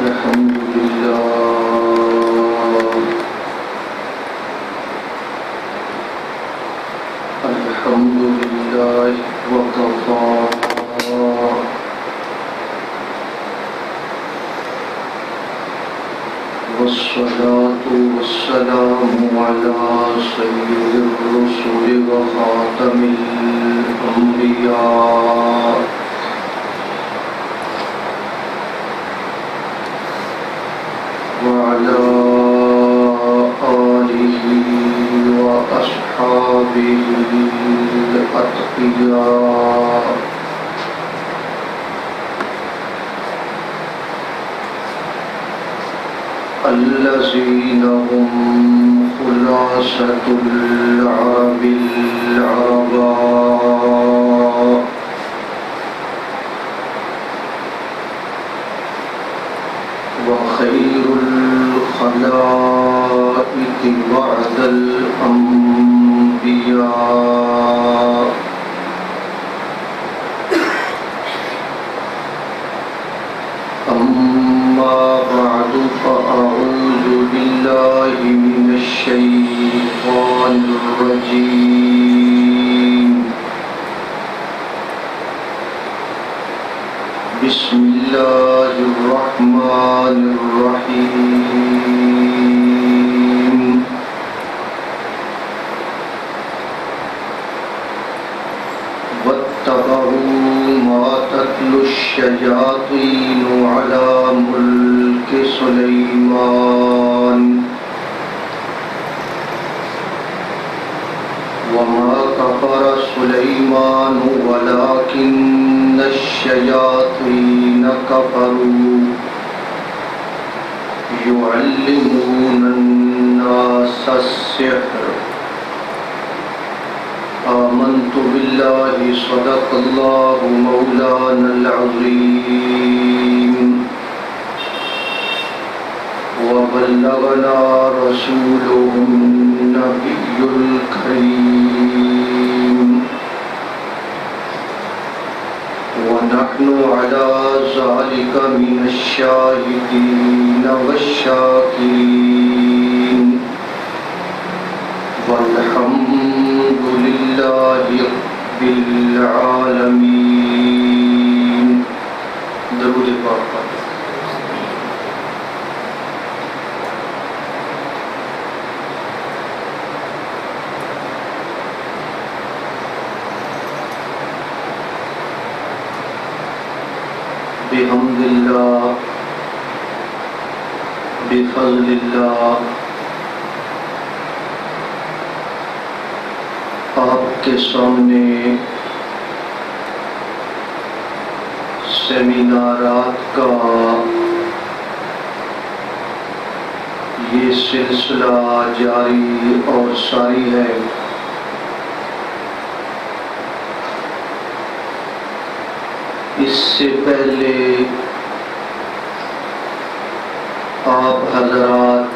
الحمد لله الحمد لله وكفى والصلاة والسلام على سيد الرسل وخاتم الأنبياء وعلى آله وأصحابه الأتقياء الذين هم خلاصة العرب العرباء وخير الخلائق بعد الأنبياء أما بعد فأعوذ بالله من الشيطان الرجيم بسم الله الرحمن الرحيم واتبعوا ما تتلو الشياطين على ملك سليمان وما كفر سليمان ولكن الشياطين كفروا يعلمون الناس السحر آمنت بالله صدق الله مولانا العظيم وبلغنا رسوله النبي الكريم ونحن على ذلك من الشاهدين والشاكرين والحمد لله رب العالمين. درود پاک بحمد اللہ بفضل اللہ آپ کے سامنے سیمینارات کا یہ سلسلہ جاری اور ساری ہے. اس سے پہلے آپ حضرات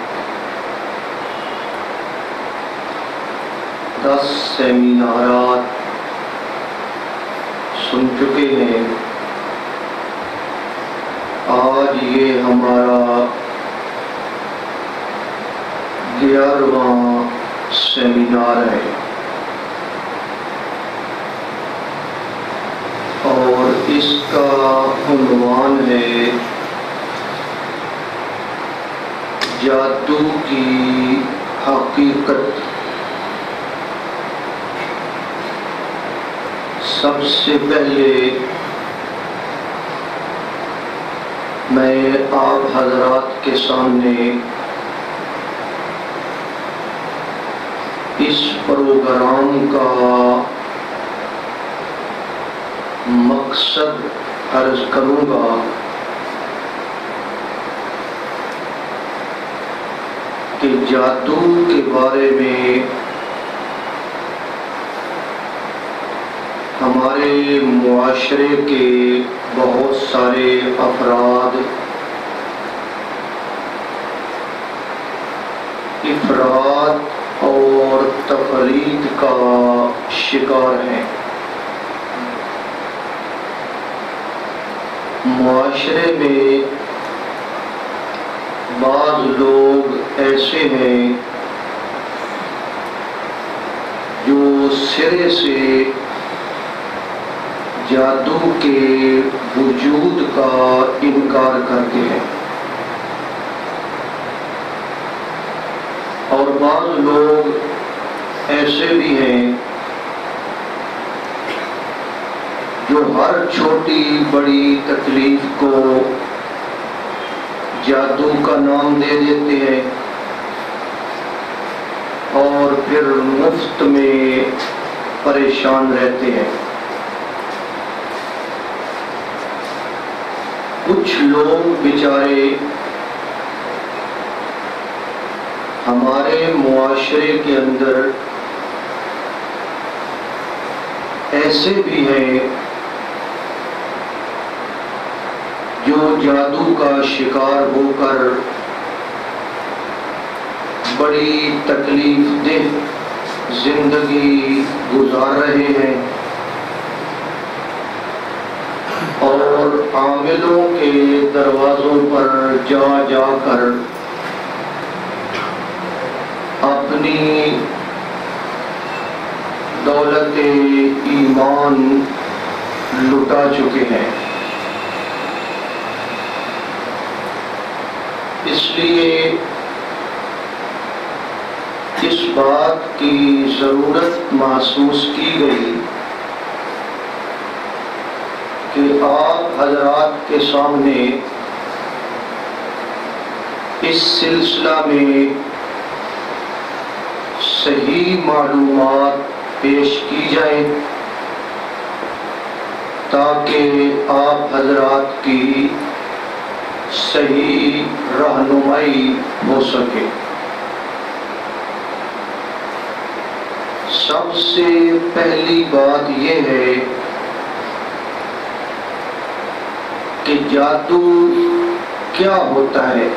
10 سیمینارات سن چکے ہیں. آج یہ ہمارا 11واں سیمینار ہے اور اس کا عنوان ہے جادو کی حقیقت. سب سے پہلے میں آپ حضرات کے سامنے اس پروگرام کا مقصد عرض کروں گا. کہ جادو کے بارے میں ہمارے معاشرے کے بہت سارے افراد اور تفرید کا شکار ہیں. معاشرے میں ایسے ہیں جو سرے سے جادو کے وجود کا انکار کرتے ہیں، اور بعض لوگ ایسے بھی ہیں جو ہر چھوٹی بڑی تکلیف کو جادو کا نام دے دیتے ہیں اور پھر مفت میں پریشان رہتے ہیں۔ کچھ لوگ بیچارے ہمارے معاشرے کے اندر ایسے بھی ہیں جو جادو کا شکار ہو کر بڑی تکلیف دہ زندگی گزار رہے ہیں، اور عاملوں کے دروازوں پر جا جا کر اپنی دولت ایمان لٹا چکے ہیں۔ اس لیے اس بات کی ضرورت محسوس کی گئی کہ آپ حضرات کے سامنے اس سلسلہ میں صحیح معلومات پیش کی جائیں تاکہ آپ حضرات کی صحیح رہنمائی ہو سکے۔ سب سے پہلی بات یہ ہے کہ جادو کیا ہوتا ہے،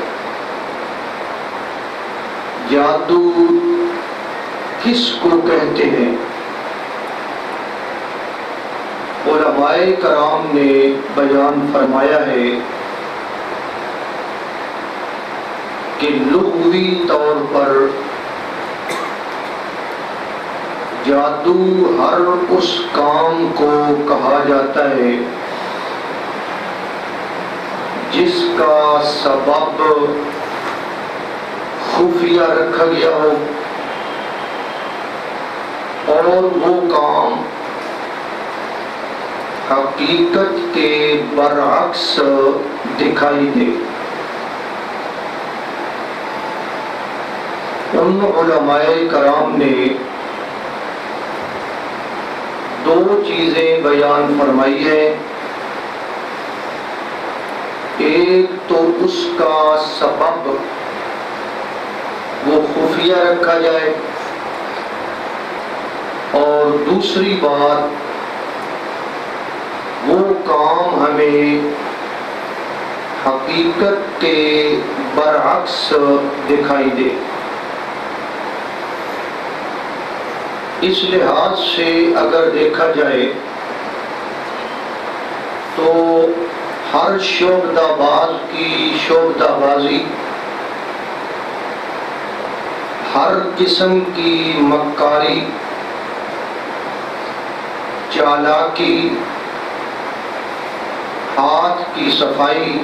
جادو کس کو کہتے ہیں۔ علماء کرام نے بیان فرمایا ہے کہ لغوی طور پر جادو ہر اس کام کو کہا جاتا ہے جس کا سبب خفیہ رکھا گیا ہو اور وہ کام حقیقت کے برعکس دکھائی دے۔ ان علماء کرام نے دو چیزیں بیان فرمائی ہیں، ایک تو اس کا سبب وہ خفیہ رکھا جائے، اور دوسری بات وہ کام ہمیں حقیقت کے برعکس دکھائی دے۔ اس لحاظ سے اگر دیکھا جائے تو ہر شعبدہ باز کی شعبدہ بازی، ہر قسم کی مکاری، چالاکی، ہاتھ کی صفائی،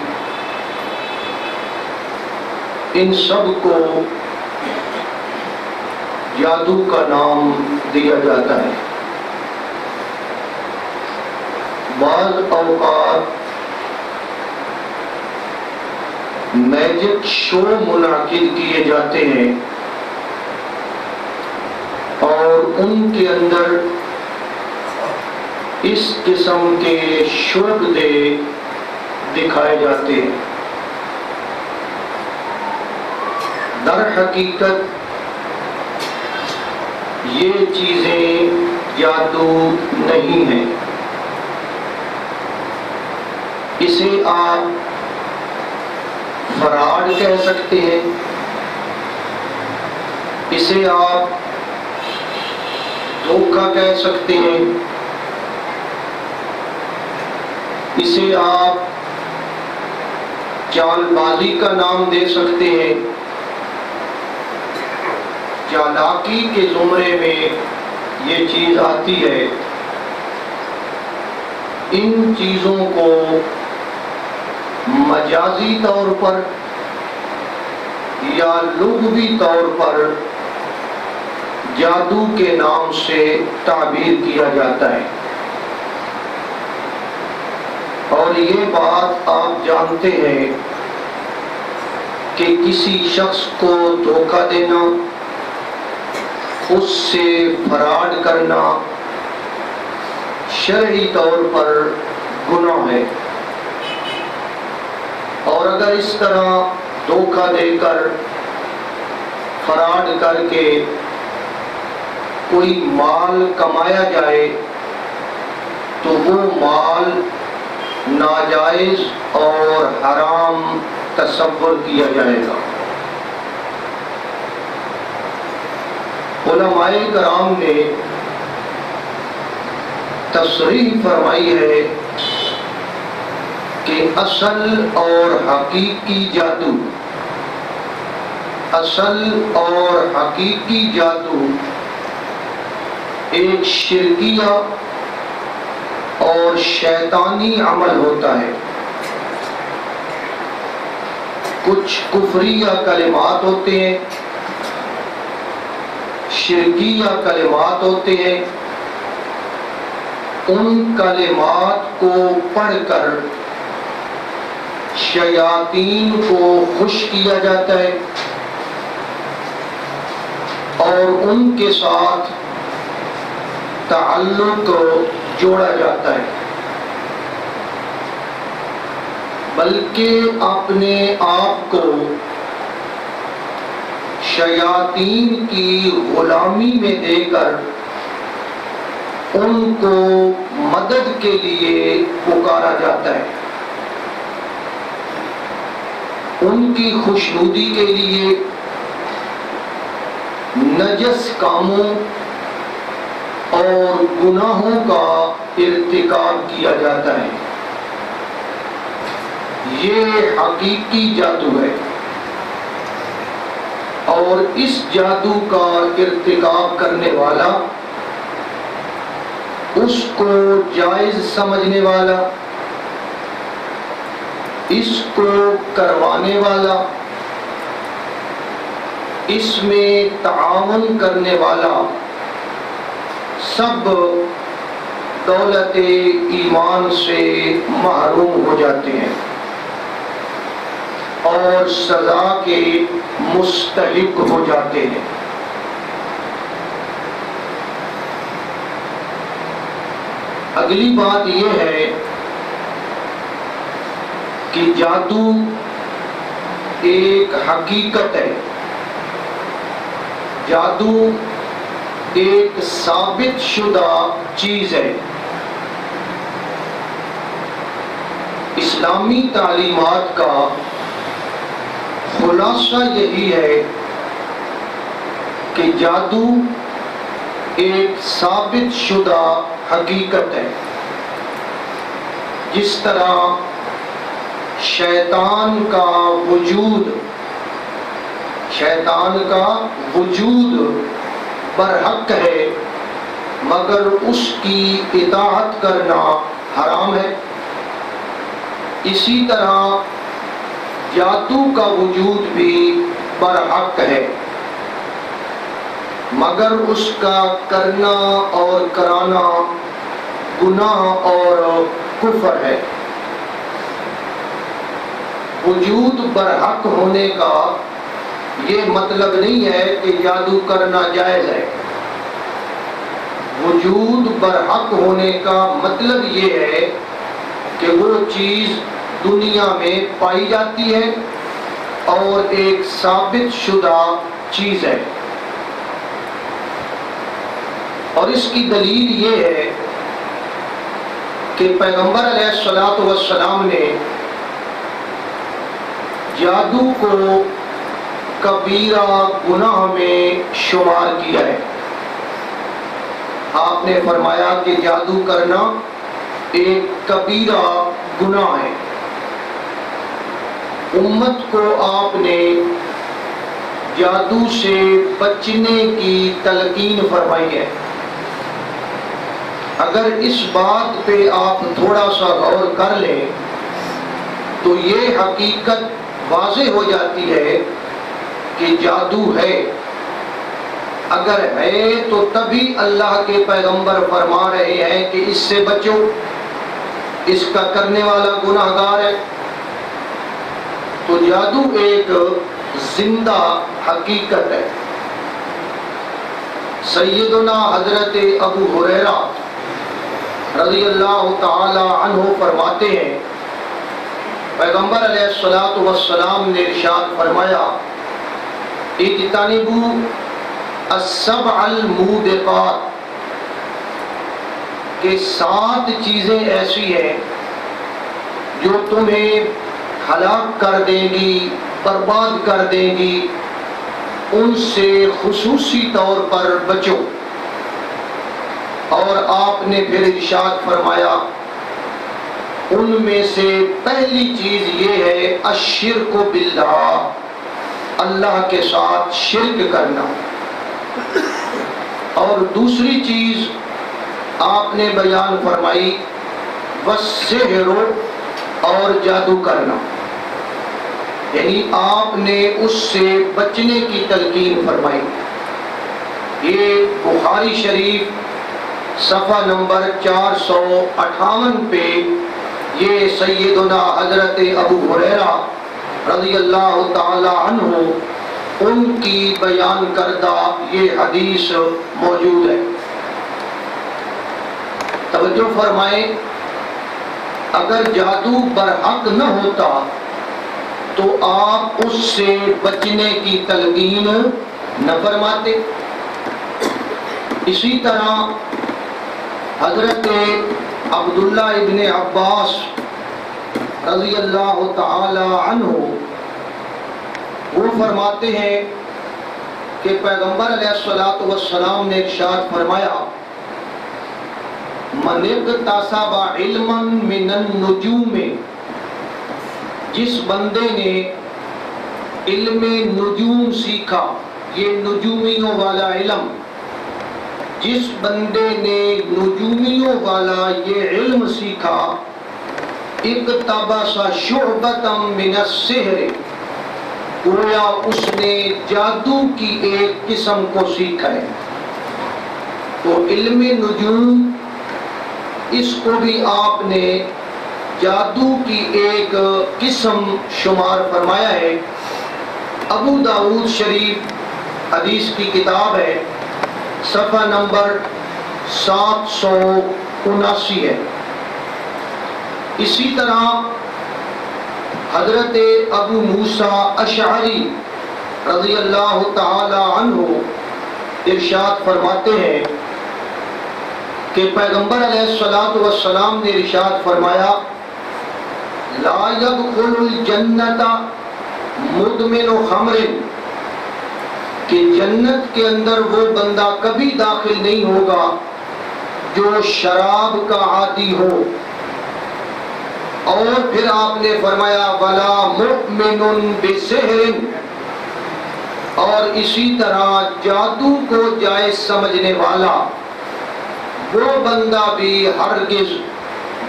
ان سب کو جادو کا نام دیا جاتا ہے۔ بعض اوقات میجک شو منعقد کیے جاتے ہیں اور ان کے اندر اس قسم کے شعبدے دکھائے جاتے ہیں۔ در حقیقت یہ چیزیں جادو نہیں ہیں، اسے آپ فراڈ کہہ سکتے ہیں، اسے آپ دھوکہ کہہ سکتے ہیں، اسے آپ چال بازی کا نام دے سکتے ہیں، چالاکی کے زمرے میں یہ چیز آتی ہے، ان چیزوں کو مجازی طور پر یا لغوی طور پر جادو کے نام سے تعبیر کیا جاتا ہے۔ اور یہ بات آپ جانتے ہیں کہ کسی شخص کو دھوکہ دینا، اس سے فراڈ کرنا شرعی طور پر گناہ ہے، اور اگر اس طرح دھوکہ دے کر فراڈ کر کے کوئی مال کمایا جائے تو وہ مال ناجائز اور حرام تصور کیا جائے گا۔ علماء کرام نے تصریح فرمائی ہے کہ اصل اور حقیقی جادو، اصل اور حقیقی جادو ایک شرکیہ اور شیطانی عمل ہوتا ہے۔ کچھ کفریہ کلمات ہوتے ہیں، شرکیہ کلمات ہوتے ہیں، ان کلمات کو پڑھ کر شیاطین کو خوش کیا جاتا ہے اور ان کے ساتھ تعلق جوڑا جاتا ہے، بلکہ اپنے آپ کو شیاطین کی غلامی میں دے کر ان کو مدد کے لیے پکارا جاتا ہے، ان کی خوشنودی کے لیے نجس کاموں اور گناہوں کا ارتکاب کیا جاتا ہے۔ یہ حقیقی جادو ہے، اور اس جادو کا ارتکاب کرنے والا، اس کو جائز سمجھنے والا، اس کو کروانے والا، اس میں تعاون کرنے والا سب دولت ایمان سے محروم ہو جاتے ہیں اور سزا کے مستحق ہو جاتے ہیں۔ اگلی بات یہ ہے کہ جادو ایک حقیقت ہے، جادو ایک ثابت شدہ چیز ہے۔ اسلامی تعلیمات کا خلاصہ یہی ہے کہ جادو ایک ثابت شدہ حقیقت ہے، جس طرح شیطان کا وجود برحق ہے، مگر اس کی اطاعت کرنا حرام ہے، اسی طرح جادو کا وجود بھی برحق ہے، مگر اس کا کرنا اور کرانا گناہ اور کفر ہے۔ وجود برحق ہونے کا یہ مطلب نہیں ہے کہ جادو کرنا جائز ہے۔ وجود برحق ہونے کا مطلب یہ ہے کہ وہ چیز دنیا میں پائی جاتی ہے اور ایک ثابت شدہ چیز ہے، اور اس کی دلیل یہ ہے کہ پیغمبر علیہ السلام نے جادو کو کبیرہ گناہ میں شمار کیا ہے۔ آپ نے فرمایا کہ جادو کرنا ایک کبیرہ گناہ ہے۔ امت کو آپ نے جادو سے بچنے کی تلقین فرمائی ہے۔ اگر اس بات پہ آپ تھوڑا سا غور کر لیں تو یہ حقیقت واضح ہو جاتی ہے کہ جادو ہے۔ اگر ہے تو تبھی اللہ کے پیغمبر فرما رہے ہیں کہ اس سے بچو، اس کا کرنے والا گناہگار ہے۔ تو جادو ایک زندہ حقیقت ہے۔ سیدنا حضرت ابو ہریرہ رضی اللہ تعالی عنہ فرماتے ہیں، پیغمبر علیہ الصلوۃ والسلام نے ارشاد فرمایا، اجتنبوا السبع الموبقات، کہ 7 چیزیں ایسی ہیں جو تمہیں ہلاک کر دیں گی، برباد کر دیں گی، ان سے خصوصی طور پر بچو۔ اور آپ نے پھر ارشاد فرمایا، ان میں سے پہلی چیز یہ ہے الشرک باللہ، اللہ کے ساتھ شرک کرنا۔ اور دوسری چیز آپ نے بیان فرمائی والسحر، اور جادو کرنا، یعنی آپ نے اس سے بچنے کی تلقین فرمائی۔ یہ بخاری شریف صفحہ نمبر 458 پہ یہ سیدنا حضرت ابو ہریرہ رضی اللہ تعالی عنہ ان کی بیان کردہ یہ حدیث موجود ہے۔ توجہ فرمائیں، اگر جادو برحق نہ ہوتا تو آپ اس سے بچنے کی تلقین نہ فرماتے۔ اسی طرح حضرت عبداللہ ابن عباس رضی اللہ تعالی عنہ وہ فرماتے ہیں کہ پیغمبر علیہ الصلوۃ والسلام نے ارشاد فرمایا، من اکتسب علما من النجوم، جس بندے نے علم نجوم سیکھا، یہ نجومیوں والا علم، جس بندے نے نجومیوں والا یہ علم سیکھا، اقتبس شعبۃ من السحر، گویا اس نے جادو کی ایک قسم کو سیکھا ہے۔ تو علم نجوم اس کو بھی آپ نے جادو کی ایک قسم شمار فرمایا ہے۔ ابو داؤد شریف حدیث کی کتاب ہے، صفحہ نمبر 779 ہے۔ اسی طرح حضرت ابو موسیٰ اشعری رضی اللہ تعالی عنہ ارشاد فرماتے ہیں کہ پیغمبر علیہ الصلوۃ والسلام نے ارشاد فرمایا، لا يدخل الجنت مدمن خمر، کہ جنت کے اندر وہ بندہ کبھی داخل نہیں ہوگا جو شراب کا عادی ہو۔ اور پھر آپ نے فرمایا ولا مؤمن بسحر، اور اسی طرح جادو کو جائز سمجھنے والا وہ بندہ بھی ہرگز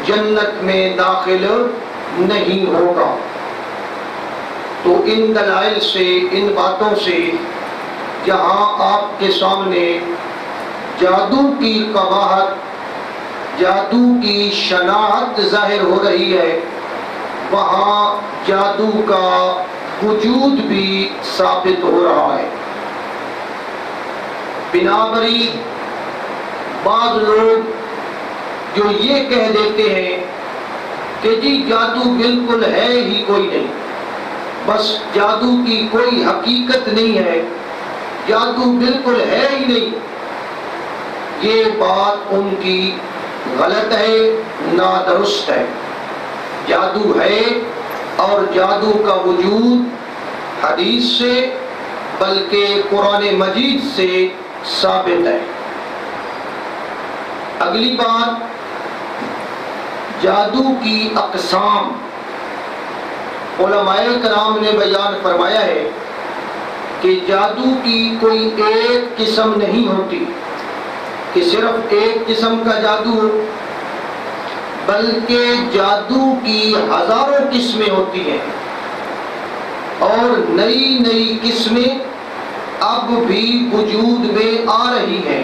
جنت میں داخل نہیں ہوگا۔ تو ان دلائل سے، ان باتوں سے جہاں آپ کے سامنے جادو کی قباحت، جادو کی شناعت ظاہر ہو رہی ہے، وہاں جادو کا وجود بھی ثابت ہو رہا ہے۔ بنابری بعض لوگ جو یہ کہہ دیتے ہیں کہ جی جادو بالکل ہے ہی کوئی نہیں، بس جادو کی کوئی حقیقت نہیں ہے، جادو بالکل ہے ہی نہیں، یہ بات ان کی غلط ہے، نادرست ہے۔ جادو ہے، اور جادو کا وجود حدیث سے بلکہ قرآن مجید سے ثابت ہے۔ اگلی بات، جادو کی اقسام۔ علماء کرام نے بیان فرمایا ہے کہ جادو کی کوئی ایک قسم نہیں ہوتی کہ صرف ایک قسم کا جادو ہو، بلکہ جادو کی ہزاروں قسمیں ہوتی ہیں، اور نئی نئی قسمیں اب بھی وجود میں آ رہی ہیں،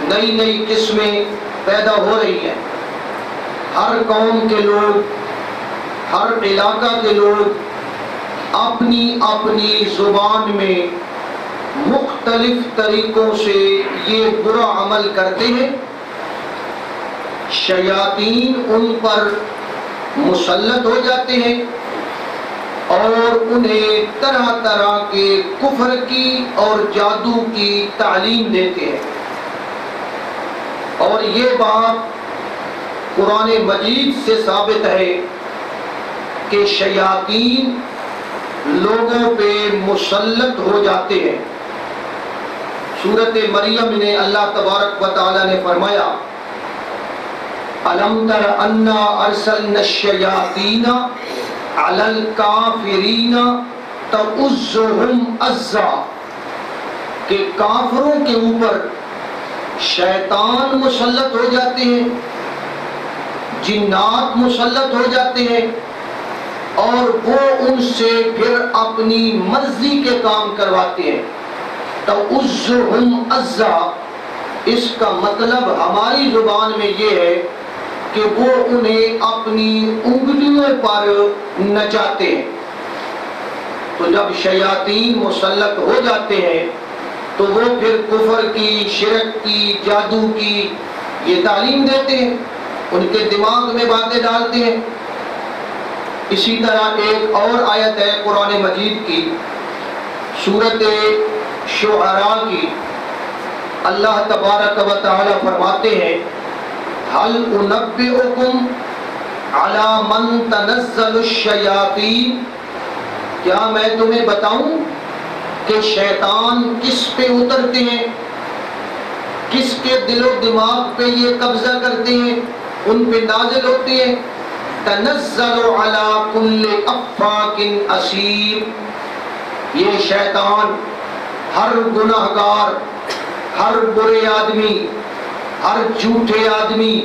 نئی نئی قسمیں پیدا ہو رہی ہیں۔ ہر قوم کے لوگ، ہر علاقہ کے لوگ اپنی اپنی زبان میں مختلف طریقوں سے یہ برا عمل کرتے ہیں۔ شیاطین ان پر مسلط ہو جاتے ہیں اور انہیں طرح طرح کے کفر کی اور جادو کی تعلیم دیتے ہیں، اور یہ بات قرآن مجید سے ثابت ہے کہ شیاطین لوگوں پہ مسلط ہو جاتے ہیں۔ سورۃ مریم نے اللہ تبارک و تعالی نے فرمایا أَلَمْ تَرَ أَنَّا أَرْسَلْنَا الشَّيَاطِينَ عَلَى الْكَافِرِينَ تَؤُزُّهُمْ أَزًّا، کہ کافروں کے اوپر شیطان مسلط ہو جاتے ہیں، جنات مسلط ہو جاتے ہیں، اور وہ ان سے پھر اپنی مرضی کے کام کرواتے ہیں۔ تَؤُزُّهُمْ أَزًّا، اس کا مطلب ہماری زبان میں یہ ہے کہ وہ انہیں اپنی انگلیوں پر نچاتے ہیں۔ تو جب شیاطین مسلط ہو جاتے ہیں تو وہ پھر کفر کی، شرک کی، جادو کی یہ تعلیم دیتے ہیں، ان کے دماغ میں باتیں ڈالتے ہیں۔ اسی طرح ایک اور آیت ہے قرآن مجید کی، سورۃ شعراء کی، اللہ تبارک و تعالی فرماتے ہیں هل انبئکم علی من تنزل الشیاطین، کیا میں تمہیں بتاؤں کہ شیطان کس پہ اترتے ہیں، کس کے دل و دماغ پہ یہ قبضہ کرتے ہیں، ان پہ نازل ہوتے ہیں۔ تنزل علی کل افاک اثیم، یہ شیطان ہر گناہگار، ہر برے آدمی، ہر جھوٹے آدمی،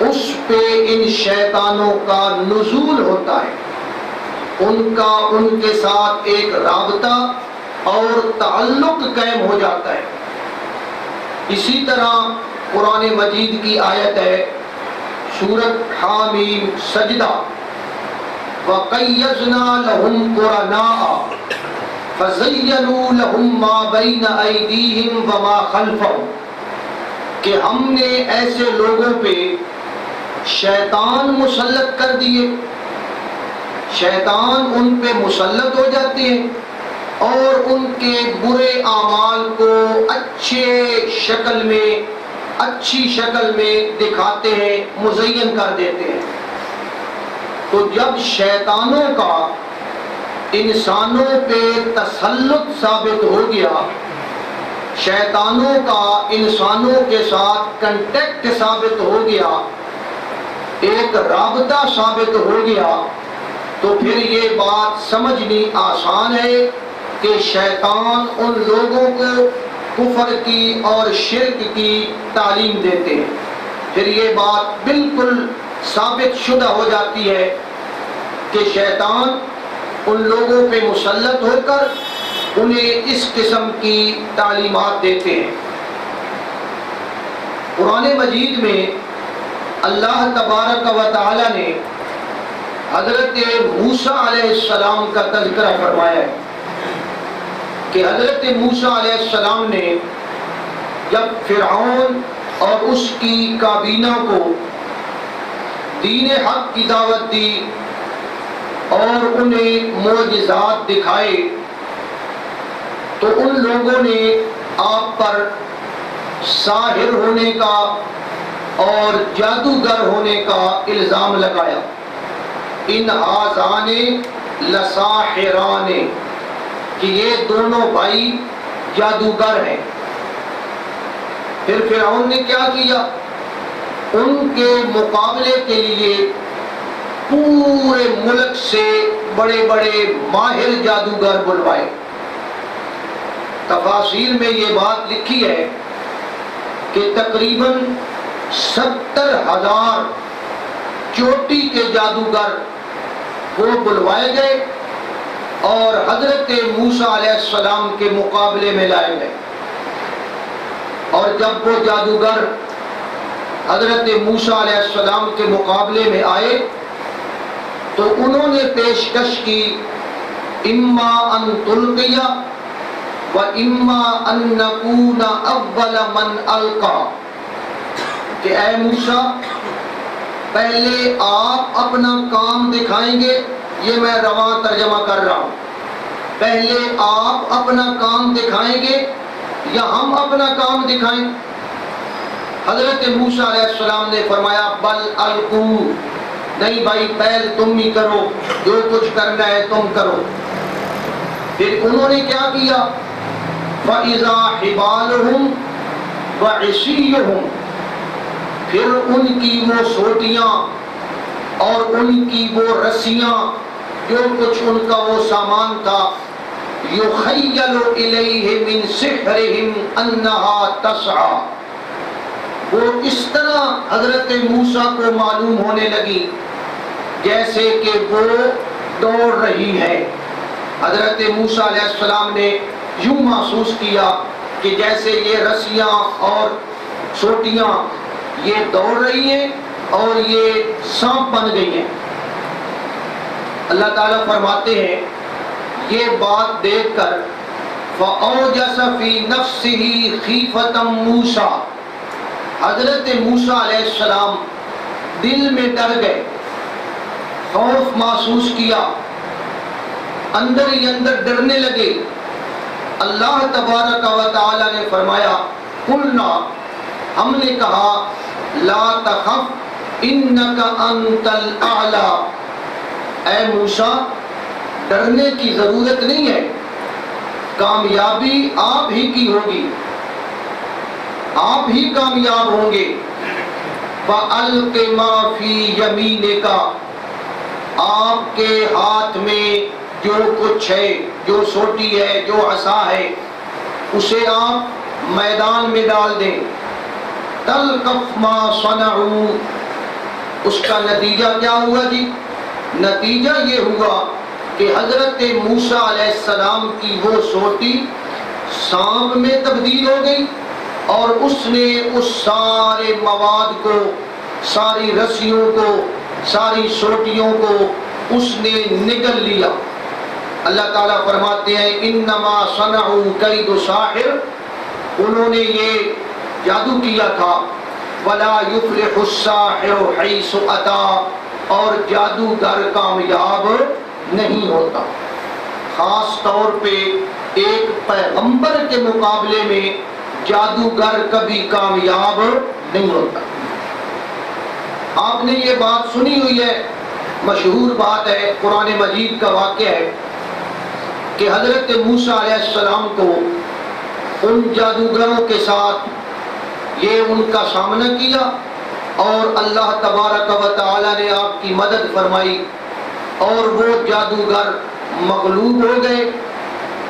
اس پہ ان شیطانوں کا نزول ہوتا ہے، ان کا ان کے ساتھ ایک رابطہ اور تعلق قائم ہو جاتا ہے۔ اسی طرح قرآن مجید کی آیت ہے سورۃ حامیم سجدہ، وَقَيَّضْنَا لَهُمْ قُرَنَاءَ فَزَيَّنُوا لَهُمْ مَا بَيْنَ أَيْدِيهِمْ وَمَا خَلْفَهُمْ، کہ ہم نے ایسے لوگوں پہ شیطان مسلط کر دیے، شیطان ان پہ مسلط ہو جاتے ہیں اور ان کے برے اعمال کو اچھی شکل میں دکھاتے ہیں، مزین کر دیتے ہیں۔ تو جب شیطانوں کا انسانوں پہ تسلط ثابت ہو گیا، شیطانوں کا انسانوں کے ساتھ کنٹیکٹ ثابت ہو گیا، ایک رابطہ ثابت ہو گیا، تو پھر یہ بات سمجھنی آسان ہے کہ شیطان ان لوگوں کو کفر کی اور شرک کی تعلیم دیتے ہیں۔ پھر یہ بات بالکل ثابت شدہ ہو جاتی ہے کہ شیطان ان لوگوں پہ مسلط ہو کر انہیں اس قسم کی تعلیمات دیتے ہیں۔ قرآن مجید میں اللہ تبارک و تعالی نے حضرت موسیٰ علیہ السلام کا تذکرہ فرمایا ہے کہ حضرت موسیٰ علیہ السلام نے جب فرعون اور اس کی کابینہ کو دین حق کی دعوت دی اور انہیں معجزات دکھائے، تو ان لوگوں نے آپ پر ساحر ہونے کا اور جادوگر ہونے کا الزام لگایا، ان ہذان لساحران، کہ یہ دونوں بھائی جادوگر ہیں۔ پھر فرعون نے کیا کیا؟ ان کے مقابلے کے لیے پورے ملک سے بڑے بڑے ماہر جادوگر بلوائے، تفاسیر میں یہ بات لکھی ہے کہ تقریباً 70,000 چوٹی کے جادوگر وہ بلوائے گئے اور حضرت موسیٰ علیہ السلام کے مقابلے میں لائے گئے. اور جب وہ جادوگر حضرت موسیٰ علیہ السلام کے مقابلے میں آئے تو انہوں نے پیشکش کی اما ان تلقیا و اما ان نکون اول من القا، کہ اے موسیٰ پہلے آپ اپنا کام دکھائیں گے، یہ میں رواں ترجمہ کر رہا ہوں، پہلے آپ اپنا کام دکھائیں گے یا ہم اپنا کام دکھائیں؟ حضرت موسیٰ علیہ السلام نے فرمایا بل القو، نہیں بھائی پہل تم ہی کرو، جو کچھ کرنا ہے تم کرو. پھر انہوں نے کیا کیا؟ فَإِذَا حِبَالُهُمْ وَعِصِيُّهُمْ، پھر ان کی وہ سوٹیاں اور ان کی وہ رسیاں، جو کچھ ان کا وہ سامان تھا، يُخَيَّلُ إِلَيْهِ مِنْ سِحْرِهِمْ أَنَّهَا تَسْعَى، وہ اس طرح حضرت موسیٰ کو معلوم ہونے لگی جیسے کہ وہ دوڑ رہی ہے. حضرت موسیٰ علیہ السلام نے یوں محسوس کیا کہ جیسے یہ رسیاں اور سوٹیاں یہ دوڑ رہی ہیں اور یہ سانپ بن گئی ہیں. اللہ تعالیٰ فرماتے ہیں یہ بات دیکھ کر فَأَوْجَسَ فِي نَفْسِهِ خِيفَةً مُوسَىٰ، حضرت موسیٰ علیہ السلام دل میں ڈر گئے، خوف محسوس کیا، اندر ہی اندر ڈرنے لگے. اللہ تبارک و تعالی نے فرمایا قلنا، ہم نے کہا لا تخف انک انت الاعلی، اے موسیٰ ڈرنے کی ضرورت نہیں ہے، کامیابی آپ ہی کی ہوگی، آپ ہی کامیاب ہوں گے. فَأَلْقِ مَا فِي يَمِينِكَ، آپ کے ہاتھ میں جو کچھ ہے، جو سوٹی ہے، جو عصا ہے، اسے آپ میدان میں ڈال دیں. تَلْقَفْ مَا صَنَعُوا، اس کا نتیجہ کیا ہوا جی؟ نتیجہ یہ ہوا کہ حضرت موسیٰ علیہ السلام کی وہ سوٹی سانپ میں تبدیل ہو گئی اور اس نے اس سارے مواد کو، ساری رسیوں کو، ساری سوٹیوں کو اس نے نگل لیا. اللہ تعالیٰ فرماتے ہیں انما صنعوا کید ساحر، انہوں نے یہ جادو کیا تھا. ولا یفلح الساحر حیث اتی، اور جادوگر کامیاب نہیں ہوتا. خاص طور پہ ایک پیغمبر کے مقابلے میں جادوگر کبھی کامیاب نہیں ہوتا. آپ نے یہ بات سنی ہوئی ہے، مشہور بات ہے، قرآن مجید کا واقعہ ہے کہ حضرت موسیٰ علیہ السلام کو ان جادوگروں کے ساتھ یہ ان کا سامنا کیا اور اللہ تبارک و تعالی نے آپ کی مدد فرمائی اور وہ جادوگر مغلوب ہو گئے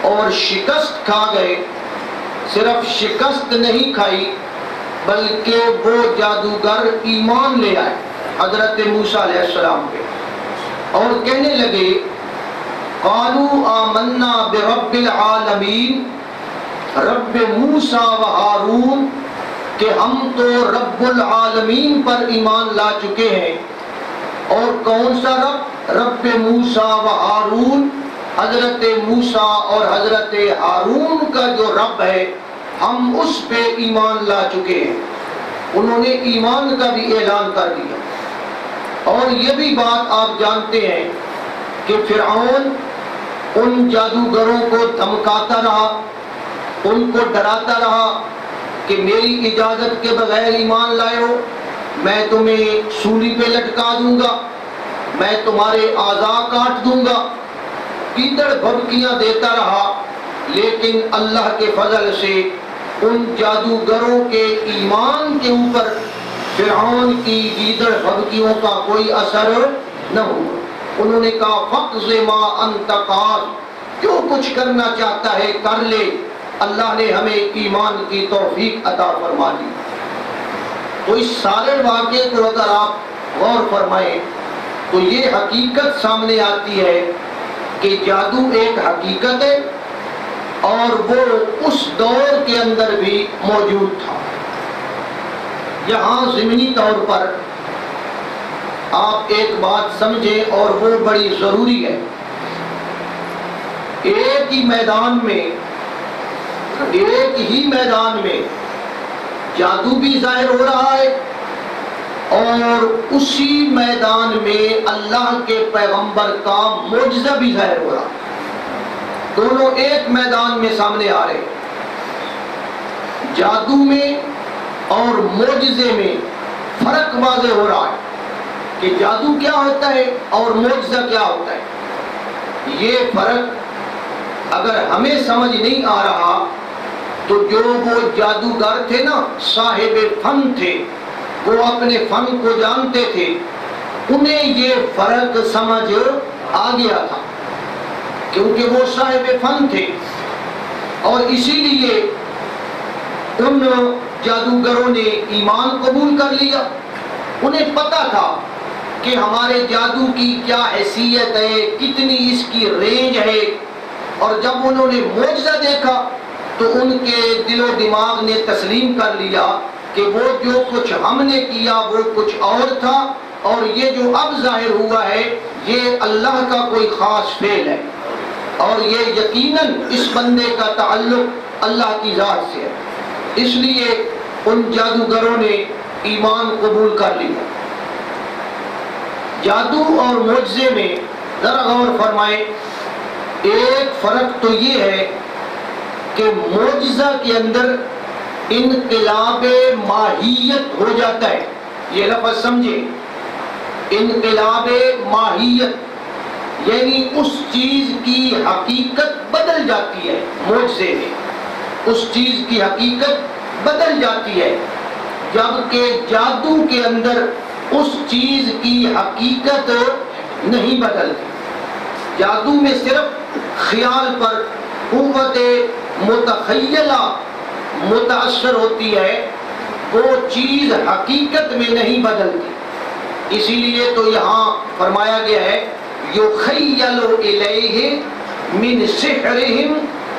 اور شکست کھا گئے. صرف شکست نہیں کھائی بلکہ وہ جادوگر ایمان لے آئے حضرت موسیٰ علیہ السلام پہ اور کہنے لگے قالوا آمنا برب العالمین، رب موسیٰ و ہارون، کہ ہم تو رب العالمین پر ایمان لا چکے ہیں. اور کون سا رب؟ رب موسیٰ و ہارون، حضرت موسیٰ اور حضرت ہارون کا جو رب ہے ہم اس پہ ایمان لا چکے ہیں. انہوں نے ایمان کا بھی اعلان کر دیا. اور یہ بھی بات آپ جانتے ہیں کہ فرعون ان جادوگروں کو دھمکاتا رہا، ان کو ڈراتا رہا کہ میری اجازت کے بغیر ایمان لائے ہو میں تمہیں سولی پہ لٹکا دوں گا، میں تمہارے اعضاء کاٹ دوں گا. پیدڑ بھبکیاں دیتا رہا، لیکن اللہ کے فضل سے ان جادوگروں کے ایمان کے اوپر فرعون کی گیدڑ بھبکیوں کا کوئی اثر نہ ہوا. انہوں نے کہا فَقْضِ مَا أَنْتَ قَاضٍ، جو کچھ کرنا چاہتا ہے کر لے، اللہ نے ہمیں ایمان کی توفیق عطا فرما دی۔ تو اس سارے واقعے کو اگر آپ غور فرمائیں تو یہ حقیقت سامنے آتی ہے کہ جادو ایک حقیقت ہے اور وہ اس دور کے اندر بھی موجود تھا۔ یہاں ضمنی طور پر آپ ایک بات سمجھیں اور وہ بڑی ضروری ہے۔ ایک ہی میدان میں جادو بھی ظاہر ہو رہا ہے اور اسی میدان میں اللہ کے پیغمبر کا معجزہ بھی ظاہر ہو رہا ہے۔ دونوں ایک میدان میں سامنے آ رہے ہیں۔ جادو میں اور معجزے میں فرق واضح ہو رہا ہے کہ جادو کیا ہوتا ہے اور معجزہ کیا ہوتا ہے۔ یہ فرق اگر ہمیں سمجھ نہیں آ رہا تو جو وہ جادوگر تھے نا، صاحب فن تھے، وہ اپنے فن کو جانتے تھے، انہیں یہ فرق سمجھ آ گیا تھا کیونکہ وہ صاحب فن تھے، اور اسی لیے ان جادوگروں نے ایمان قبول کر لیا۔ انہیں پتا تھا کہ ہمارے جادو کی کیا حیثیت ہے، کتنی اس کی رینج ہے، اور جب انہوں نے معجزہ دیکھا تو ان کے دل و دماغ نے تسلیم کر لیا کہ وہ جو کچھ ہم نے کیا وہ کچھ اور تھا، اور یہ جو اب ظاہر ہوا ہے یہ اللہ کا کوئی خاص فعل ہے، اور یہ یقیناً اس بندے کا تعلق اللہ کی ذات سے ہے۔ اس لیے ان جادوگروں نے ایمان قبول کر لیا۔ جادو اور معجزے میں ذرا غور فرمائیں، ایک فرق تو یہ ہے کہ معجزہ کے اندر انقلاب ماہیت ہو جاتا ہے۔ یہ لفظ سمجھیں، انقلاب ماہیت یعنی اس چیز کی حقیقت بدل جاتی ہے۔ معجزے میں اس چیز کی حقیقت بدل جاتی ہے، جبکہ جادو کے اندر اس چیز کی حقیقت نہیں بدلتی۔ جادو میں صرف خیال پر قوت متخیلہ متاثر ہوتی ہے، وہ چیز حقیقت میں نہیں بدلتی۔ اسی لیے تو یہاں فرمایا گیا ہے یُخَیَّلُ إِلَیْهِ مِنْ سِحْرِهِمْ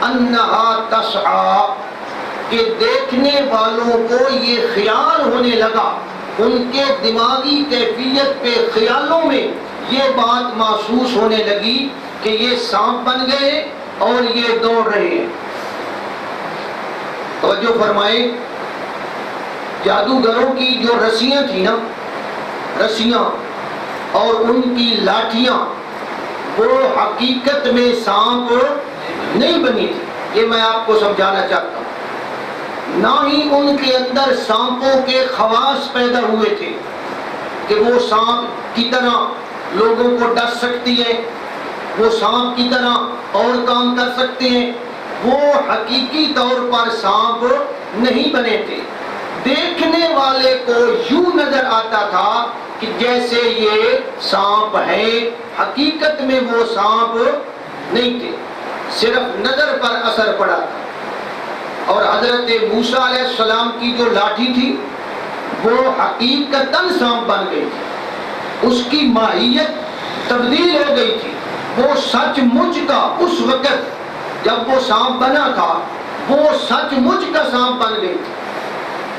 أَنَّهَا تَسْعَىٰ، کہ دیکھنے والوں کو یہ خیال ہونے لگا، ان کے دماغی کیفیت پہ خیالوں میں یہ بات محسوس ہونے لگی کہ یہ سانپ بن گئے اور یہ دوڑ رہے ہیں۔ توجہ فرمائیں، جادوگروں کی جو رسیاں تھیں نا، رسیاں اور ان کی لاٹھیاں، وہ حقیقت میں سانپ نہیں بنی تھی۔ یہ میں آپ کو سمجھانا چاہتا ہوں۔ نہ ہی ان کے اندر سانپوں کے خواص پیدا ہوئے تھے کہ وہ سانپ کی طرح لوگوں کو ڈس سکتی ہے، وہ سانپ کی طرح اور کام کر سکتے ہیں۔ وہ حقیقی طور پر سانپ نہیں بنے تھے۔ دیکھنے والے کو یوں نظر آتا تھا کہ جیسے یہ سانپ ہے، حقیقت میں وہ سانپ نہیں تھے، صرف نظر پر اثر پڑا تھا۔ اور حضرت موسیٰ علیہ السلام کی جو لاٹھی تھی وہ حقیقتاً سانپ بن گئی تھی، اس کی ماہیت تبدیل ہو گئی تھی۔ وہ سچ مچ کا اس وقت جب وہ سانپ بنا تھا وہ سچ مچ کا سانپ بن گئی تھی۔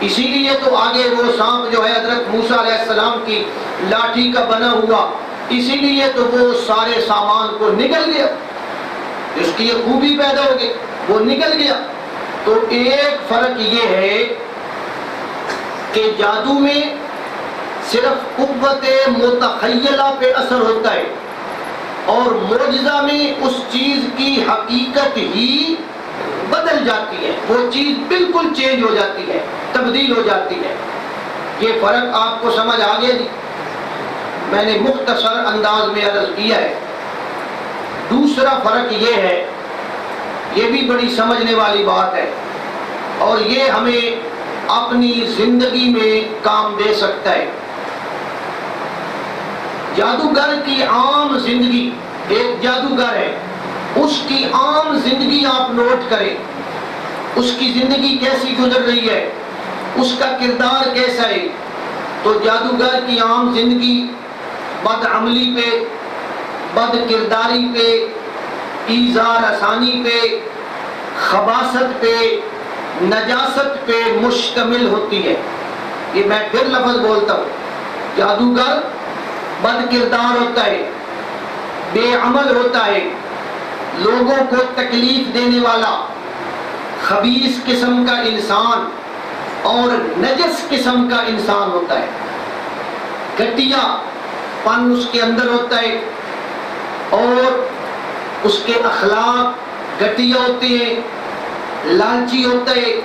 اسی لیے تو آگے وہ سانپ جو ہے حضرت موسیٰ علیہ السلام کی لاٹھی کا بنا ہوا، اسی لیے تو وہ سارے سامان کو نگل گیا، اس کی یہ خوبی پیدا ہو گئی، وہ نگل گیا۔ تو ایک فرق یہ ہے کہ جادو میں صرف قوت متخیلہ پہ اثر ہوتا ہے، اور معجزہ میں اس چیز کی حقیقت ہی بدل جاتی ہے، وہ چیز بالکل چینج ہو جاتی ہے، تبدیل ہو جاتی ہے۔ یہ فرق آپ کو سمجھ آ گیا جی؟ میں نے مختصر انداز میں عرض کیا ہے۔ دوسرا فرق یہ ہے، یہ بھی بڑی سمجھنے والی بات ہے، اور یہ ہمیں اپنی زندگی میں کام دے سکتا ہے۔ جادوگر کی عام زندگی، ایک جادوگر ہے، اس کی عام زندگی آپ نوٹ کریں۔ اس کی زندگی کیسی گزر رہی ہے، اس کا کردار کیسا ہے۔ تو جادوگر کی عام زندگی بد عملی پہ، بد کرداری پہ، ایذا رسانی پہ، خباثت پہ، نجاست پہ مشتمل ہوتی ہے۔ یہ میں پھر لفظ بولتا ہوں، جادوگر بد کردار ہوتا ہے، بے عمل ہوتا ہے، لوگوں کو تکلیف دینے والا، خبیث قسم کا انسان اور نجس قسم کا انسان ہوتا ہے۔ گھٹیا پن اس کے اندر ہوتا ہے اور اس کے اخلاق گھٹیا ہوتے ہیں، لالچی ہوتا ہے،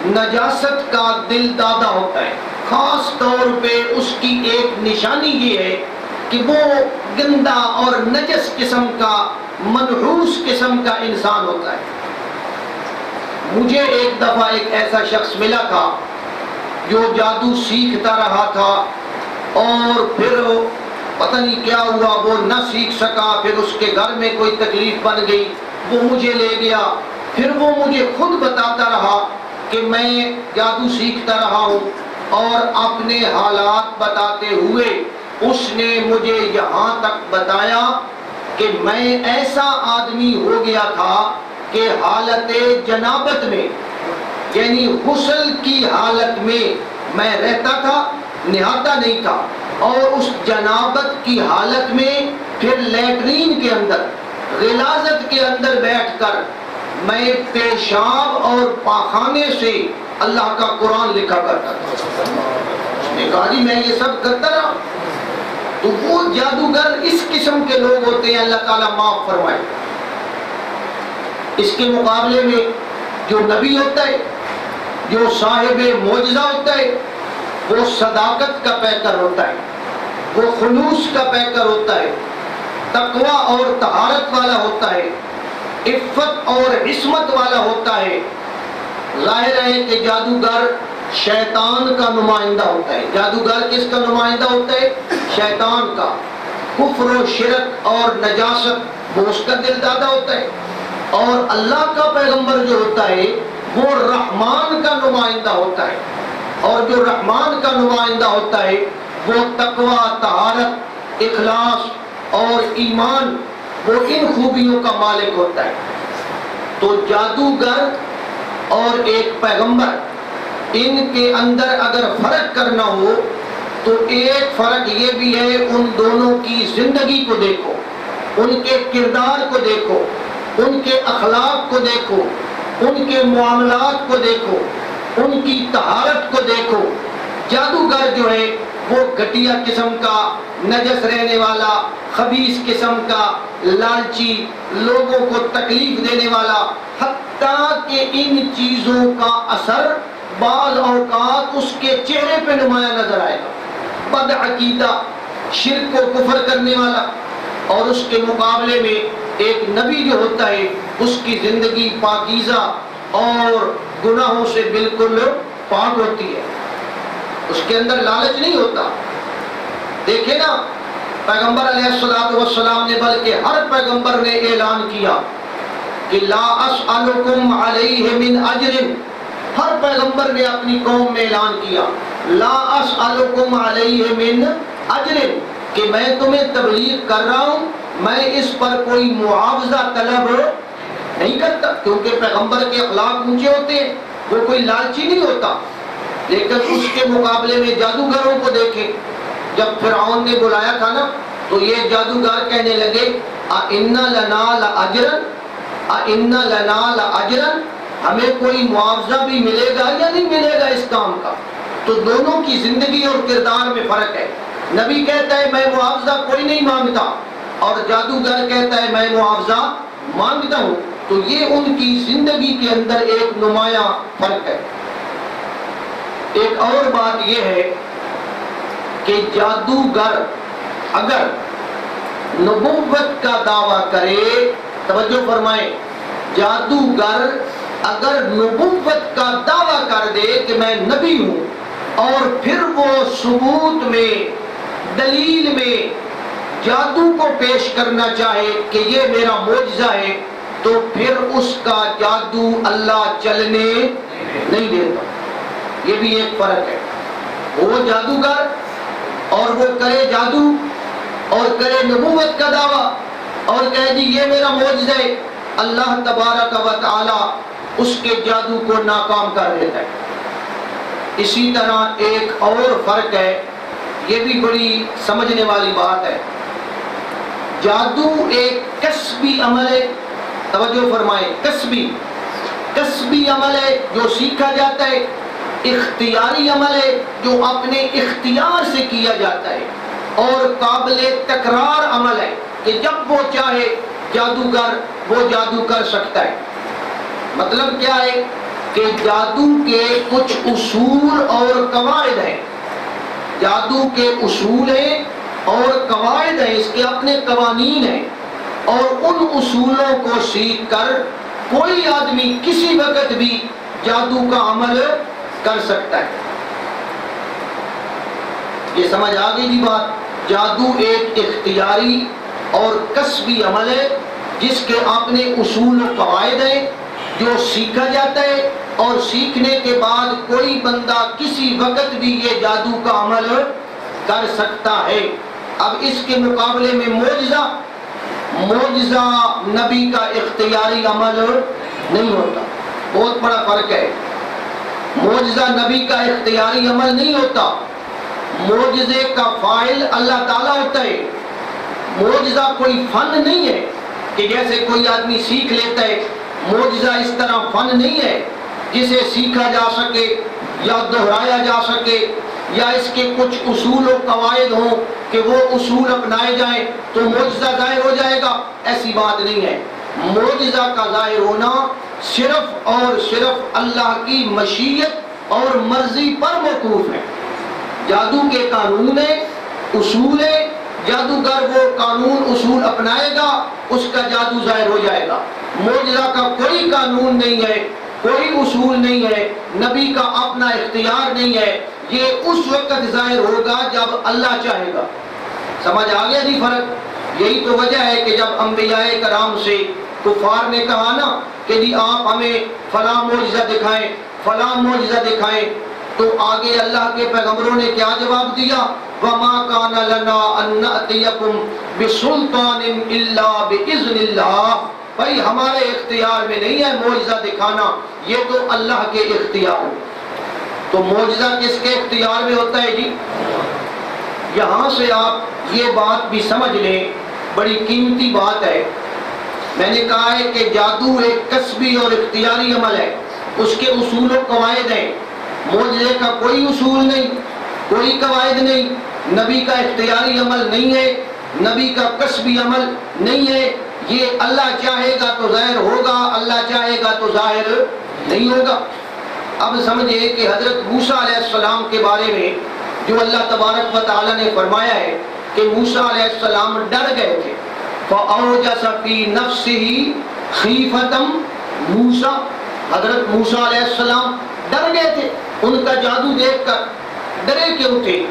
نجاست کا دل دادا ہوتا ہے۔ خاص طور پہ اس کی ایک نشانی یہ ہے کہ وہ گندا اور نجس قسم کا، منحوس قسم کا انسان ہوتا ہے۔ مجھے ایک دفعہ ایک ایسا شخص ملا تھا جو جادو سیکھتا رہا تھا اور پھر پتہ نہیں کیا ہوا، وہ نہ سیکھ سکا، پھر اس کے گھر میں کوئی تکلیف بن گئی، وہ مجھے لے گیا، پھر وہ مجھے خود بتاتا رہا کہ میں جادو سیکھتا رہا ہوں، اور اپنے حالات بتاتے ہوئے اس نے مجھے یہاں تک بتایا کہ میں ایسا آدمی ہو گیا تھا کہ حالت جنابت میں، یعنی غسل کی حالت میں میں رہتا تھا، نہاتا نہیں تھا، اور اس جنابت کی حالت میں پھر لیٹرین کے اندر، غلاظت کے اندر بیٹھ کر میں پیشاب اور پاخانے سے اللہ کا قرآن لکھا کرتا تھا۔ اس نے کہا جی میں یہ سب کرتا رہا۔ تو وہ جادوگر اس قسم کے لوگ ہوتے ہیں، اللہ تعالیٰ معاف فرمائے۔ اس کے مقابلے میں جو نبی ہوتا ہے، جو صاحب معجزہ ہوتا ہے، وہ صداقت کا پیکر ہوتا ہے، وہ خلوص کا پیکر ہوتا ہے، تقوی اور طہارت والا ہوتا ہے، عفت اور عصمت والا ہوتا ہے۔ ظاہر ہے کہ جادوگر شیطان کا نمائندہ ہوتا ہے۔ جادوگر کس کا نمائندہ ہوتا ہے؟ شیطان کا۔ کفر و شرک اور نجاست وہ اس کا دل دادا ہوتا ہے، اور اللہ کا پیغمبر جو ہوتا ہے وہ رحمان کا نمائندہ ہوتا ہے، اور جو رحمان کا نمائندہ ہوتا ہے وہ تقوی، طہارت، اخلاص اور ایمان، وہ ان خوبیوں کا مالک ہوتا ہے۔ تو جادوگر اور ایک پیغمبر، ان کے اندر اگر فرق کرنا ہو تو ایک فرق یہ بھی ہے، ان دونوں کی زندگی کو دیکھو، ان کے کردار کو دیکھو، ان کے اخلاق کو دیکھو، ان کے معاملات کو دیکھو، ان کی طہارت کو دیکھو۔ جادوگر جو ہے وہ گھٹیا قسم کا، نجس رہنے والا، خبیث قسم کا، لالچی، لوگوں کو تکلیف دینے والا، حتیٰ کہ ان چیزوں کا اثر بعض اوقات اس کے چہرے پہ نمایاں نظر آئے گا۔ بد عقیدہ، شرک و کفر کرنے والا، اور اس کے مقابلے میں ایک نبی جو ہوتا ہے اس کی زندگی پاکیزہ اور گناہوں سے بالکل پاک ہوتی ہے، اس کے اندر لالچ نہیں ہوتا۔ دیکھیں نا، پیغمبر علیہ السلام نے، بلکہ ہر پیغمبر نے اعلان کیا کہ لا اسألکم علیہ من اجر۔ ہر پیغمبر نے اپنی قوم میں اعلان کیا لا اسألکم علیہ من اجر، کہ میں تمہیں تبلیغ کر رہا ہوں، میں اس پر کوئی معاوضہ طلب نہیں کرتا، کیونکہ پیغمبر کے اخلاق اونچے ہوتے ہیں، وہ کوئی لالچی نہیں ہوتا۔ لیکن اس کے مقابلے میں جادوگروں کو دیکھیں، جب فرعون نے بلایا تھا نا تو یہ جادوگر کہنے لگے اِنَّ لَنَا لَأَجْرًا، اِنَّ لَنَا لَأَجْرًا، ہمیں کوئی معاوضہ بھی ملے گا یا نہیں ملے گا اس کام کا۔ تو دونوں کی زندگی اور کردار میں فرق ہے۔ نبی کہتا ہے میں معاوضہ کوئی نہیں مانگتا، اور جادوگر کہتا ہے میں معاوضہ مانگتا ہوں۔ تو یہ ان کی زندگی کے اندر ایک نمایاں فرق ہے۔ ایک اور بات یہ ہے کہ جادوگر اگر نبوت کا دعویٰ کرے، توجہ فرمائیں، جادوگر اگر نبوت کا دعویٰ کر دے کہ میں نبی ہوں، اور پھر وہ ثبوت میں، دلیل میں جادو کو پیش کرنا چاہے کہ یہ میرا معجزہ ہے، تو پھر اس کا جادو اللہ چلنے نہیں دیتا۔ یہ بھی ایک فرق ہے۔ وہ جادوگر اور وہ کرے جادو اور کرے نبوت کا دعویٰ اور کہے جی یہ میرا معجزہ ہے، اللہ تبارک و تعالی اس کے جادو کو ناکام کر دیتا ہے۔ اسی طرح ایک اور فرق ہے، یہ بھی بڑی سمجھنے والی بات ہے۔ جادو ایک کسبی عمل ہے، توجہ فرمائیں، کسبی عمل ہے جو سیکھا جاتا ہے، اختیاری عمل ہے جو اپنے اختیار سے کیا جاتا ہے، اور قابل تکرار عمل ہے کہ جب وہ چاہے جادوگر وہ جادو کر سکتا ہے۔ مطلب کیا ہے کہ جادو کے کچھ اصول اور قواعد ہیں، جادو کے اصول ہیں اور قواعد ہیں، اس کے اپنے قوانین ہیں، اور ان اصولوں کو سیکھ کر کوئی آدمی کسی وقت بھی جادو کا عمل کر سکتا ہے۔ یہ سمجھ آ گئی جی بات؟ جادو ایک اختیاری اور کسبی عمل ہے جس کے اپنے اصول و قواعد ہیں جو سیکھا جاتا ہے، اور سیکھنے کے بعد کوئی بندہ کسی وقت بھی یہ جادو کا عمل کر سکتا ہے۔ اب اس کے مقابلے میں معجزہ نبی کا اختیاری عمل نہیں ہوتا، بہت بڑا فرق ہے۔ معجزہ نبی کا اختیاری عمل نہیں ہوتا، معجزے کا فاعل اللہ تعالیٰ ہوتا ہے۔ معجزہ کوئی فن نہیں ہے کہ جیسے کوئی آدمی سیکھ لیتا ہے، معجزہ اس طرح فن نہیں ہے جسے سیکھا جا سکے یا دہرایا جا سکے یا اس کے کچھ اصول و قواعد ہوں کہ وہ اصول اپنائے جائیں تو معجزہ ظاہر ہو جائے گا، ایسی بات نہیں ہے۔ معجزہ کا ظاہر ہونا صرف اور صرف اللہ کی مشیت اور مرضی پر موقوف ہے۔ جادو کے قانون ہے، اصول ہے، جادوگر وہ قانون اصول اپنائے گا اس کا جادو ظاہر ہو جائے گا۔ معجزہ کا کوئی قانون نہیں ہے، کوئی اصول نہیں ہے، نبی کا اپنا اختیار نہیں ہے، یہ اس وقت ظاہر ہوگا جب اللہ چاہے گا۔ سمجھ آ گیا جی فرق؟ یہی تو وجہ ہے کہ جب انبیاء کرام سے کفار نے کہا نا کہ جی آپ ہمیں فلاں معجزہ دکھائیں، فلاں معجزہ دکھائیں، تو آگے اللہ کے پیغمبروں نے کیا جواب دیا؟ وَمَا كَانَ لَنَا أَن نَأْتِيَكُمْ بِسُلْطَانٍ إِلَّا بِإِذْنِ اللَّهِ، بھائی ہمارے اختیار میں نہیں ہے معجزہ دکھانا، یہ تو اللہ کے اختیار میں۔ تو معجزہ کس کے اختیار میں ہوتا ہے جی؟ یہاں سے آپ یہ بات بھی سمجھ لیں، بڑی قیمتی بات ہے۔ میں نے کہا ہے کہ جادو ایک کسبی اور اختیاری عمل ہے، اس کے اصول و قواعد ہیں۔ معجزے کا کوئی اصول نہیں، کوئی قواعد نہیں، نبی کا اختیاری عمل نہیں ہے، نبی کا کسبی عمل نہیں ہے۔ یہ اللہ چاہے گا تو ظاہر ہوگا، اللہ چاہے گا تو ظاہر نہیں ہوگا۔ اب سمجھے کہ حضرت موسیٰ علیہ السلام کے بارے میں جو اللہ تبارک و تعالیٰ نے فرمایا ہے کہ موسیٰ علیہ السلام ڈر گئے تھے، فَأَوْجَسَ فِي نَفْسِهِ خِیفَةً موسیٰ، حضرت موسیٰ علیہ السلام ڈر گئے تھے، ان کا جادو دیکھ کر ڈرے کیوں تھے؟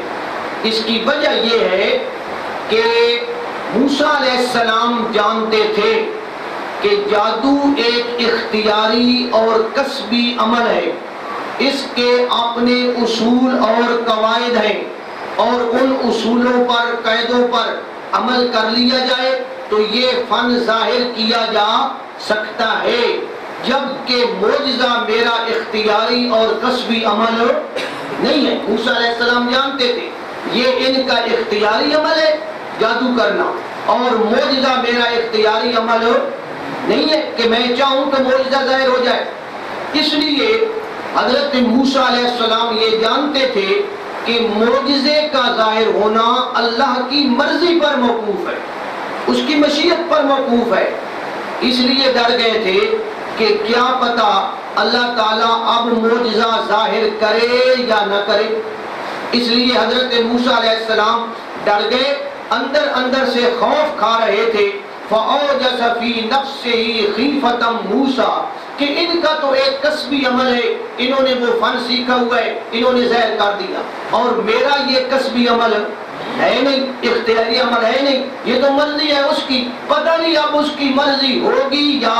اس کی وجہ یہ ہے کہ موسیٰ علیہ السلام جانتے تھے کہ جادو ایک اختیاری اور کسبی عمل ہے، اس کے اپنے اصول اور قواعد ہیں، اور ان اصولوں پر قاعدوں پر عمل کر لیا جائے تو یہ فن ظاہر کیا جا سکتا ہے، جبکہ معجزہ میرا اختیاری اور کسبی عمل نہیں ہے۔ موسیٰ علیہ السلام جانتے تھے یہ ان کا اختیاری عمل ہے جادو کرنا، اور معجزہ میرا اختیاری عمل نہیں ہے کہ میں چاہوں تو معجزہ ظاہر ہو جائے۔ اس لیے حضرت موسیٰ علیہ السلام یہ جانتے تھے کہ معجزے کا ظاہر ہونا اللہ کی مرضی پر موقوف ہے، اس کی مشیت پر موقوف ہے، اس لیے ڈر گئے تھے کہ کیا پتہ اللہ تعالیٰ اب معجزہ ظاہر کرے یا نہ کرے۔ اس لیے حضرت موسیٰ علیہ السلام ڈر گئے، اندر اندر سے خوف کھا رہے تھے۔ فَأَوْجَسَ فِي نَفْسِهِ خِیفَةً موسیٰ، کہ ان کا تو ایک کسبی عمل ہے، انہوں نے وہ فن سیکھا ہوا ہے، انہوں نے ظاہر کر دیا، اور میرا یہ کسبی عمل ہے نہیں، اختیاری عمل ہے نہیں، یہ تو مرضی ہے اس کی، پتہ نہیں اب اس کی مرضی ہوگی یا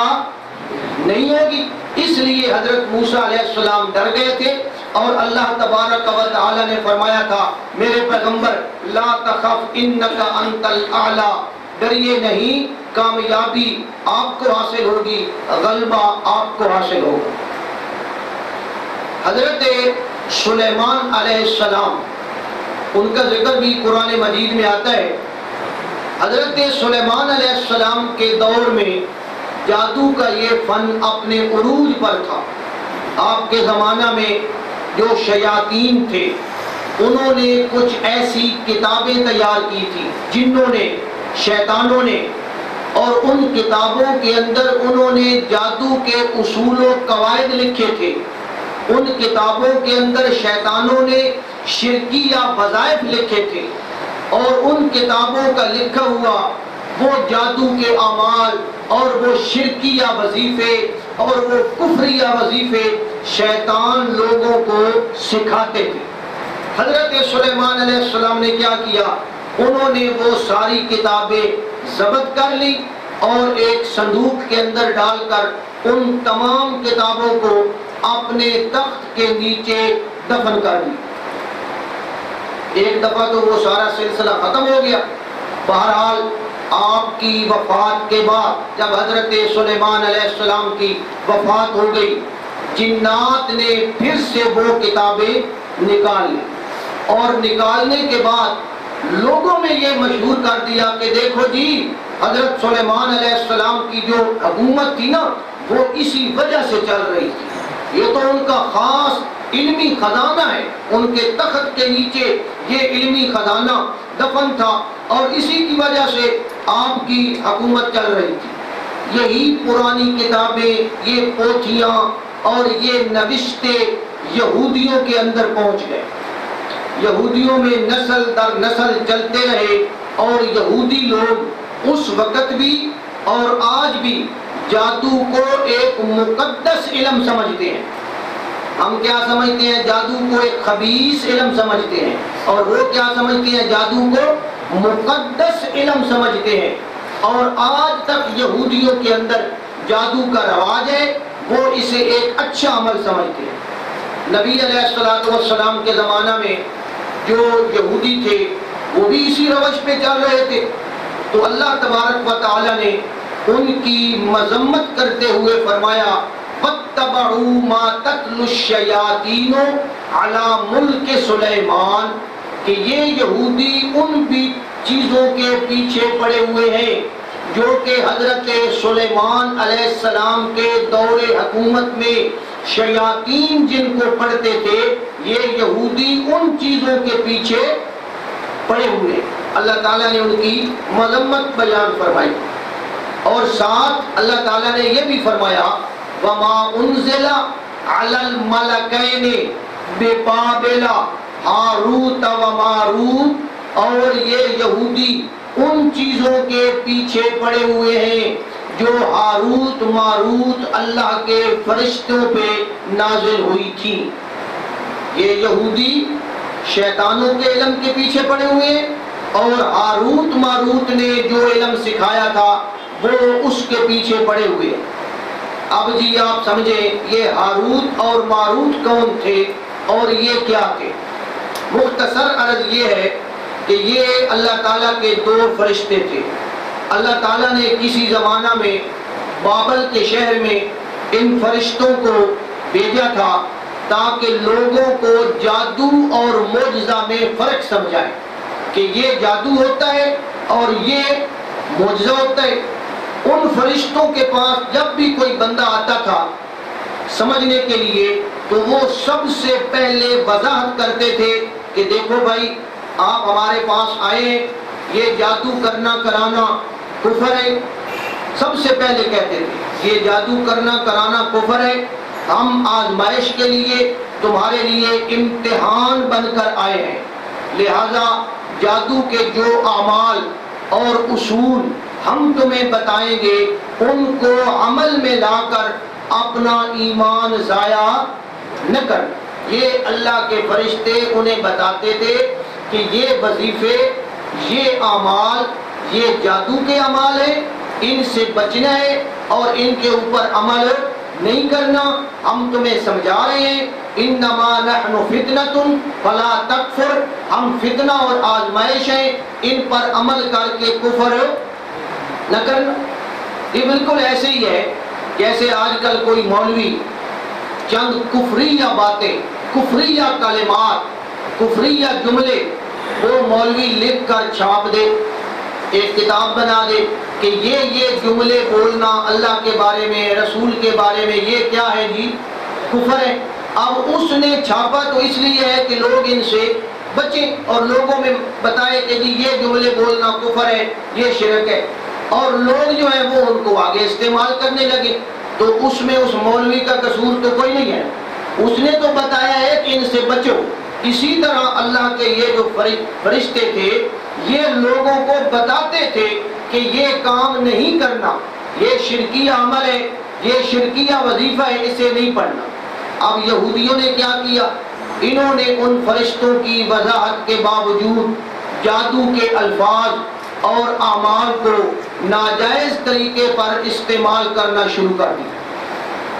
نہیں ہوگی۔ اس لیے حضرت موسیٰ علیہ السلام ڈر گئے تھے، اور اللہ تبارک و تعالی نے فرمایا تھا میرے پیغمبر لا تخف انک انت الاعلی، ڈریے نہیں، کامیابی آپ کو حاصل ہوگی، غلبہ آپ کو حاصل ہوگا۔ حضرت سلیمان علیہ السلام، ان کا ذکر بھی قرآن مجید میں آتا ہے۔ حضرت سلیمان علیہ السلام کے دور میں جادو کا یہ فن اپنے عروج پر تھا۔ آپ کے زمانہ میں جو شیاطین تھے انہوں نے کچھ ایسی کتابیں تیار کی تھی، جنوں نے، شیطانوں نے، اور ان کتابوں کے اندر انہوں نے جادو کے اصول و قواعد لکھے تھے۔ ان کتابوں کے اندر شیطانوں نے شرکیہ وظائف لکھے تھے، اور ان کتابوں کا لکھا ہوا وہ جادو کے اعمال اور وہ شرکیہ وظیفے اور وہ کفریہ وظیفے شیطان لوگوں کو سکھاتے تھے۔ حضرت سلیمان علیہ السلام نے کیا کیا؟ انہوں نے وہ ساری کتابیں ضبط کر لی اور ایک صندوق کے اندر ڈال کر ان تمام کتابوں کو اپنے تخت کے نیچے دفن کر دی۔ ایک دفعہ تو وہ سارا سلسلہ ختم ہو گیا۔ بہرحال آپ کی وفات کے بعد جب حضرت سلیمان علیہ السلام کی وفات ہو گئی، جنات نے پھر سے وہ کتابیں نکال لی، اور نکالنے کے بعد لوگوں میں یہ مشہور کر دیا کہ دیکھو جی حضرت سلیمان علیہ السلام کی جو حکومت تھی نا وہ اسی وجہ سے چل رہی تھی، یہ تو ان کا خاص علمی خزانہ ہے، ان کے تخت کے نیچے یہ علمی خزانہ دفن تھا اور اسی کی وجہ سے آپ کی حکومت چل رہی تھی۔ یہی پرانی کتابیں، یہ پوتھیاں اور یہ نوشتے یہودیوں کے اندر پہنچ گئے، یہودیوں میں نسل در نسل چلتے رہے، اور یہودی لوگ اس وقت بھی اور آج بھی جادو کو ایک مقدس علم سمجھتے ہیں۔ ہم کیا سمجھتے ہیں؟ جادو کو ایک خبیث علم سمجھتے ہیں، اور وہ کیا سمجھتے ہیں؟ جادو کو مقدس علم سمجھتے ہیں۔ اور آج تک یہودیوں کے اندر جادو کا رواج ہے، وہ اسے ایک اچھا عمل سمجھتے ہیں۔ نبی علیہ السلام کے زمانہ میں جو یہودی تھے وہ بھی اسی روش پہ چل رہے تھے، تو اللہ تبارک و تعالی نے ان کی مذمت کرتے ہوئے فرمایا وَاتَّبَعُوا مَا تَتْلُو الشَّيَاطِينُ عَلَى مُلْكِ سُلَيْمَانَ، کہ یہ یہودی ان بھی چیزوں کے پیچھے پڑے ہوئے ہیں جو کہ حضرت سلیمان علیہ السلام کے دور حکومت میں شیاطین جن کو پڑھتے تھے، یہ یہودی ان چیزوں کے پیچھے پڑے ہوئے۔ اللہ تعالیٰ نے ان کی مذمت بیان فرمائی، اور ساتھ اللہ تعالیٰ نے یہ بھی فرمایا وَمَا أُنزِلَ عَلَى الْمَلَكَيْنِ بِبَابِلَ ہاروت و ماروت، اور یہ یہودی ان چیزوں کے پیچھے پڑے ہوئے ہیں جو ہاروت ماروت اللہ کے فرشتوں پہ نازل ہوئی تھی۔ یہ یہودی شیطانوں کے علم کے پیچھے پڑے ہوئے ہیں، اور ہاروت ماروت نے جو علم سکھایا تھا وہ اس کے پیچھے پڑے ہوئے ہیں۔ اب جی آپ سمجھیں یہ ہاروت اور ماروت کون تھے اور یہ کیا تھے؟ مختصر عرض یہ ہے کہ یہ اللہ تعالیٰ کے دو فرشتے تھے۔ اللہ تعالیٰ نے کسی زمانہ میں بابل کے شہر میں ان فرشتوں کو بھیجا تھا تاکہ لوگوں کو جادو اور معجزہ میں فرق سمجھائے کہ یہ جادو ہوتا ہے اور یہ معجزہ ہوتا ہے۔ ان فرشتوں کے پاس جب بھی کوئی بندہ آتا تھا سمجھنے کے لیے تو وہ سب سے پہلے وضاحت کرتے تھے کہ دیکھو بھائی آپ ہمارے پاس آئے ہیں، یہ جادو کرنا کرانا کفر ہے۔ سب سے پہلے کہتے تھے یہ جادو کرنا کرانا کفر ہے، ہم آزمائش کے لیے تمہارے لیے امتحان بن کر آئے ہیں، لہذا جادو کے جو اعمال اور اصول ہم تمہیں بتائیں گے ان کو عمل میں لا کر اپنا ایمان ضائع نہ کر۔ یہ اللہ کے فرشتے انہیں بتاتے تھے کہ یہ وظیفے، یہ اعمال، یہ جادو کے اعمال ہیں، ان سے بچنا ہے اور ان کے اوپر عمل نہیں کرنا، ہم تمہیں سمجھا رہے ہیں، انما نحن فتنۃ فلا تکفر، ہم فتنہ اور آزمائش ہیں، ان پر عمل کر کے کفر نہ کرنا۔ یہ بالکل ایسے ہی ہے جیسے آج کل کوئی مولوی چند کفریہ باتیں، کفریہ کلمات، کفریہ جملے وہ مولوی لکھ کر چھاپ دے، ایک کتاب بنا دے کہ یہ جملے بولنا اللہ کے بارے میں، رسول کے بارے میں، یہ کیا ہے جی؟ کفر ہے۔ اب اس نے چھاپا تو اس لیے ہے کہ لوگ ان سے بچیں اور لوگوں میں بتائے کہ جی یہ جملے بولنا کفر ہے، یہ شرک ہے، اور لوگ جو ہیں وہ ان کو آگے استعمال کرنے لگے۔ تو اس میں اس مولوی کا قصور تو کوئی نہیں ہے، اس نے تو بتایا ہے کہ ان سے بچو۔ اسی طرح اللہ کے یہ جو فرشتے تھے یہ لوگوں کو بتاتے تھے کہ یہ کام نہیں کرنا، یہ شرکیہ عمل ہے، یہ شرکیہ وظیفہ ہے، اسے نہیں پڑھنا۔ اب یہودیوں نے کیا کیا؟ انہوں نے ان فرشتوں کی وضاحت کے باوجود جادو کے الفاظ اور اعمال کو ناجائز طریقے پر استعمال کرنا شروع کر دیا۔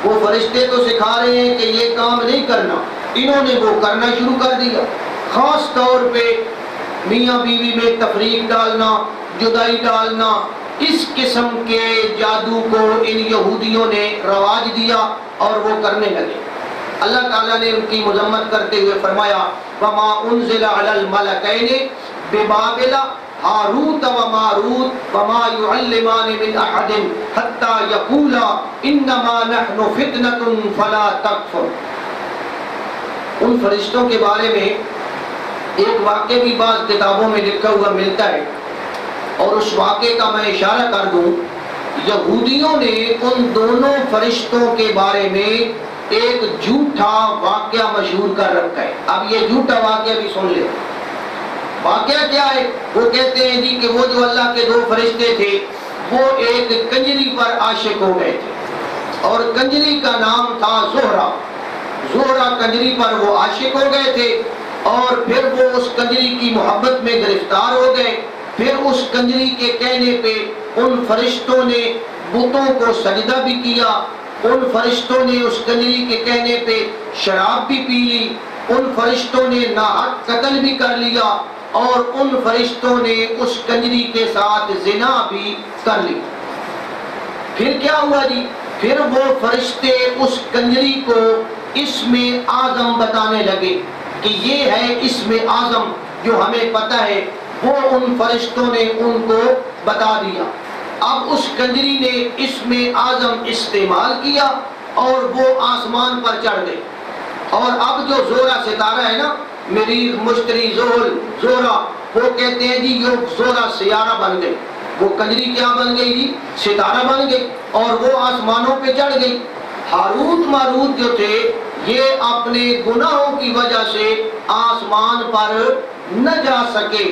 وہ فرشتے تو سکھا رہے ہیں کہ یہ کام نہیں کرنا، انہوں نے وہ کرنا شروع کر دیا۔ خاص طور پہ میاں بیوی میں تفریق ڈالنا، جدائی ڈالنا، اس قسم کے جادو کو ان یہودیوں نے رواج دیا اور وہ کرنے لگے۔ اللہ تعالیٰ نے ان کی مذمت کرتے ہوئے فرمایا وَمَا أُنزِلَ عَلَى الْمَلَكَيْنِ بِبَابِلَ هَارُوتَ وَمَارُوتَ وَمَا يُعَلِّمَانِ مِنْ أَحَدٍ حَتَّى يَقُولَا إِنَّمَا نَحْنُ فِتْنَةٌ فَلَا تَكْفُرْ۔ ان فرشتوں کے بارے میں ایک واقعہ بھی بعض کتابوں میں لکھا ہوا ملتا ہے، اور اس واقعے کا میں اشارہ کر دوں۔ یہودیوں نے ان دونوں فرشتوں کے بارے میں ایک جھوٹا واقعہ مشہور کر رکھا ہے۔ اب یہ جھوٹا واقعہ بھی سن لے۔ واقعہ کیا ہے؟ وہ کہتے ہیں جی کہ وہ جو اللہ کے دو فرشتے تھے وہ ایک کنجری پر عاشق ہو گئے تھے، اور کنجری کا نام تھا زہرہ۔ زہرہ کنجری پر وہ عاشق ہو گئے تھے، اور پھر وہ اس کنجری کی محبت میں گرفتار ہو گئے۔ پھر اس کنجری کے کہنے پہ ان فرشتوں نے بتوں کو سجدہ بھی کیا، ان فرشتوں نے اس کنجری کے کہنے پہ شراب بھی پی لی، ان فرشتوں نے ناحق قتل بھی کر لیا، اور ان فرشتوں نے اس کنجری کے ساتھ زنا بھی کر لی۔ پھر کیا ہوا جی؟ پھر وہ فرشتے اس کنجری کو اسم اعظم بتانے لگے کہ یہ ہے اسم اعظم جو ہمیں پتہ ہے، وہ ان فرشتوں نے ان کو بتا دیا۔ اب اس کنجری نے اسم اعظم استعمال کیا اور وہ آسمان پر چڑھ گئی، اور اب جو زہرہ ستارہ ہے نا، مریخ، مشتری، زحل، زہرہ، وہ کہتے ہیں جی یہ زہرہ سیارہ بن گئی، وہ کنجری کیا بن گئی جی؟ ستارہ بن گئی، اور وہ آسمانوں پہ چڑھ گئی۔ ہاروت ماروت جو تھے یہ اپنے گناہوں کی وجہ سے آسمان پر نہ جا سکے،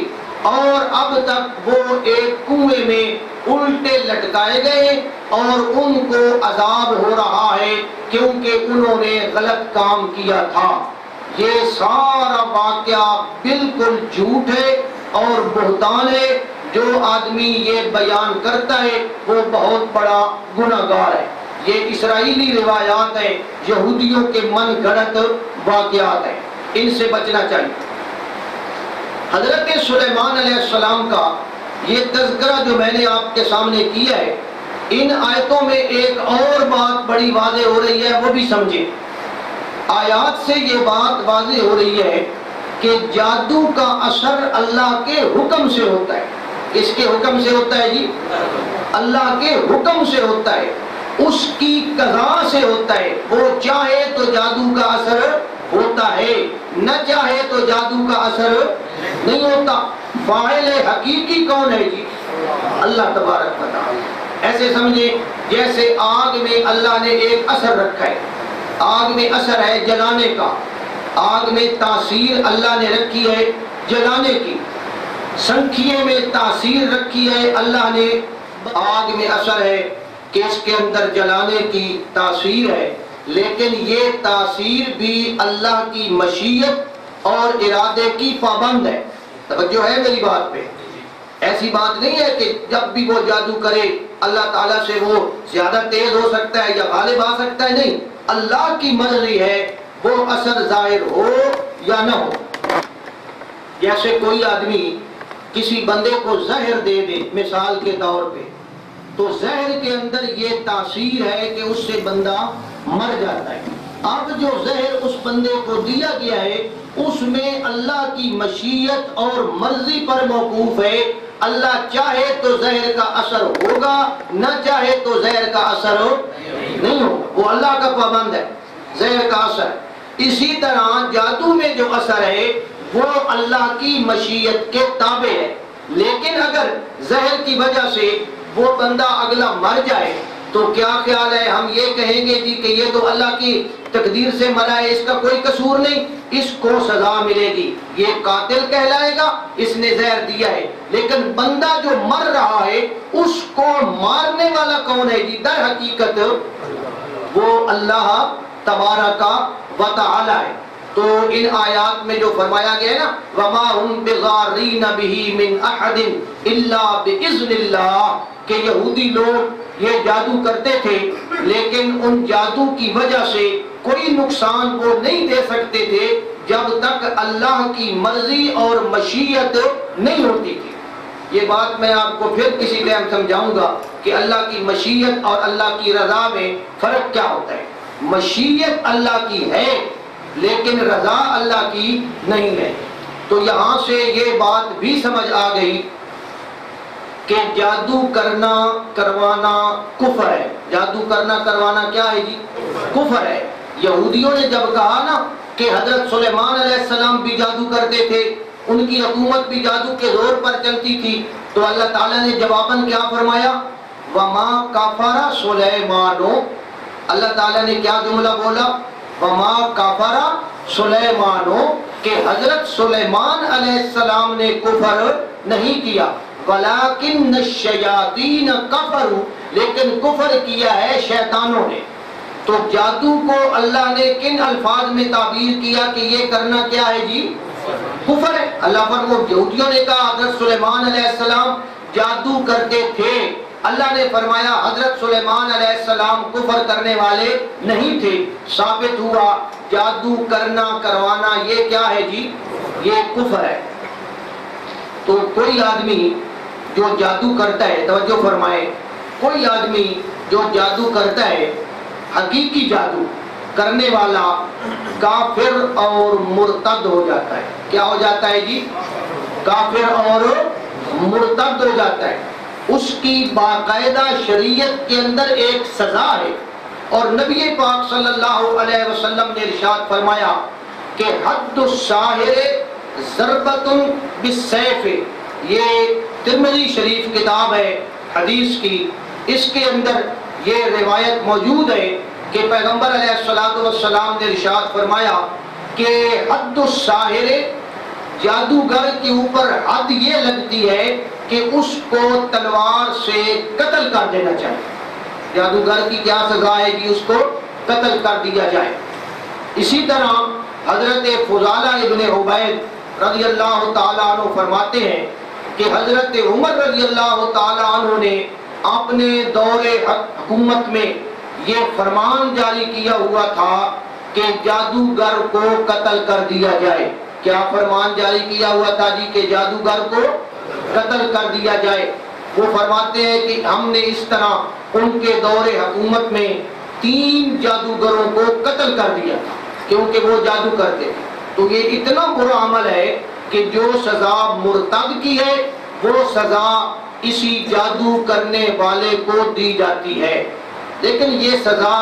اور اب تک وہ ایک کنویں میں الٹے لٹکائے گئے، اور ان کو عذاب ہو رہا ہے کیونکہ انہوں نے غلط کام کیا تھا۔ یہ سارا واقعہ بالکل جھوٹ ہے اور بہتان ہے۔ جو آدمی یہ بیان کرتا ہے وہ بہت بڑا گناہگار ہے۔ یہ اسرائیلی روایات ہیں، یہودیوں کے من گھڑت واقعات ہیں، ان سے بچنا چاہیے۔ حضرت سلیمان علیہ السلام کا یہ تذکرہ جو میں نے آپ کے سامنے کیا ہے، ان آیتوں میں ایک اور بات بڑی واضح ہو رہی ہے، وہ بھی سمجھیں۔ آیات سے یہ بات واضح ہو رہی ہے کہ جادو کا اثر اللہ کے حکم سے ہوتا ہے۔ اس کے حکم سے ہوتا ہے جی؟ اللہ کے حکم سے ہوتا ہے، اس کی قضا سے ہوتا ہے۔ وہ چاہے تو جادو کا اثر ہوتا ہے، نہ چاہے تو جادو کا اثر نہیں ہوتا۔ فاعل حقیقی کون ہے جی؟ اللہ تبارک و تعالی۔ ایسے سمجھیں جیسے آگ میں اللہ نے ایک اثر رکھا ہے، آگ میں اثر ہے جلانے کا، آگ میں تاثیر اللہ نے رکھی ہے جلانے کی، سنکھیے میں تاثیر رکھی ہے اللہ نے، آگ میں اثر ہے کہ اس کے اندر جلانے کی تاثیر ہے، لیکن یہ تاثیر بھی اللہ کی مشیت اور ارادے کی پابند ہے۔ توجہ ہے میری بات پہ؟ ایسی بات نہیں ہے کہ جب بھی وہ جادو کرے اللہ تعالیٰ سے وہ زیادہ تیز ہو سکتا ہے یا غالب آ سکتا ہے؟ نہیں، اللہ کی مرضی ہے وہ اثر ظاہر ہو یا نہ ہو۔ جیسے کوئی آدمی کسی بندے کو زہر دے دے مثال کے طور پہ، تو زہر کے اندر یہ تاثیر ہے کہ اس سے بندہ مر جاتا ہے۔ اب جو زہر اس بندے کو دیا گیا ہے اس میں اللہ کی مشیت اور مرضی پر موقوف ہے، اللہ چاہے تو زہر کا اثر ہوگا، نہ چاہے تو زہر کا اثر نہیں ہوگا، وہ اللہ کا پابند ہے زہر کا اثر۔ اسی طرح جادو میں جو اثر ہے وہ اللہ کی مشیت کے تابع ہے، لیکن اگر زہر کی وجہ سے وہ بندہ اگلا مر جائے تو کیا خیال ہے، ہم یہ کہیں گے جی کہ یہ تو اللہ کی تقدیر سے مرا ہے، اس کا کوئی قصور نہیں، اس کو سزا ملے گی، یہ قاتل کہلائے گا، اس نے زہر دیا ہے۔ لیکن بندہ جو مر رہا ہے اس کو مارنے والا کون ہے جی؟ در حقیقت وہ اللہ تبارک و تعالی ہے۔ تو ان آیات میں جو فرمایا گیا ہے نا وَمَا هُمْ بِضَارِّينَ بِهِ مِنْ أَحَدٍ إِلَّا بِإِذْنِ اللَّهِ، کہ یہودی لوگ یہ جادو کرتے تھے لیکن ان جادو کی وجہ سے کوئی نقصان وہ نہیں دے سکتے تھے جب تک اللہ کی مرضی اور مشیت نہیں ہوتی تھی۔ یہ بات میں آپ کو پھر کسی ٹائم سمجھاؤں گا کہ اللہ کی مشیت اور اللہ کی رضا میں فرق کیا ہوتا ہے۔ مشیت اللہ کی ہے لیکن رضا اللہ کی نہیں ہے۔ تو یہاں سے یہ بات بھی سمجھ آ گئی کہ جادو کرنا کروانا کفر ہے۔ جادو کرنا کروانا کیا ہے جی؟ کفر ہے۔ یہودیوں نے جب کہا نا کہ حضرت سلیمان علیہ السلام بھی جادو کرتے تھے، ان کی حکومت بھی جادو کے زور پر چلتی تھی، تو اللہ تعالیٰ نے جواباً کیا فرمایا؟ وَمَا كَفَرَ سُلَيْمَانُ، اللہ تعالیٰ نے کیا جملہ بولا؟ وَمَا كَفَرَ سُلَيْمَانُ، کہ حضرت سلیمان علیہ السلام نے کفر نہیں کیا، وَلَكِنَّ الشَّيَاطِينَ كَفَرُوا، لیکن کفر کیا ہے شیطانوں نے۔ تو جادو کو اللہ نے کن الفاظ میں تعبیر کیا کہ یہ کرنا کیا ہے جی؟ کفر ہے۔ اللہ پر وہ یہودیوں نے کہا حضرت سلیمان علیہ السلام جادو کرتے تھے، اللہ نے فرمایا حضرت سلیمان علیہ السلام کفر کرنے والے نہیں تھے۔ ثابت ہوا جادو کرنا کروانا یہ کیا ہے جی؟ یہ کفر ہے۔ تو کوئی آدمی جو جادو کرتا ہے، توجہ فرمائے، کوئی آدمی جو جادو کرتا ہے حقیقی جادو کرنے والا کافر اور مرتد ہو جاتا ہے۔ کیا ہو جاتا ہے جی؟ کافر اور مرتد ہو جاتا ہے۔ اس کی باقاعدہ شریعت کے اندر ایک سزا ہے، اور نبی پاک صلی اللہ علیہ وسلم نے ارشاد فرمایا کہ حد الساحر ضربۃ بالسیف، یہ ترمذی شریف کتاب ہے حدیث کی، اس کے اندر یہ روایت موجود ہے کہ پیغمبر علیہ السلام نے ارشاد فرمایا کہ حد الساحر، جادوگر کے اوپر حد یہ لگتی ہے کہ اس کو تلوار سے قتل کر دینا چاہیے۔ جادوگر کی کیا سزا ہے کہ اس کو قتل کر دیا جائے۔ اسی طرح حضرت فضالہ ابن عبید رضی اللہ تعالیٰ عنہ فرماتے ہیں کہ حضرت عمر رضی اللہ تعالیٰ عنہ نے اپنے دور حکومت میں یہ فرمان جاری کیا ہوا تھا کہ جادوگر کو قتل کر دیا جائے۔ کیا فرمان جاری کیا ہوا تھا جی؟ کہ جادوگر کو قتل کر دیا جائے۔ وہ فرماتے ہیں کہ ہم نے اس طرح ان کے دور حکومت میں 3 جادوگروں کو قتل کر دیا تھا کیونکہ وہ جادو کرتے تھے۔ تو یہ اتنا برا عمل ہے کہ جو سزا مرتد کی ہے وہ سزا اسی جادو کرنے والے کو دی جاتی ہے، لیکن یہ سزا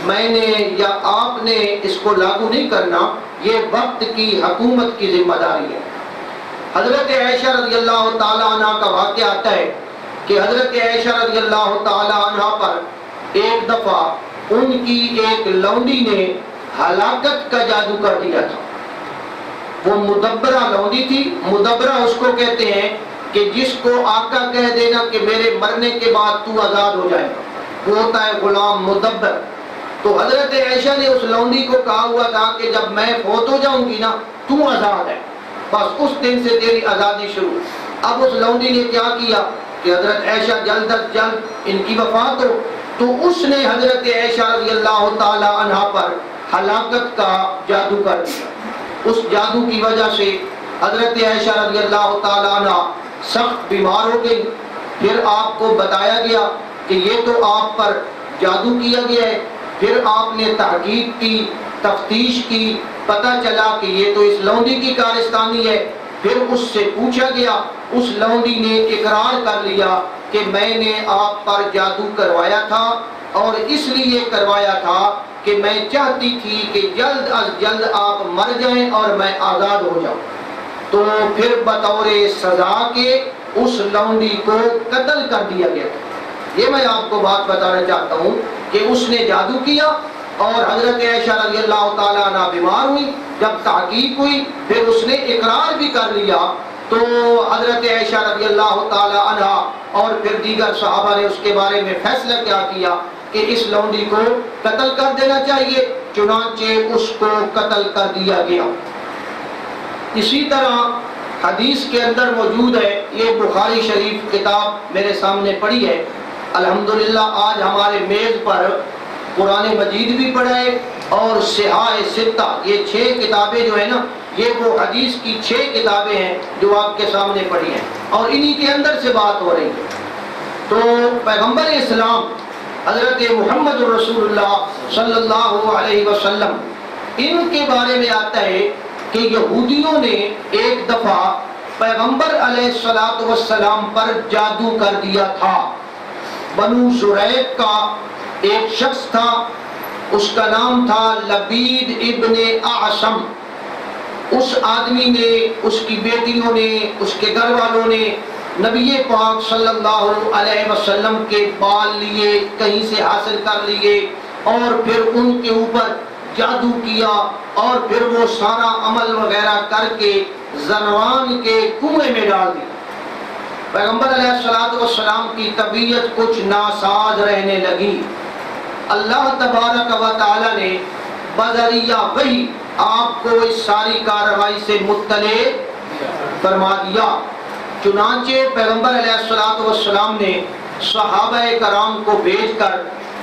میں نے یا آپ نے اس کو لاگو نہیں کرنا، یہ وقت کی حکومت کی ذمہ داری ہے۔ حضرت عائشہ رضی اللہ تعالیٰ عنہ کا واقعہ آتا ہے کہ حضرت عائشہ رضی اللہ تعالیٰ عنہ پر ایک دفعہ ان کی ایک لونڈی نے ہلاکت کا جادو کر دیا تھا۔ وہ مدبرہ لونڈی تھی۔ مدبرہ اس کو کہتے ہیں کہ جس کو آقا کہہ دینا کہ میرے مرنے کے بعد تو آزاد ہو جائے، وہ ہوتا ہے غلام مدبر۔ تو حضرت عائشہ نے اس لونڈی کو کہا ہوا تھا کہ جب میں فوت ہو جاؤں گی نا تو آزاد ہے، بس اس دن سے تیری آزادی شروع۔ اب اس لونڈی نے کیا کیا؟ کہ حضرت عائشہ جلد از جلد ان کی وفات ہو، تو اس نے حضرت عائشہ رضی اللہ تعالی عنہ پر ہلاکت کا جادو کر دیا۔ اس جادو کی وجہ سے حضرت عائشہ رضی اللہ تعالی عنہ سخت بیمار ہو گئی۔ پھر آپ کو بتایا گیا کہ یہ تو آپ پر جادو کیا گیا ہے۔ پھر آپ نے تحقیق کی، تفتیش کی، پتہ چلا کہ یہ تو اس لونڈی کی کارستانی ہے۔ پھر اس سے پوچھا گیا، اس لونڈی نے اقرار کر لیا کہ میں نے آپ پر جادو کروایا تھا، اور اس لیے کروایا تھا کہ میں چاہتی تھی کہ جلد از جلد آپ مر جائیں اور میں آزاد ہو جاؤں۔ تو پھر بطور سزا کے اس لونڈی کو قتل کر دیا گیا تھا۔ یہ میں آپ کو بات بتانا چاہتا ہوں کہ اس نے جادو کیا، اور حضرت عائشہ رضی اللہ تعالیٰ عنہ بیمار ہوئی۔ جب تحقیق ہوئی پھر اس نے اقرار بھی کر لیا، تو حضرت عائشہ رضی اللہ تعالیٰ عنہ اور پھر دیگر صحابہ نے اس کے بارے میں فیصلہ کیا کیا کہ اس لونڈی کو قتل کر دینا چاہیے، چنانچہ اس کو قتل کر دیا گیا۔ اسی طرح حدیث کے اندر موجود ہے، یہ بخاری شریف کتاب میرے سامنے پڑھی ہے، الحمدللہ آج ہمارے میز پر قرآن مجید بھی پڑھا ہے، اور صحاح ستہ، یہ 6 کتابیں جو ہیں نا، یہ وہ حدیث کی 6 کتابیں ہیں جو آپ کے سامنے پڑھی ہیں، اور انہی کے اندر سے بات ہو رہی ہے۔ تو پیغمبر اسلام حضرت محمد رسول اللہ صلی اللہ علیہ وسلم، ان کے بارے میں آتا ہے کہ یہودیوں نے ایک دفعہ پیغمبر علیہ السلام پر جادو کر دیا تھا۔ بنو زریق کا ایک شخص تھا، اس کا نام تھا لبید ابن اعصم۔ اس آدمی نے، اس کی بیٹیوں نے، اس کے گھر والوں نے نبی پاک صلی اللہ علیہ وسلم کے بال لیے، کہیں سے حاصل کر لیے، اور پھر ان کے اوپر جادو کیا، اور پھر وہ سارا عمل وغیرہ کر کے ذروان کے کنویں میں ڈال دیا۔ پیغمبر علیہ السلام کی طبیعت کچھ ناساز رہنے لگی۔ اللہ تبارک و تعالی نے بذریعہ وحی آپ کو اس ساری کارروائی سے مطلع فرما دیا۔ چنانچہ پیغمبر علیہ السلام نے صحابہ کرام کو بھیج کر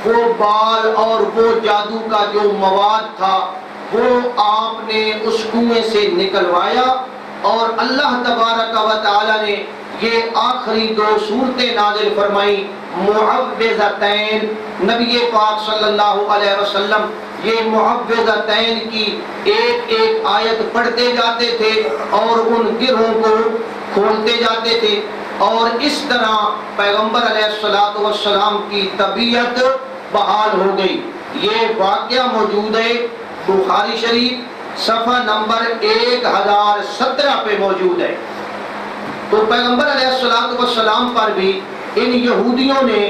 وہ بال اور وہ جادو کا جو مواد تھا وہ آپ نے اس کنویں سے نکلوایا، اور اللہ تبارک و تعالی نے یہ آخری 2 سورتیں نازل فرمائی، معوذتین۔ نبی پاک صلی اللہ علیہ وسلم یہ معوذتین کی ایک ایک آیت پڑھتے جاتے تھے اور ان گرہوں کو کھولتے جاتے تھے، اور اس طرح پیغمبر علیہ السلام کی طبیعت بحال ہو گئی۔ یہ واقعہ موجود ہے بخاری شریف صفحہ نمبر 1017 پہ موجود ہے۔ تو پیغمبر علیہ السلام پر بھی ان یہودیوں نے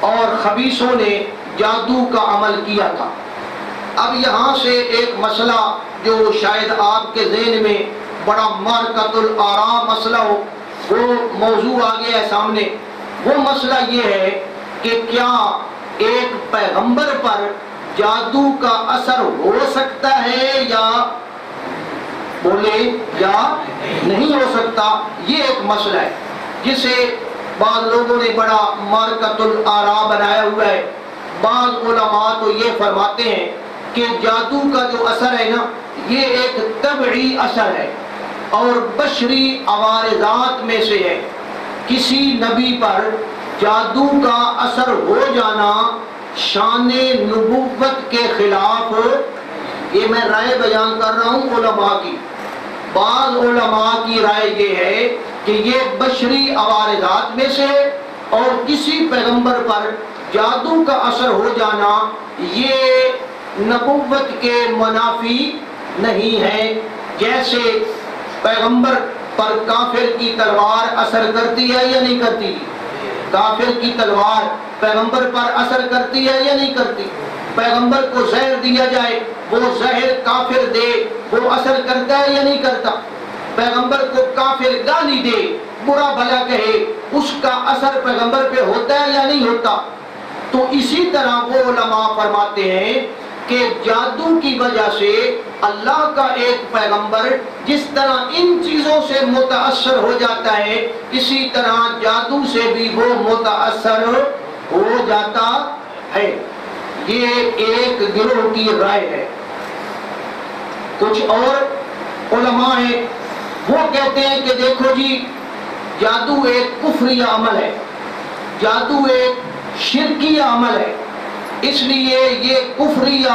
اور خبیثوں نے جادو کا عمل کیا تھا۔ اب یہاں سے ایک مسئلہ جو شاید آپ کے ذہن میں بڑا مارکۃ الآراء مسئلہ ہو، وہ موضوع آ گیا ہے سامنے۔ وہ مسئلہ یہ ہے کہ کیا ایک پیغمبر پر جادو کا اثر ہو سکتا ہے یا بولے یا نہیں ہو سکتا؟ یہ ایک مسئلہ ہے جسے بعض لوگوں نے بڑا مارکۃ الآراء بنایا ہوا ہے۔ بعض علماء تو یہ فرماتے ہیں کہ جادو کا جو اثر ہے نا، یہ ایک طبعی اثر ہے اور بشری عوارضات میں سے ہے۔ کسی نبی پر جادو کا اثر ہو جانا شان نبوت کے خلاف، یہ میں رائے بیان کر رہا ہوں علماء کی۔ بعض علماء کی رائے یہ ہے کہ یہ بشری عوارضات میں سے، اور کسی پیغمبر پر جادو کا اثر ہو جانا یہ نبوت کے منافی نہیں ہے۔ جیسے پیغمبر پر کافر کی تلوار اثر کرتی ہے یا نہیں کرتی؟ کافر کی تلوار پیغمبر پر اثر کرتی ہے یا نہیں کرتی؟ پیغمبر کو زہر دیا جائے، وہ زہر کافر دے، وہ اثر کرتا ہے یا نہیں کرتا؟ پیغمبر کو کافر گالی دے، برا بھلا کہے، اس کا اثر پیغمبر پہ ہوتا ہے یا نہیں ہوتا؟ تو اسی طرح وہ علماء فرماتے ہیں کہ جادو کی وجہ سے اللہ کا ایک پیغمبر جس طرح ان چیزوں سے متاثر ہو جاتا ہے، اسی طرح جادو سے بھی وہ متاثر ہو جاتا ہے۔ یہ ایک گروہ کی رائے ہے۔ کچھ اور علماء ہیں، وہ کہتے ہیں کہ دیکھو جی، جادو ایک کفری عمل ہے، جادو ایک شرکیہ عمل ہے، اس لیے یہ کفریہ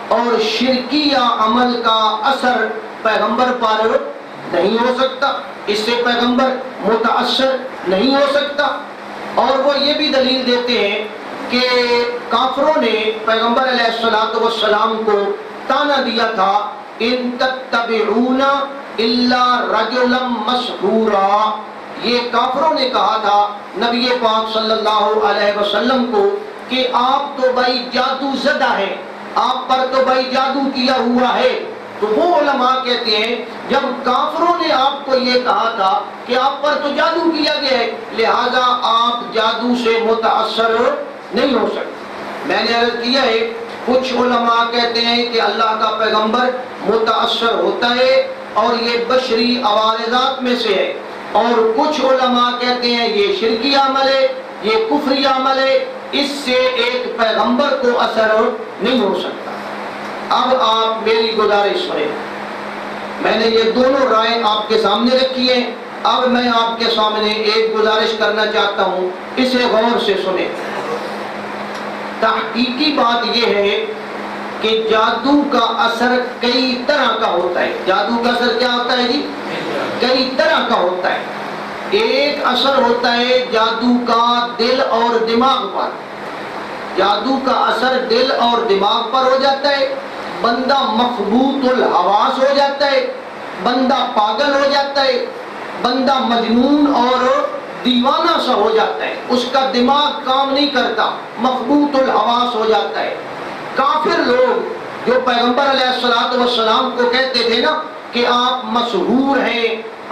اور شرکیہ عمل کا اثر پیغمبر پر نہیں ہو سکتا، اس سے پیغمبر متاثر نہیں ہو سکتا۔ اور وہ یہ بھی دلیل دیتے ہیں کہ کافروں نے پیغمبر علیہ السلام کو طعنہ دیا تھا، ان تتبعون الا رجلا مسحورا۔ یہ کافروں نے کہا تھا نبی پاک صلی اللہ علیہ وسلم کو کہ آپ تو بھائی جادو زدہ ہیں، آپ پر تو بھائی جادو کیا ہوا ہے۔ تو وہ علماء کہتے ہیں جب کافروں نے آپ کو یہ کہا تھا کہ آپ پر تو جادو کیا گیا ہے، لہذا آپ جادو سے متاثر نہیں ہو سکتے۔ میں نے عرض کیا ہے، کچھ علماء کہتے ہیں کہ اللہ کا پیغمبر متاثر ہوتا ہے اور یہ بشری عوارضات میں سے ہے، اور کچھ علماء کہتے ہیں یہ شرکی عمل ہے، یہ کفری عمل ہے، اس سے ایک پیغمبر کو اثر نہیں ہو سکتا۔ اب آپ میری گزارش سنیں، میں نے یہ دونوں رائے آپ کے سامنے رکھی ہیں، اب میں آپ کے سامنے ایک گزارش کرنا چاہتا ہوں، اسے غور سے سنیں۔ تحقیقی بات یہ ہے کہ جادو کا اثر کئی طرح کا ہوتا ہے۔ جادو کا اثر کیا ہوتا ہے جی؟ کئی طرح کا ہوتا ہے۔ ایک اثر ہوتا ہے جادو کا دل اور دماغ پر، جادو کا اثر دل اور دماغ پر ہو جاتا ہے، بندہ مخبوط الحواس ہو جاتا ہے، بندہ پاگل ہو جاتا ہے، بندہ مجنون اور دیوانہ سا ہو جاتا ہے، اس کا دماغ کام نہیں کرتا، مخبوط الحواس ہو جاتا ہے۔ کافر لوگ جو پیغمبر علیہ السلام کو کہتے تھے نا کہ آپ مسحور ہیں،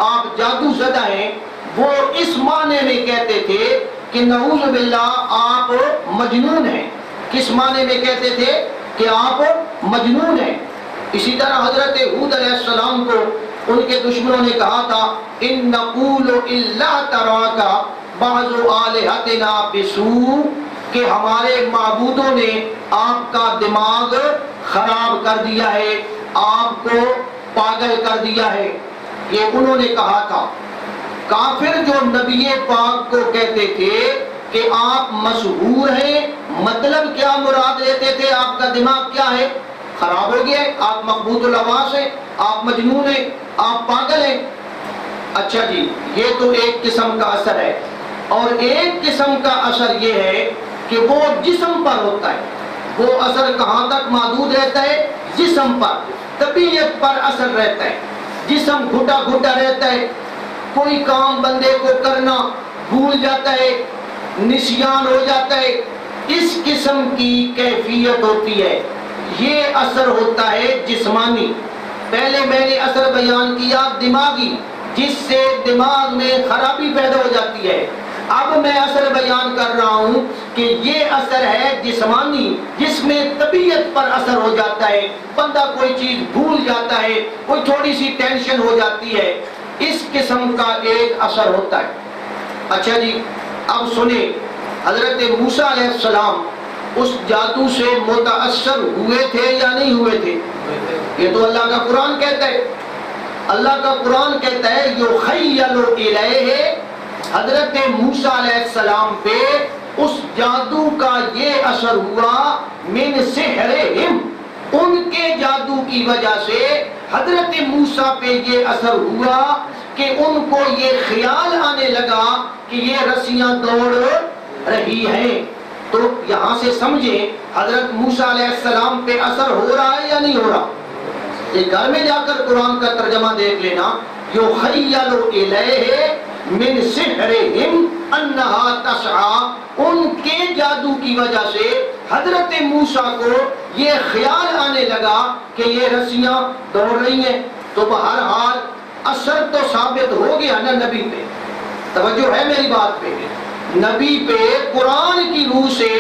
آپ جادو زدہ ہیں، وہ اس معنی میں کہتے تھے کہ نعوذ باللہ آپ مجنون ہیں۔ کس معنی میں کہتے تھے؟ کہ آپ مجنون ہیں۔ اسی طرح حضرت ہود علیہ السلام کو ان کے دشمنوں نے کہا تھا ان نقول الا تراک بعض آلہتنا بسوء، کہ ہمارے معبودوں نے آپ کا دماغ خراب کر دیا ہے، آپ کو پاگل کر دیا ہے، یہ انہوں نے کہا تھا۔ کافر جو نبی پاک کو کہتے تھے کہ آپ مسحور ہیں، مطلب کیا مراد لیتے تھے؟ آپ کا دماغ کیا ہے؟ خراب ہو گیا ہے، آپ مخبوط الحواس ہیں، آپ مجنون ہیں، آپ پاگل ہیں۔ اچھا جی، یہ تو ایک قسم کا اثر ہے، اور ایک قسم کا اثر یہ ہے کہ وہ جسم پر ہوتا ہے۔ وہ اثر کہاں تک محدود رہتا ہے؟ جسم پر، طبیعت پر اثر رہتا ہے، جسم گھٹا گھٹا رہتا ہے، کوئی کام بندے کو کرنا بھول جاتا ہے، نسیان ہو جاتا ہے، اس قسم کی کیفیت ہوتی ہے۔ یہ اثر ہوتا ہے جسمانی۔ پہلے میں نے اثر بیان کیا دماغی، جس سے دماغ میں خرابی پیدا ہو جاتی ہے۔ اب میں اثر بیان کر رہا ہوں کہ یہ اثر ہے جسمانی، جس میں طبیعت پر اثر ہو جاتا ہے، بندہ کوئی چیز بھول جاتا ہے، کوئی تھوڑی سی ٹینشن ہو جاتی ہے، اس قسم کا ایک اثر ہوتا ہے۔ اچھا جی، اب سنیں، حضرت موسیٰ علیہ السلام اس جادو سے متاثر ہوئے تھے یا نہیں ہوئے تھے؟ یہ تو اللہ کا قرآن کہتا ہے۔ اللہ کا قرآن کہتا ہے یُخَیَّلُ إِلَیْهِ، حضرت موسیٰ علیہ السلام پہ اس جادو کا یہ اثر ہوا، من سحرہم، ان کے جادو کی وجہ سے حضرت موسیٰ پہ یہ اثر ہوا کہ ان کو یہ خیال آنے لگا کہ یہ رسیاں دوڑ رہی ہیں۔ تو یہاں سے سمجھیں حضرت موسیٰ علیہ السلام پہ اثر ہو رہا ہے یا نہیں ہو رہا؟ یہ گھر میں جا کر قرآن کا ترجمہ دیکھ لینا، یُخَیَّلُ إِلَیْهِ مِن سِحْرِهِمْ أَنَّهَا تَسْعَىٰ، ان کے جادو کی وجہ سے حضرت موسیٰ کو یہ خیال آنے لگا کہ یہ رسیاں دوڑ رہی ہیں۔ تو بہرحال اثر تو ثابت ہو گیا نا نبی پہ، توجہ ہے میری بات پہ، نبی پہ قرآن کی روح سے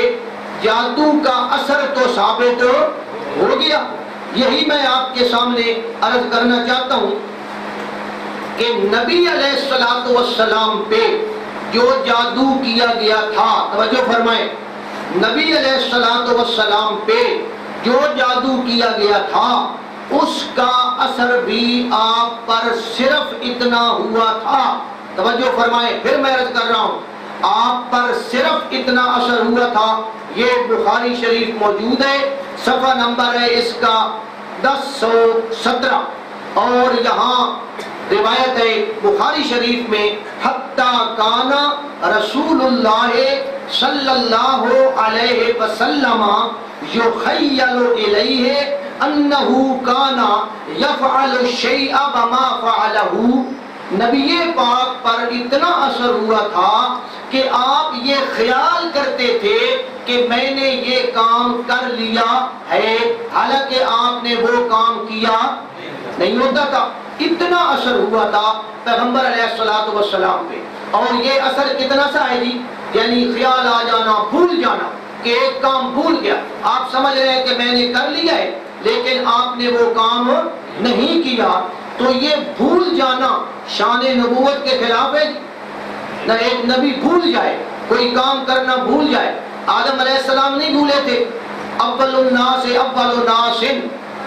جادو کا اثر تو ثابت ہو گیا۔ یہی میں آپ کے سامنے عرض کرنا چاہتا ہوں کہ نبی علیہ الصلوۃ والسلام پہ جو جادو کیا گیا تھا، توجہ فرمائیں، نبی علیہ الصلوۃ والسلام پہ جو جادو کیا گیا تھا اس کا اثر بھی آپ پر صرف اتنا ہوا تھا۔ توجہ فرمائیں، پھر میں عرض کر رہا ہوں، آپ پر صرف اتنا اثر ہوا تھا۔ یہ بخاری شریف موجود ہے، صفحہ نمبر ہے اس کا 1017، اور یہاں روایت ہے بخاری شریف میں، حتیٰ کانا رسول اللہ صلی اللہ علیہ وسلم یخیل الیہ انہ کانا یفعل الشیء وما فعلہ۔ نبی پاک پر اتنا اثر ہوا تھا کہ آپ یہ خیال کرتے تھے کہ میں نے یہ کام کر لیا ہے، حالانکہ آپ نے وہ کام کیا نہیں ہوتا تھا۔ اتنا اثر ہوا تھا پیغمبر علیہ الصلوۃ والسلام پہ۔ اور یہ اثر کتنا سا ہے جی؟ یعنی خیال آ جانا، بھول جانا کہ ایک کام بھول گیا، آپ سمجھ رہے ہیں کہ میں نے کر لیا ہے لیکن آپ نے وہ کام نہیں کیا، تو یہ بھول جانا شان نبوت کے خلاف ہے۔ نہ ایک نبی بھول جائے، کوئی کام کرنا بھول جائے۔ آدم علیہ السلام نہیں بھولے تھے، اول الناس،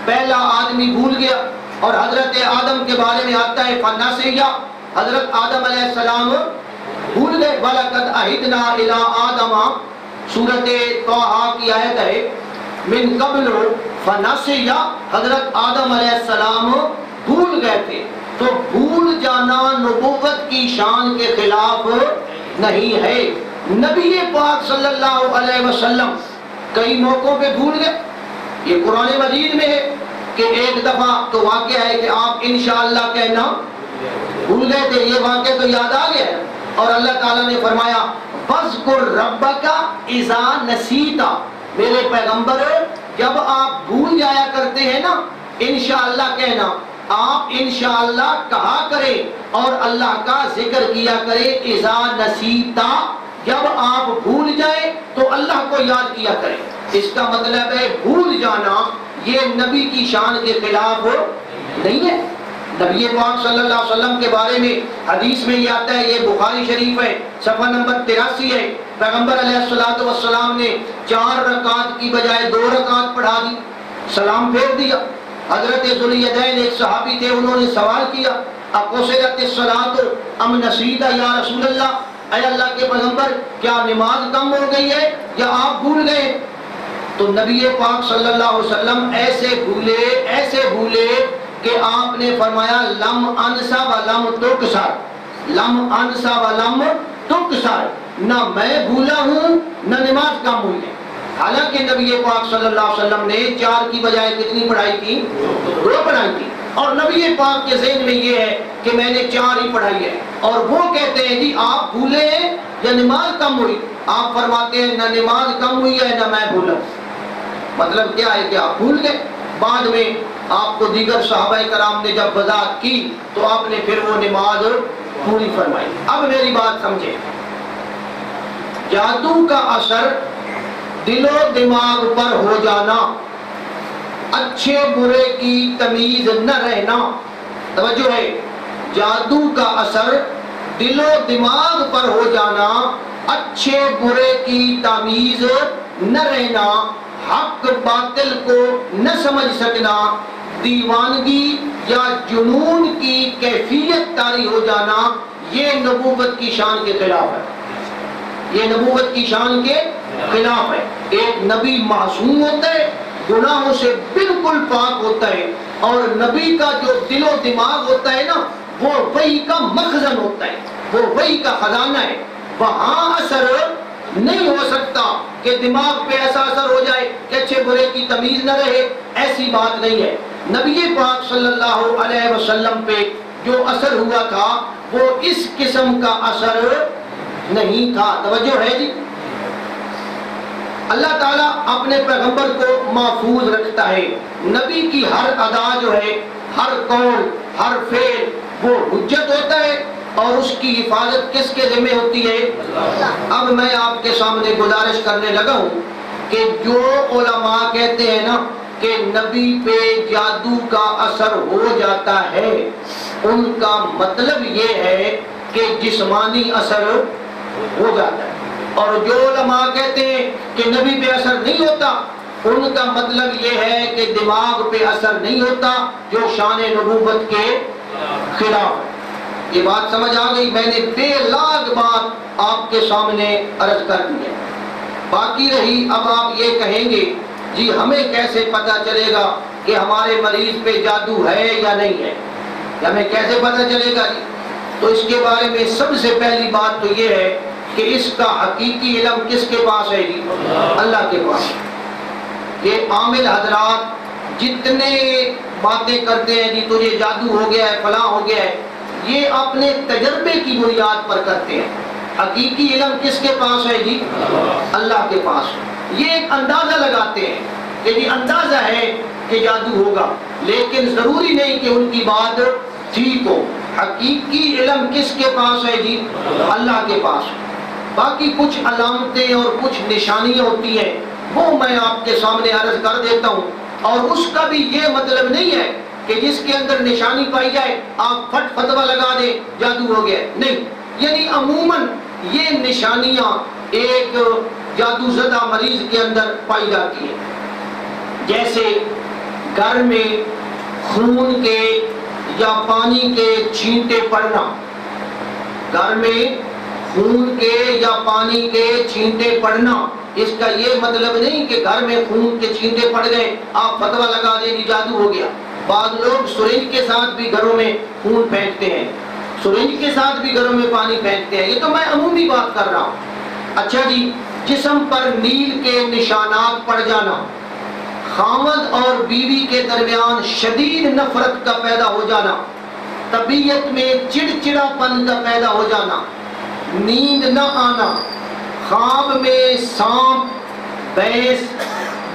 پہلا آدمی بھول گیا، اور حضرت آدم کے بارے میں آتا ہے فنسیا، حضرت آدم علیہ السلام بھول گئے۔ وَلَقَدْ عَهِدْنَا إِلَىٰ آدَمَ، سورۃ طٰہٰ کی آیت ہے، من قبل فنسیا، حضرت آدم علیہ السلام بھول گئے تھے۔ تو بھول جانا نبوت کی شان کے خلاف نہیں ہے۔ نبی پاک صلی اللہ علیہ وسلم کئی موقعوں پہ بھول گئے، یہ قرآن مجید میں ہے کہ ایک دفعہ تو واقعہ ہے کہ آپ انشاءاللہ کہنا بھول گئے تھے، یہ واقعہ تو یاد آ گیا ہے، اور اللہ تعالیٰ نے فرمایا فَاذْكُرْ رَبَّكَ إِذَا نَسِيتَ، میرے پیغمبر جب آپ بھول جایا کرتے ہیں نا، انشاءاللہ کہنا، آپ انشاءاللہ کہا کریں اور اللہ کا ذکر کیا کریں، اذا نسیتا، جب آپ بھول جائیں تو اللہ کو یاد کیا کریں۔ اس کا مطلب ہے بھول جانا یہ نبی کی شان کے خلاف نہیں ہے۔ نبی پاک صلی اللہ علیہ وسلم کے بارے میں حدیث میں یہ آتا ہے، یہ بخاری شریف ہے، صفحہ نمبر 83 ہے، پیغمبر علیہ الصلوۃ والسلام نے 4 رکعت کی بجائے 2 رکعت پڑھا دی، سلام پھیر دیا۔ حضرت ذوالیدین ایک صحابی تھے، انہوں نے سوال کیا اقصرت الصلاۃ ام نسیت یا رسول اللہ، اے اللہ کے پیغمبر کیا نماز کم ہو گئی ہے یا آپ بھول گئے؟ تو نبی پاک صلی اللہ علیہ وسلم ایسے بھولے کہ آپ نے فرمایا لم انسا ولم تکسر، لم انسا ولم تکسر، نہ میں بھولا ہوں نہ نماز کم ہوئی ہے۔ حالانکہ نبی پاک صلی اللہ علیہ وسلم نے 4 کی بجائے کتنی پڑھائی کی؟ 2 پڑھائی کی، اور نبی پاک کے ذہن میں یہ ہے کہ میں نے 4 ہی پڑھائی ہے، اور وہ کہتے ہیں جی آپ بھولے ہیں یا نماز کم ہوئی؟ آپ فرماتے ہیں نہ نماز کم ہوئی ہے نہ میں بھولا۔ مطلب کیا ہے کہ آپ بھول گئے۔ بعد میں آپ کو دیگر صحابہ کرام نے جب وضاحت کی تو آپ نے پھر وہ نماز پوری فرمائی۔ اب میری بات سمجھیں، جادو کا اثر دل و دماغ پر ہو جانا، اچھے برے کی تمیز نہ رہنا، توجہ ہے، جادو کا اثر دل و دماغ پر ہو جانا، اچھے برے کی تمیز نہ رہنا، حق باطل کو نہ سمجھ سکنا، دیوانگی یا جنون کی کیفیت طاری ہو جانا، یہ نبوت کی شان کے خلاف ہے، یہ نبوت کی شان کے خلاف ہے۔ ایک نبی معصوم ہوتا ہے، گناہوں سے بالکل پاک ہوتا ہے، اور نبی کا جو دل و دماغ ہوتا ہے نا، وہ وحی کا مخزن ہوتا ہے، وہ وحی کا خزانہ ہے، وہاں اثر نہیں ہو سکتا کہ دماغ پہ ایسا اثر ہو جائے کہ اچھے برے کی تمیز نہ رہے، ایسی بات نہیں ہے۔ نبی پاک صلی اللہ علیہ وسلم پہ جو اثر ہوا تھا وہ اس قسم کا اثر نہیں تھا، توجہ ہے جی۔ اللہ تعالیٰ اپنے پیغمبر کو محفوظ رکھتا ہے، نبی کی ہر ادا جو ہے، ہر قول، ہر فعل وہ حجت ہوتا ہے، اور اس کی حفاظت کس کے ذمہ ہوتی ہے؟ اب میں آپ کے سامنے گزارش کرنے لگا ہوں کہ جو علماء کہتے ہیں نا کہ نبی پہ جادو کا اثر ہو جاتا ہے، ان کا مطلب یہ ہے کہ جسمانی اثر ہو جاتا ہے، اور جو علماء کہتے ہیں کہ نبی پہ اثر نہیں ہوتا، ان کا مطلب یہ ہے کہ دماغ پہ اثر نہیں ہوتا، جو شان نبوت کے خلاف ہے۔ یہ بات سمجھ آ گئی؟ میں نے بے لاگ بات آپ کے سامنے عرض کر دی ہے۔ باقی رہی، اب آپ یہ کہیں گے جی ہمیں کیسے پتہ چلے گا کہ ہمارے مریض پہ جادو ہے یا نہیں ہے، ہمیں کیسے پتہ چلے گا جی؟ تو اس کے بارے میں سب سے پہلی بات تو یہ ہے کہ اس کا حقیقی علم کس کے پاس ہے جی؟ اللہ کے پاس۔ یہ عامل حضرات جتنے باتیں کرتے ہیں جی تجھے جادو ہو گیا ہے، فلاں ہو گیا ہے، یہ اپنے تجربے کی بنیاد پر کرتے ہیں۔ حقیقی علم کس کے پاس ہے جی؟ اللہ کے پاس۔ یہ ایک اندازہ لگاتے ہیں کہ جی اندازہ ہے کہ جادو ہوگا، لیکن ضروری نہیں کہ ان کی بات ٹھیک ہو۔ حقیقی علم کس کے پاس ہے جی؟ اللہ کے پاس۔ باقی کچھ علامتیں اور کچھ نشانیاں ہوتی ہیں، وہ میں آپ کے سامنے عرض کر دیتا ہوں، اور اس کا بھی یہ مطلب نہیں ہے کہ جس کے اندر نشانی پائی جائے آپ پھٹ فتویٰ لگا دیں جادو ہو گیا، نہیں۔ یعنی عموماً یہ نشانیاں ایک جادو زدہ مریض کے اندر پائی جاتی ہیں، جیسے گھر میں خون کے یا پانی کے چھینٹے پڑنا، گھر میں خون کے یا پانی کے چھینٹے پڑنا۔ اس کا یہ مطلب نہیں کہ گھر میں خون کے چھینٹے پڑ گئے آپ فتویٰ لگا دیں جادو ہو گیا۔ بعض لوگ سرنج کے ساتھ بھی گھروں میں خون پھینکتے ہیں، سرنج کے ساتھ بھی گھروں میں پانی پھینکتے ہیں، یہ تو میں عمومی بات کر رہا ہوں۔ اچھا جی، جسم پر نیل کے نشانات پڑ جانا، خاوند اور بیوی کے درمیان شدید نفرت کا پیدا ہو جانا، طبیعت میں چڑچڑا پن کا پیدا ہو جانا، نیند نہ آنا، خواب میں سانپ، بھینس،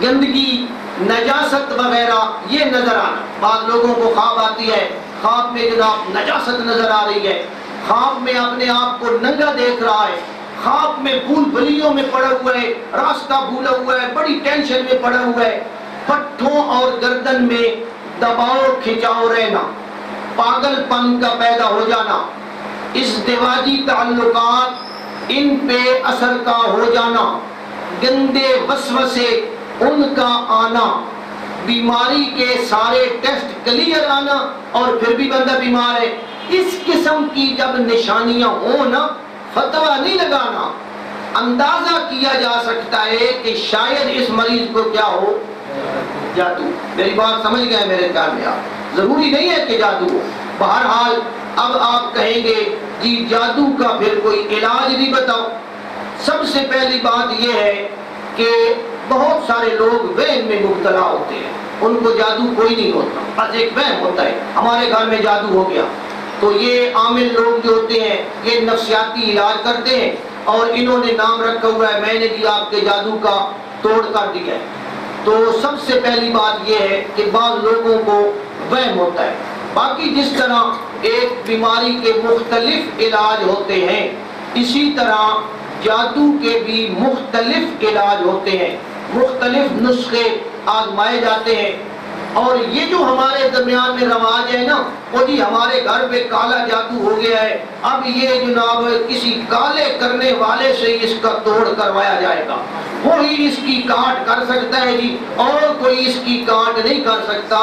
گندگی، نجاست وغیرہ یہ نظر آنا۔ بعض لوگوں کو خواب آتی ہے، خواب میں جناب نجاست نظر آ رہی ہے، خواب میں اپنے آپ کو ننگا دیکھ رہا ہے، خواب میں بھول بھلیوں میں پڑا ہوا ہے، راستہ بھولا ہوا ہے، بڑی ٹینشن میں پڑا ہوا ہے، پٹھوں اور گردن میں دباؤ کھنچاؤ رہنا، پاگل پن کا پیدا ہو جانا، ازدواجی تعلقات ان پہ اثر کا ہو جانا، گندے وسوسے ان کا آنا، بیماری کے سارے ٹیسٹ کلیئر آنا اور پھر بھی بندہ بیمار ہے۔ اس قسم کی جب نشانیاں ہوں نا، فتویٰ نہیں لگانا، اندازہ کیا جا سکتا ہے کہ شاید اس مریض کو کیا ہو، جادو۔ میری بات سمجھ گئے میرے خیال میں آپ؟ ضروری نہیں ہے کہ جادو ہو۔ بہرحال اب آپ کہیں گے جی جادو کا پھر کوئی علاج بھی بتاؤ۔ سب سے پہلی بات یہ ہے کہ بہت سارے لوگ وہم میں مبتلا ہوتے ہیں، ان کو جادو کوئی نہیں ہوتا، بس ایک وہم ہوتا ہے ہمارے گھر میں جادو ہو گیا۔ تو یہ عامل لوگ جو ہوتے ہیں یہ نفسیاتی علاج کرتے ہیں، اور انہوں نے نام رکھا ہوا ہے میں نے جی آپ کے جادو کا توڑ کر دیا ہے۔ تو سب سے پہلی بات یہ ہے کہ بعض لوگوں کو وہم ہوتا ہے۔ باقی جس طرح ایک بیماری کے مختلف علاج ہوتے ہیں، اسی طرح جادو کے بھی مختلف علاج ہوتے ہیں، مختلف نسخے آزمائے جاتے ہیں۔ اور یہ جو ہمارے درمیان میں رواج ہے نا، وہ جی ہمارے گھر پہ کالا جادو ہو گیا ہے، اب یہ جناب کسی کالے کرنے والے سے اس کا توڑ کروایا جائے گا، وہی اس کی کاٹ کر سکتا ہے جی، اور کوئی اس کی کاٹ نہیں کر سکتا۔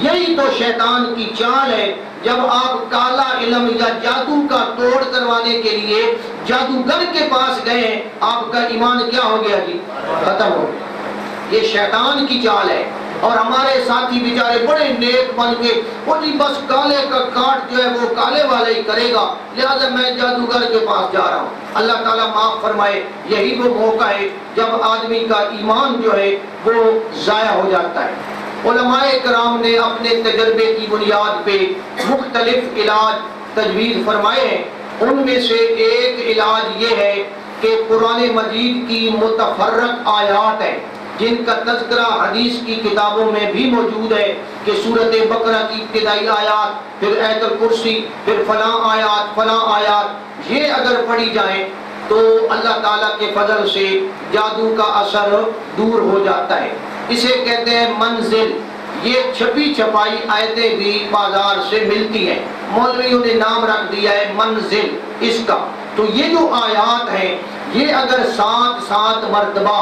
یہی تو شیطان کی چال ہے۔ جب آپ کالا علم یا جادو کا توڑ کروانے کے لیے جادوگر کے پاس گئے، آپ کا ایمان کیا ہو گیا جی؟ ختم ہو گیا۔ یہ شیطان کی چال ہے۔ اور ہمارے ساتھی بیچارے بڑے نیک بن کے وہ جی بس کالے کا کاٹ جو ہے وہ کالے والا ہی کرے گا، لہذا میں جادوگر کے پاس جا رہا ہوں۔ اللہ تعالیٰ معاف فرمائے، یہی وہ موقع ہے جب آدمی کا ایمان جو ہے وہ ضائع ہو جاتا ہے۔ علماء کرام نے اپنے تجربے کی بنیاد پہ مختلف علاج تجویز فرمائے ہیں۔ ان میں سے ایک علاج یہ ہے کہ قرآن مجید کی متفرق آیات ہیں جن کا تذکرہ حدیث کی کتابوں میں بھی موجود ہے کہ سورۃ بقرہ کی ابتدائی آیات، پھر آیت الکرسی، پھر فلاں آیات، یہ اگر پڑھی جائیں تو اللہ تعالیٰ کے فضل سے جادو کا اثر دور ہو جاتا ہے۔ اسے کہتے ہیں منزل. یہ چھپی چھپائی آیتیں بھی بازار سے ملتی ہیں، مولویوں نے نام رکھ دیا ہے منزل اس کا. تو یہ جو آیات ہیں یہ اگر 7 مرتبہ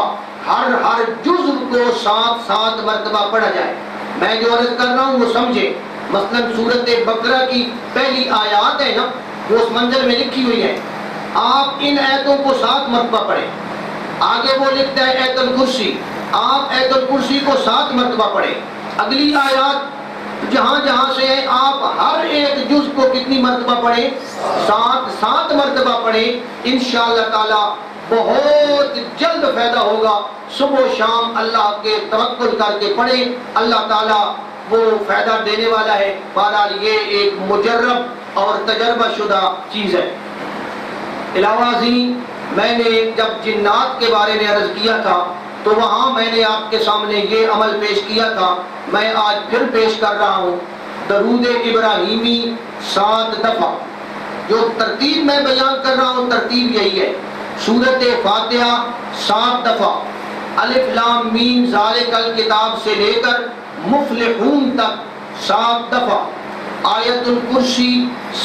ہر جزء کو 7 مرتبہ پڑھا جائے، میں جو عرض کر رہا ہوں وہ سمجھے. مثلا سورۃ بقرہ کی پہلی آیات ہے نا، وہ اس منزل میں لکھی ہوئی ہے، آپ ان آیتوں کو 7 مرتبہ پڑھیں. آگے وہ لکھتا ہے آیت الکرسی، آپ آیت الکرسی کو 7 مرتبہ پڑھیں. اگلی آیات جہاں جہاں سے ہے آپ ہر ایک جز کو کتنی مرتبہ پڑھیں؟ 7 مرتبہ پڑھیں. انشاءاللہ تعالی بہت جلد فائدہ ہوگا. صبح و شام اللہ کے توکل کر کے پڑھیں، اللہ تعالی وہ فائدہ دینے والا ہے. بہرحال یہ ایک مجرب اور تجربہ شدہ چیز ہے. علاوہ ازیں میں نے جب جنات کے بارے میں عرض کیا تھا تو وہاں میں نے آپ کے سامنے یہ عمل پیش کیا تھا، میں آج پھر پیش کر رہا ہوں. درود ابراہیمی 7 دفعہ. جو ترتیب میں بیان کر رہا ہوں ترتیب یہی ہے. سورۃ فاتحہ 7 دفعہ، الف لام میم ذالک الکتاب سے لے کر مفلحون تک 7 دفعہ، آیت الکرسی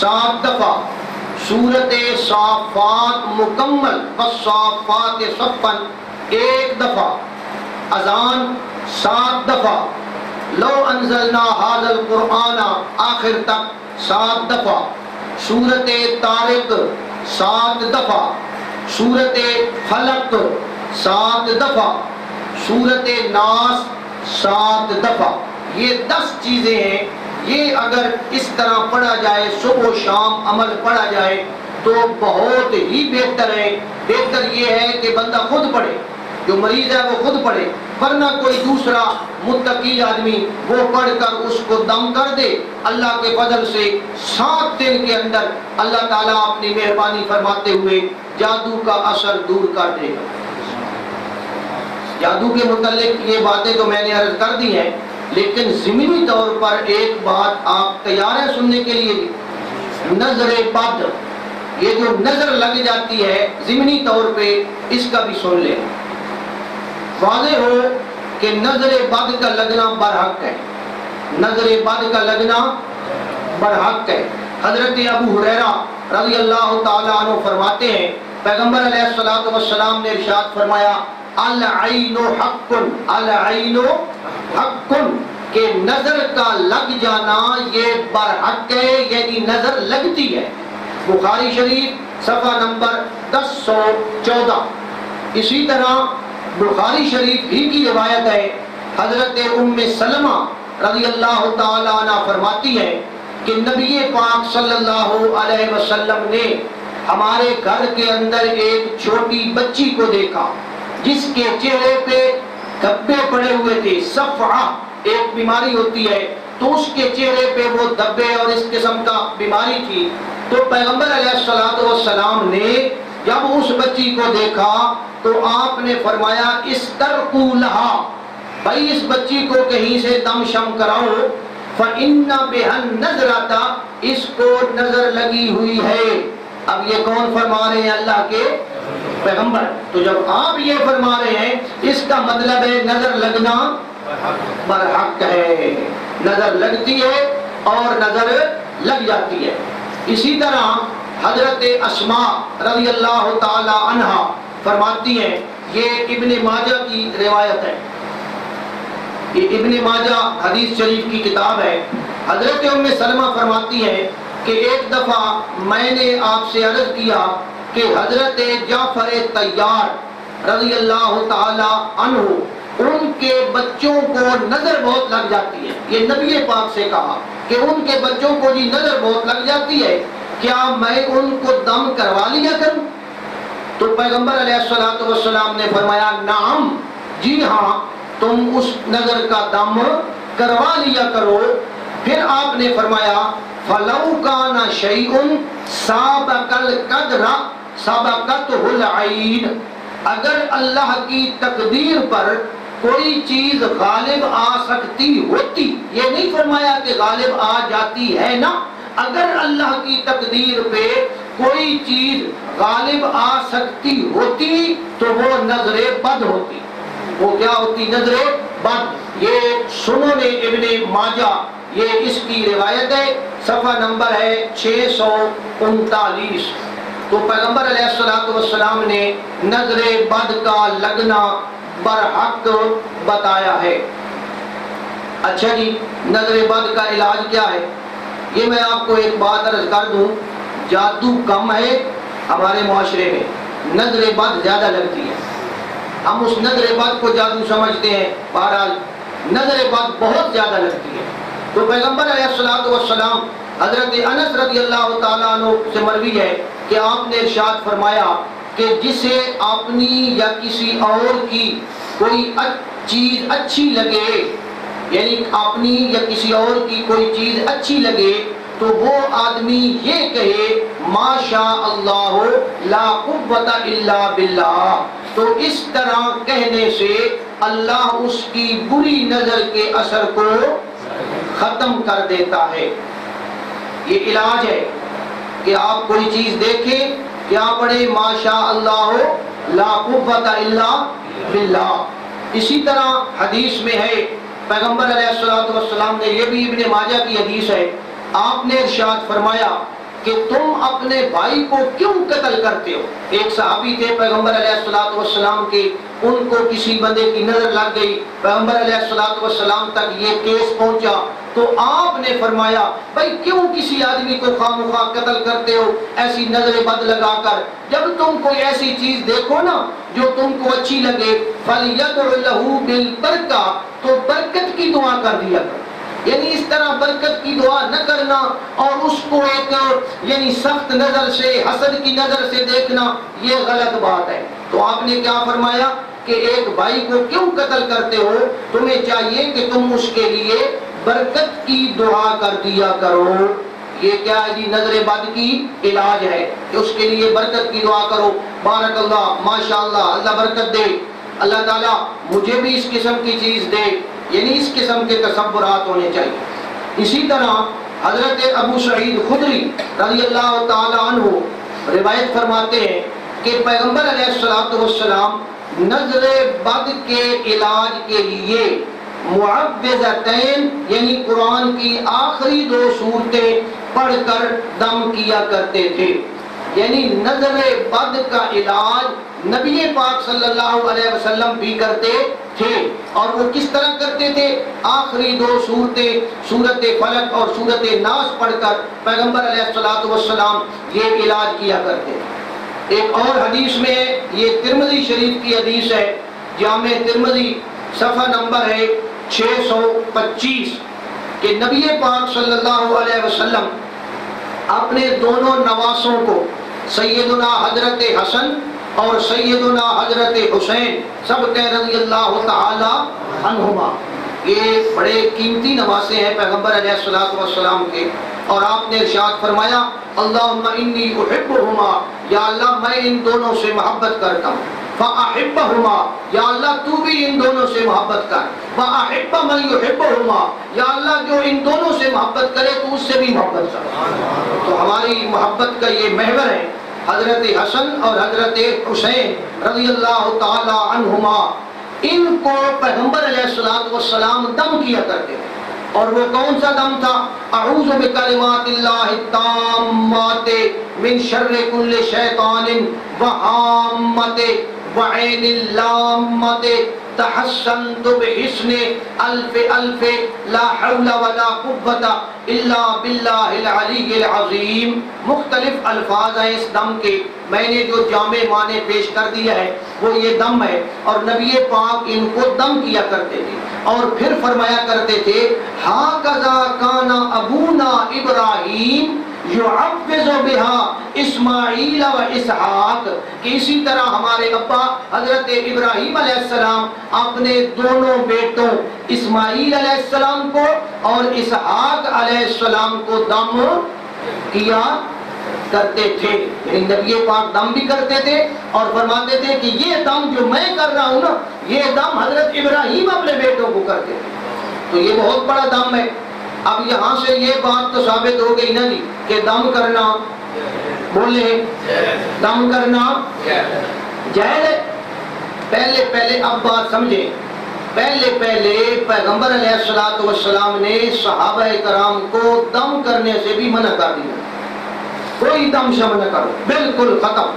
7 دفعہ، سورۃ صافات مکمل والصافات صفا 1 دفعہ، اذان 7 دفعہ، لو انزلنا ھذا القرآن آخر تک 7 دفعہ، سورۃ طارق 7 دفعہ، سورۃ فلق 7 دفعہ، سورۃ ناس 7 دفعہ. یہ 10 چیزیں ہیں. یہ اگر اس طرح پڑھا جائے، صبح و شام عمل پڑھا جائے تو بہت ہی بہتر ہے. بہتر یہ ہے کہ بندہ خود پڑھے، جو مریض ہے وہ خود پڑھے، ورنہ کوئی دوسرا متقی آدمی وہ پڑھ کر اس کو دم کر دے. اللہ کے فضل سے 7 دن کے اندر اللہ تعالیٰ اپنی مہربانی فرماتے ہوئے جادو کا اثر دور کر دے گا. جادو کے متعلق یہ باتیں تو میں نے عرض کر دی ہیں، لیکن ضمنی طور پر ایک بات آپ تیار ہیں سننے کے لیے؟ نظر بد، یہ جو نظر لگ جاتی ہے ضمنی طور پہ، اس کا بھی سن لیں. واضح ہو کہ نظر بد کا لگنا برحق ہے. نظر بد کا لگنا برحق ہے. حضرت ابو ہریرہ رضی اللہ تعالیٰ عنہ فرماتے ہیں، پیغمبر علیہ الصلوۃ والسلام نے ارشاد فرمایا العین حق، العین حق، کہ نظر کا لگ جانا یہ برحق ہے، یعنی نظر لگتی ہے. بخاری شریف صفحہ نمبر 1014. اسی طرح بخاری شریف ہی کی روایت ہے، حضرت ام سلمہ رضی اللہ تعالیٰ عنہ فرماتی ہے کہ نبی پاک صلی اللہ علیہ وسلم نے ہمارے گھر کے اندر ایک چھوٹی بچی کو دیکھا جس کے چہرے پہ دھبے پڑے ہوئے تھے. صفعہ ایک بیماری ہوتی ہے تو اس کے چہرے پہ وہ دھبے اور اس قسم کا بیماری تھی. تو پیغمبر علیہ الصلوۃ والسلام نے جب اس بچی کو دیکھا تو آپ نے فرمایا استرقوا لها، بھائی اس بچی کو کہیں سے دم شم کراؤ، فإن بها النظرۃ، اس کو نظر لگی ہوئی ہے. اب یہ کون فرما رہے ہیں؟ اللہ کے پیغمبر. تو جب آپ یہ فرما رہے ہیں اس کا مطلب ہے نظر لگنا برحق ہے، نظر لگتی ہے اور نظر لگ جاتی ہے. اسی طرح حضرت اسماء رضی اللہ تعالی عنہا فرماتی ہیں، یہ ابن ماجہ کی روایت ہے، یہ ابن ماجہ حدیث شریف کی کتاب ہے. حضرت ام سلمہ فرماتی ہیں کہ ایک دفعہ میں نے آپ سے عرض کیا کہ حضرت جعفر طیار رضی اللہ تعالی عنہ، ان کے بچوں کو نظر بہت لگ جاتی ہے. یہ نبی پاک سے کہا کہ ان کے بچوں کو جی نظر بہت لگ جاتی ہے، کیا میں ان کو دم کروا لیا کروں؟ تو پیغمبر علیہ الصلوۃ والسلام نے فرمایا نعم، جی ہاں، تم اس نظر کا دم کروا لیا کرو. پھر آپ نے فرمایا فَلَوْ كَانَ شَيْءٌ سَابَقَ الْقَدْرَ سَبَقَتْهُ الْعَيْنُ، اگر اللہ کی تقدیر پر کوئی چیز غالب آ سکتی ہوتی، یہ نہیں فرمایا کہ غالب آ جاتی ہے نا، اگر اللہ کی تقدیر پہ کوئی چیز غالب آ سکتی ہوتی تو وہ نظر بد ہوتی. وہ کیا ہوتی؟ نظر بد، یہ سنن ابن ماجہ یہ اس کی روایت ہے، صفحہ نمبر ہے 639۔ تو پیغمبر علیہ السلام نے نظر بد کا لگنا برحق بتایا ہے۔ اچھا جی، نظر بد کا علاج کیا ہے؟ یہ میں آپ کو ایک بات عرض کر دوں، جادو کم ہے ہمارے معاشرے میں، نظر بد زیادہ لگتی ہے۔ ہم اس نظر بد کو جادو سمجھتے ہیں، بہرحال نظر بد بہت زیادہ لگتی ہے۔ تو پیغمبر علیہ السلام حضرت انس رضی اللہ تعالیٰ عنہ سے مروی ہے کہ آپ نے ارشاد فرمایا کہ جسے اپنی یا کسی اور کی کوئی چیز اچھی لگے، یعنی اپنی یا کسی اور کی کوئی چیز اچھی لگے تو وہ آدمی یہ کہے ما شاء اللہ لا قوت الا باللہ، تو اس طرح کہنے سے اللہ اس کی بری نظر کے اثر کو ختم کر دیتا ہے۔ یہ علاج ہے کہ آپ کوئی چیز دیکھیں، کیا پڑھے ما شاء اللہ لا قوت الا باللہ۔ اسی طرح حدیث میں ہے، پیغمبر علیہ السلام نے، یہ بھی ابن ماجہ کی حدیث ہے، آپ نے ارشاد فرمایا کہ تم اپنے بھائی کو کیوں قتل کرتے ہو؟ ایک صحابی تھے پیغمبر علیہ السلام کے، ان کو کسی بندے کی نظر لگ گئی، پیغمبر علیہ السلام تک یہ کیس پہنچا، تو آپ نے فرمایا بھائی کیوں کسی آدمی کو خواہ قتل کرتے ہو ایسی نظر بد لگا کر؟ جب تم کوئی ایسی چیز دیکھو نا جو تم کو اچھی لگے، فَلْيَدْعُ لَهُ بِالْبَرْكَةِ، تو برکت کی دعا کر دیا کرو۔ یعنی اس طرح برکت کی دعا نہ کرنا اور اس کو ایک یعنی سخت نظر سے، حسد کی نظر سے دیکھنا، یہ غلط بات ہے۔ تو آپ نے کیا فرمایا کہ ایک بھائی کو کیوں قتل کرتے ہو؟ تمہیں چاہیے کہ تم اس کے لیے برکت کی دعا کر دیا کرو۔ یہ کیا ہے جی؟ نظر بد کی علاج ہے کہ اس کے لیے برکت کی دعا کرو، بارک اللہ، ماشاءاللہ، اللہ برکت دے، اللہ تعالیٰ مجھے بھی اس قسم کی چیز دے، یعنی اس قسم کے تصورات ہونے چاہیے۔ اسی طرح حضرت ابو سعید خدری رضی اللہ تعالی عنہ روایت فرماتے ہیں کہ پیغمبر علیہ السلام نظر بد کے علاج کے لیے معوذتین یعنی قرآن کی آخری 2 سورتیں پڑھ کر دم کیا کرتے تھے۔ یعنی نظر بد کا علاج نبی پاک صلی اللہ علیہ وسلم بھی کرتے تھے، اور وہ کس طرح کرتے تھے؟ آخری 2 سورتیں، سورت فلق اور سورت ناس پڑھ کر پیغمبر علیہ السلام یہ علاج کیا کرتے تھے۔ ایک اور حدیث میں ہے، یہ ترمذی شریف کی حدیث ہے، جامع ترمذی صفحہ نمبر ہے 625، کہ نبی پاک صلی اللہ علیہ وسلم اپنے دونوں نواسوں کو، سیدنا حضرت حسن اور سیدنا حضرت حسین سب کے رضی اللہ تعالی عنہما، یہ بڑے قیمتی نواسے ہیں پیغمبر علیہ السلام کے، اور آپ نے ارشاد فرمایا اللہم انی احبہما، یا اللہ میں ان دونوں سے محبت کرتا ہوں، فاحبہما، یا اللہ تو بھی ان دونوں سے محبت کر، فاحب من یحبہما، یا اللہ جو ان دونوں سے محبت کرے تو اس سے بھی محبت کر۔ تو ہماری محبت کا یہ محور ہے حضرت حسن اور حضرت حسین رضی اللہ تعالی عنہما، ان کو پیغمبر علیہ السلام دم کیا کرتے تھے، اور وہ کون سا دم تھا؟ اعوذ بکلمات اللہ التامات من شر کل شیطان وہامت وعین اللامت تحسنت بحسن الف الف لا حول ولا قوت الا باللہ العلی العظیم۔ مختلف الفاظ ہیں اس دم کے، میں نے جو جامع معنی پیش کر دیا ہے وہ یہ دم ہے، اور نبی پاک ان کو دم کیا کرتے تھے، اور پھر فرمایا کرتے تھے ہاکذا کان ابونا ابراہیم یعوذ بہا اسماعیل و اسحاق، کہ اسی طرح ہمارے ابا حضرت ابراہیم علیہ السلام اپنے دونوں بیٹوں اسماعیل علیہ السلام کو اور اسحاق علیہ السلام کو دم کیا کرتے تھے۔ یعنی نبی پاک دم بھی کرتے تھے اور فرماتے تھے کہ یہ دم جو میں کر رہا ہوں نا، یہ دم حضرت ابراہیم اپنے بیٹوں کو کرتے تھے۔ تو یہ بہت بڑا دم ہے۔ اب یہاں سے یہ بات تو ثابت ہو گئی نا جی کہ دم کرنا، بولے دم کرنا جائز ہے۔ پہلے اب بات سمجھیں پہلے پیغمبر علیہ الصلوۃ والسلام نے صحابہ کرام کو دم کرنے سے بھی منع کر دیا، کوئی دم شم نہ کرو، بالکل ختم۔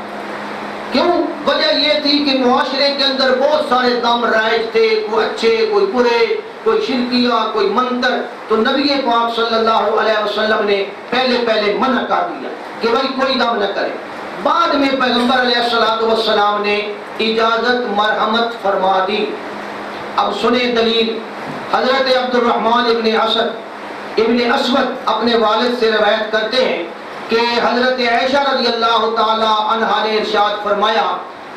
کیوں؟ وجہ یہ تھی کہ معاشرے کے اندر بہت سارے دم رائج تھے، کوئی اچھے کوئی برے، کوئی شرکیہ کوئی منتر، تو نبی پاک صلی اللہ علیہ وسلم نے پہلے منع کر دیا کہ بھائی کوئی دم نہ کرے۔ بعد میں پیغمبر علیہ الصلوۃ والسلام نے اجازت مرحمت فرما دی۔ اب سنیں دلیل۔ حضرت عبد الرحمن ابن اسود اپنے والد سے روایت کرتے ہیں کہ حضرت عائشہ رضی اللہ تعالی عنہا نے ارشاد فرمایا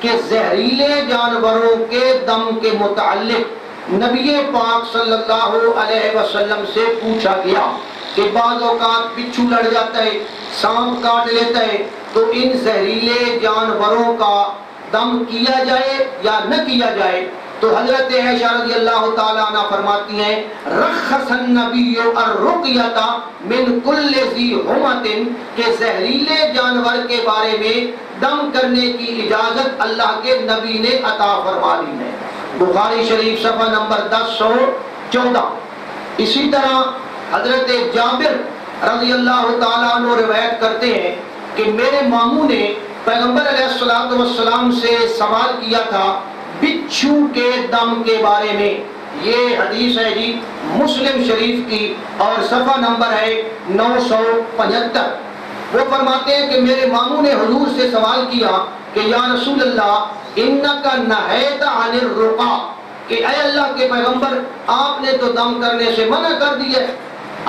کہ زہریلے جانوروں کے دم کے متعلق نبی پاک صلی اللہ علیہ وسلم سے پوچھا گیا کہ بعض اوقات بچھو لڑ جاتا ہے، سانپ کاٹ لیتا ہے، تو ان زہریلے جانوروں کا دم کیا جائے یا نہ کیا جائے؟ تو حضرت عائشہ رضی اللہ تعالیٰ عنہ فرماتی ہیں رخص النبی الرقیۃ من کل ذی حمۃ، کہ زہریلے جانور کے بارے میں دم کرنے کی اجازت اللہ کے نبی نے عطا فرما دی ہے۔ بخاری شریف صفحہ نمبر 1014۔ اسی طرح حضرت جابر رضی اللہ تعالیٰ عنہ روایت کرتے ہیں کہ میرے ماموں نے پیغمبر علیہ الصلوۃ والسلام سے سوال کیا تھا بچھو کے دم کے بارے میں۔ یہ حدیث ہے جی مسلم شریف کی اور صفحہ نمبر ہے 975۔ وہ فرماتے ہیں کہ میرے ماموں نے حضور سے سوال کیا کہ یا رسول اللہ انک نہیت عن الرقا، کہ اے اللہ کے پیغمبر آپ نے تو دم کرنے سے منع کر دیا ہے،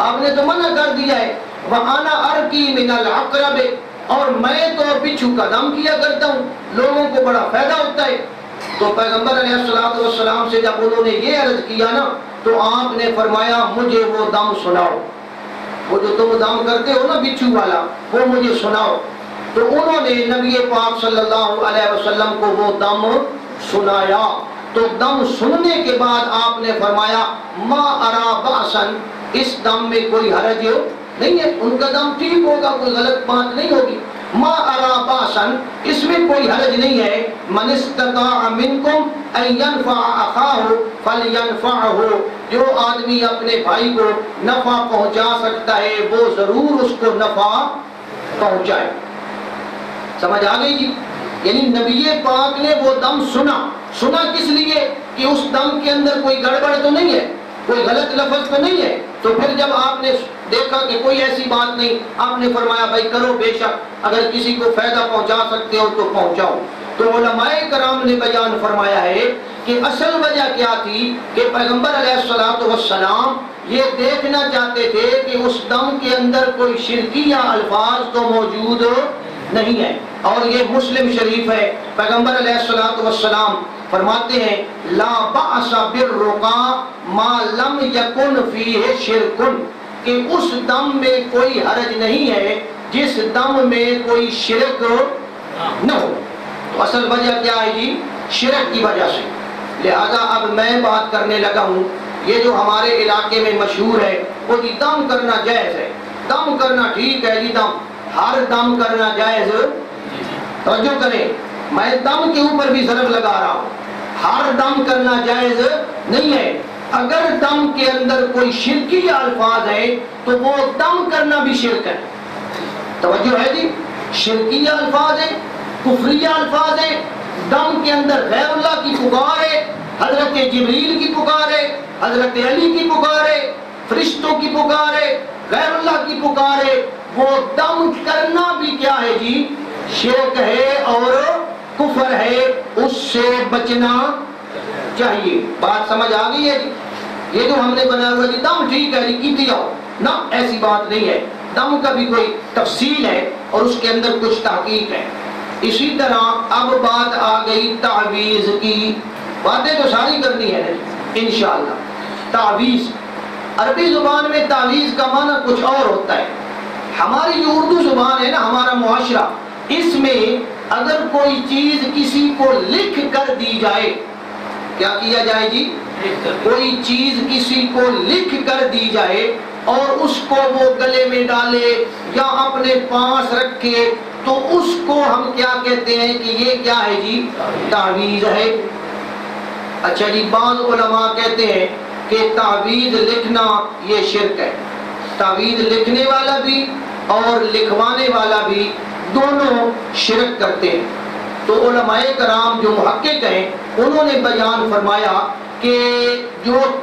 آپ نے تو منع کر دیا ہے، وَأَنَا أَرْقِي مِنَ الْعَقْرَبِ، اور میں تو بچھو کا دم کیا کرتا ہوں، لوگوں کو بڑا فائدہ ہوتا ہے۔ تو پیغمبر علیہ الصلوۃ والسلام سے جب انہوں نے یہ عرض کیا نا تو آپ نے فرمایا مجھے وہ دم سناؤ، وہ جو تم دم کرتے ہو نا بچھو والا، وہ مجھے سناؤ۔ تو انہوں نے نبی پاک صلی اللہ علیہ وسلم کو وہ دم سنایا۔ تو دم سننے کے بعد آپ نے فرمایا ما ارا باسن، اس دم میں کوئی حرج نہیں ہے، ان کا دم ٹھیک ہوگا، کوئی غلط بات نہیں ہوگی۔ ما ارا باسن، اس میں کوئی حرج نہیں ہے۔ من استطاع منکم ان ينفع اخاہ فلینفعہ، جو آدمی اپنے بھائی کو نفع پہنچا سکتا ہے وہ ضرور اس کو نفع پہنچائے۔ سمجھ آ گئی جی؟ یعنی نبی پاک نے وہ دم سنا کس لیے کہ اس دم کے اندر کوئی گڑبڑ تو نہیں ہے، کوئی غلط لفظ تو نہیں ہے۔ تو پھر جب آپ نے دیکھا کہ کوئی ایسی بات نہیں، آپ نے فرمایا بھائی کرو، بے شک اگر کسی کو فائدہ پہنچا سکتے ہو تو پہنچاؤ۔ تو علماء کرام نے بیان فرمایا ہے کہ اصل وجہ کیا تھی کہ پیغمبر علیہ الصلوۃ والسلام یہ دیکھنا چاہتے تھے کہ اس دم کے اندر کوئی شرکیہ الفاظ تو موجود نہیں ہے۔ اور یہ مسلم شریف ہے، پیغمبر علیہ الصلوۃ والسلام فرماتے ہیں لا بأس بالرقا ما لم یکن فیہ شرک، کہ اس دم میں کوئی حرج نہیں ہے جس دم میں کوئی شرک نہ ہو۔ تو اصل وجہ کیا ہے جی؟ شرک کی وجہ سے۔ لہذا اب میں بات کرنے لگا ہوں، یہ جو ہمارے علاقے میں مشہور ہے وہ جی دم کرنا جائز ہے، دم کرنا ٹھیک ہے جی، دم ہر دم کرنا جائز۔ توجہ کریں، میں دم کے اوپر بھی ضرب لگا رہا ہوں، ہر دم کرنا جائز نہیں ہے۔ اگر دم کے اندر کوئی شرکی الفاظ ہیں تو وہ دم کرنا بھی شرک ہے۔ توجہ ہے جی؟ شرکی الفاظ ہیں، کفریہ الفاظ ہیں، دم کے اندر غیر اللہ کی پکار ہے، حضرت جبریل کی پکار ہے، حضرت علی کی پکار ہے، فرشتوں کی پکار ہے، غیر اللہ کی پکار ہے، وہ دم کرنا بھی کیا ہے جی؟ شرک ہے اور کفر ہے، اس سے بچنا چاہیے۔ بات سمجھ آ گئی ہے جی؟ یہ جو ہم نے بنایا ہوا جی دم ٹھیک ہے جی کیتی آؤ، نہ ایسی بات نہیں ہے، دم کا بھی کوئی تفصیل ہے اور اس کے اندر کچھ تحقیق ہے۔ اسی طرح اب بات آ گئی تعویذ کی، باتیں تو ساری کرنی ہے انشاءاللہ۔ تعویذ، عربی زبان میں تعویذ کا معنی کچھ اور ہوتا ہے۔ ہماری جو اردو زبان ہے نا، ہمارا معاشرہ، اس میں اگر کوئی چیز کسی کو لکھ کر دی جائے، کیا کیا جائے جی؟ کوئی چیز کسی کو لکھ کر دی جائے اور اس کو وہ گلے میں ڈالے یا اپنے پاس رکھے تو اس کو ہم کیا کہتے ہیں کہ یہ کیا ہے جی؟ تعویذ ہے۔ اچھا جی، بعض علماء کہتے ہیں کہ تعویذ لکھنا یہ شرک ہے، تعویذ لکھنے والا بھی اور لکھوانے والا بھی دونوں شرک کرتے ہیں۔ تو علماء کرام جو محقق ہیں انہوں نے بیان فرمایا کہ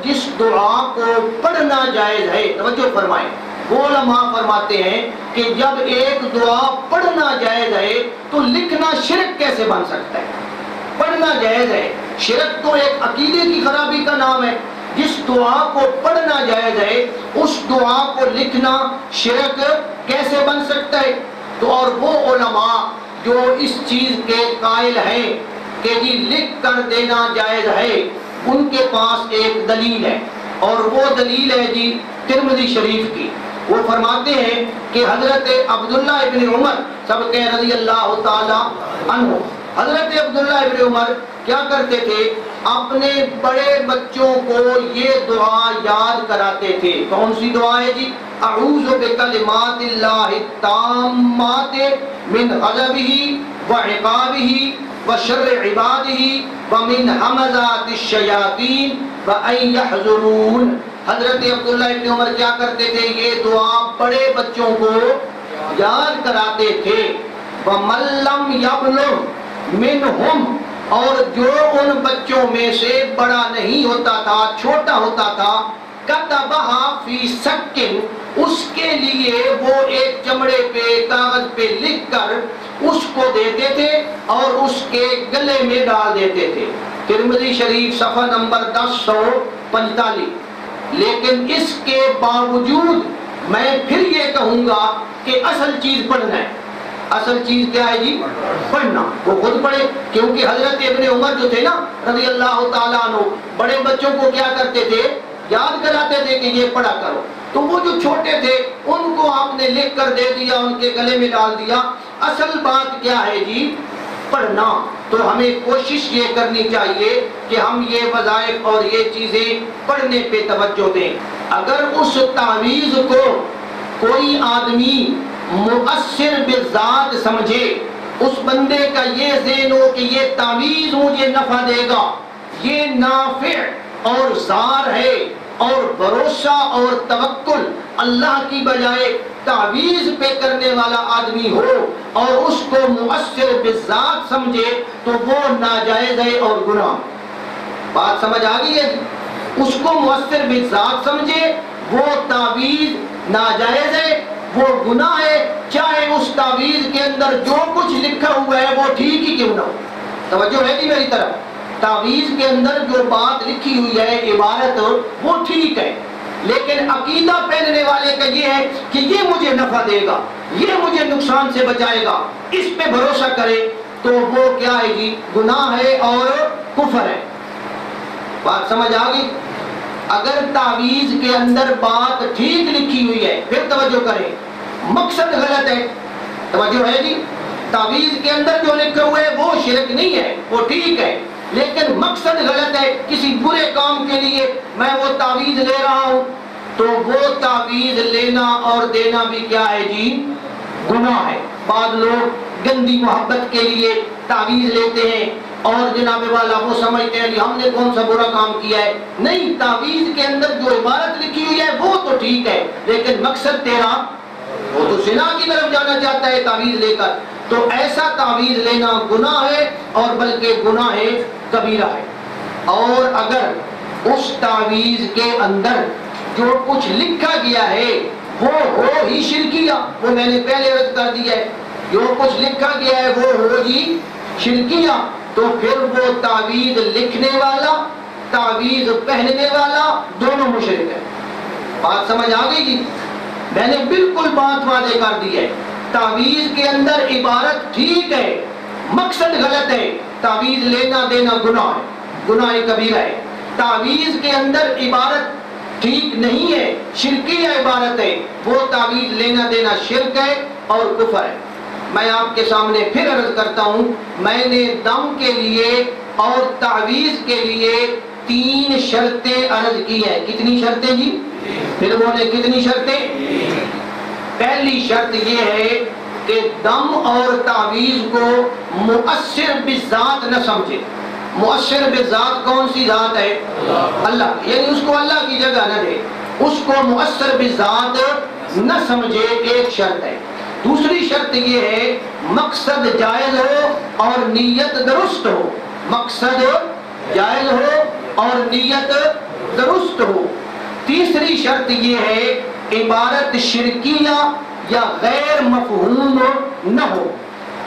جس دعا کو پڑھنا جائز ہے، توجہ فرمائیں، وہ علماء فرماتے ہیں کہ جب ایک دعا پڑھنا جائز ہے تو لکھنا شرک کیسے بن سکتا ہے؟ پڑھنا جائز ہے، شرک تو ایک عقیدے کی خرابی کا نام ہے۔ جس دعا کو پڑھنا جائز ہے اس دعا کو لکھنا شرک کیسے بن سکتا ہے؟ تو اور وہ علماء جو اس چیز کے قائل ہیں کہ جی لکھ کر دینا جائز ہے، ان کے پاس ایک دلیل ہے، اور وہ دلیل ہے جی ترمذی شریف کی۔ وہ فرماتے ہیں کہ حضرت عبداللہ ابن عمر، سب کے رضی اللہ تعالی عنہ، حضرت عبداللہ ابن عمر کیا کرتے تھے؟ اپنے بڑے بچوں کو یہ دعا یاد کراتے تھے۔ کون سی دعا ہے جی؟ اعوذ بکلمات اللہ التامات من غضبہ وعقابہ وشر عبادہ ومن ہمزات الشیاطین وان یحضرون۔ حضرت عبداللہ ابن عمر کیا کرتے تھے؟ یہ دعا بڑے بچوں کو یاد کراتے تھے۔ ومن لم یبلغ منہم، اور جو ان بچوں میں سے بڑا نہیں ہوتا تھا، چھوٹا ہوتا تھا، کتبہا فی سکن، اس کے لیے وہ ایک چمڑے پہ کاغذ پہ لکھ کر اس کو دیتے تھے اور اس کے گلے میں ڈال دیتے تھے۔ ترمذی شریف صفحہ نمبر 1045۔ لیکن اس کے باوجود میں پھر یہ کہوں گا کہ اصل چیز پڑھنا ہے۔ اصل چیز کیا ہے جی؟ پڑھنا۔ وہ خود پڑھے، کیونکہ حضرت ابن عمر جو تھے نا رضی اللہ تعالیٰ عنہ، بڑے بچوں کو کیا کرتے تھے؟ یاد کراتے تھے کہ یہ پڑھا کرو۔ تو وہ جو چھوٹے تھے ان کو آپ نے لکھ کر دے دیا، ان کے گلے میں ڈال دیا۔ اصل بات کیا ہے جی؟ پڑھنا۔ تو ہمیں کوشش یہ کرنی چاہیے کہ ہم یہ وظائف اور یہ چیزیں پڑھنے پہ توجہ دیں۔ اگر اس تعویذ کو کوئی آدمی مؤثر بالذات سمجھے، اس بندے کا یہ ذہن ہو کہ یہ تعویذ مجھے نفع دے گا، یہ نافع اور زار ہے، اور بھروسہ اور توکل اللہ کی بجائے تعویذ پہ کرنے والا آدمی ہو اور اس کو مؤثر بالذات سمجھے، تو وہ ناجائز ہے اور گناہ۔ بات سمجھ آ گئی ہے؟ اس کو مؤثر بالذات سمجھے، وہ تعویذ ناجائز ہے، وہ گناہ ہے، چاہے اس تعویذ کے اندر جو کچھ لکھا ہوا ہے وہ ٹھیک ہی کیوں نہ ہو۔ توجہ ہے جی میری طرف؟ تعویذ کے اندر جو بات لکھی ہوئی ہے، عبارت، وہ ٹھیک ہے، لیکن عقیدہ پہننے والے کا یہ ہے کہ یہ مجھے نفع دے گا، یہ مجھے نقصان سے بچائے گا، اس پہ بھروسہ کرے، تو وہ کیا ہے جی؟ گناہ ہے اور کفر ہے۔ بات سمجھ آ گئی؟ اگر تعویذ کے اندر بات ٹھیک لکھی ہوئی ہے، پھر توجہ کریں، مقصد غلط ہے، توجہ ہے جی؟ تعویذ کے اندر جو لکھا ہوا ہے وہ شرک نہیں ہے، وہ ٹھیک ہے، لیکن مقصد غلط ہے، کسی برے کام کے لیے میں وہ تعویذ لے رہا ہوں، تو وہ تعویذ لینا اور دینا بھی کیا ہے جی؟ گناہ ہے۔ بعض لوگ گندی محبت کے لیے تعویذ لیتے ہیں اور جناب والا وہ سمجھتے ہیں کہ ہم نے کون سا برا کام کیا ہے۔ نہیں، تعویذ کے اندر جو عبارت لکھی ہوئی ہے وہ تو ٹھیک ہے، لیکن مقصد تیرا وہ تو زنا کی طرف جانا چاہتا ہے تعویذ لے کر، تو ایسا تعویذ لینا گناہ ہے، اور بلکہ گناہ کبیرہ ہے۔ اور اگر اس تعویذ کے اندر جو کچھ لکھا گیا ہے وہ ہو ہی شرکیہ، وہ میں نے پہلے عرض کر دیا ہے، جو کچھ لکھا گیا ہے وہ ہو ہی شرکیہ، تو پھر وہ تعویذ لکھنے والا، تعویذ پہننے والا دونوں مشرک ہے۔ بات سمجھ آ گئی جی؟ میں نے بالکل بات واضح کر دی ہے۔ تعویذ کے اندر عبارت ٹھیک ہے، مقصد غلط ہے، تعویذ لینا دینا گناہ ہے، گناہ کبیرہ ہے۔ تعویذ کے اندر عبارت ٹھیک نہیں ہے، شرکیہ عبارت ہے، وہ تعویذ لینا دینا شرک ہے اور کفر ہے۔ میں آپ کے سامنے پھر عرض کرتا ہوں، میں نے دم کے لیے اور تعویذ کے لیے 3 شرطیں عرض کی ہیں۔ کتنی شرطیں جی؟ پھر بولے کتنی شرطیں؟ پہلی شرط یہ ہے کہ دم اور تعویذ کو مؤثر بالذات نہ سمجھے۔ مؤثر بذات کون سی ذات ہے؟ اللہ، یعنی اس کو اللہ کی جگہ نہ دے، اس کو مؤثر بذات نہ سمجھے، ایک شرط ہے۔ دوسری شرط یہ ہے مقصد جائز ہو اور نیت درست ہو، مقصد جائز ہو اور نیت درست ہو۔ تیسری شرط یہ ہے عبارت شرکیہ یا غیر مفہوم نہ ہو۔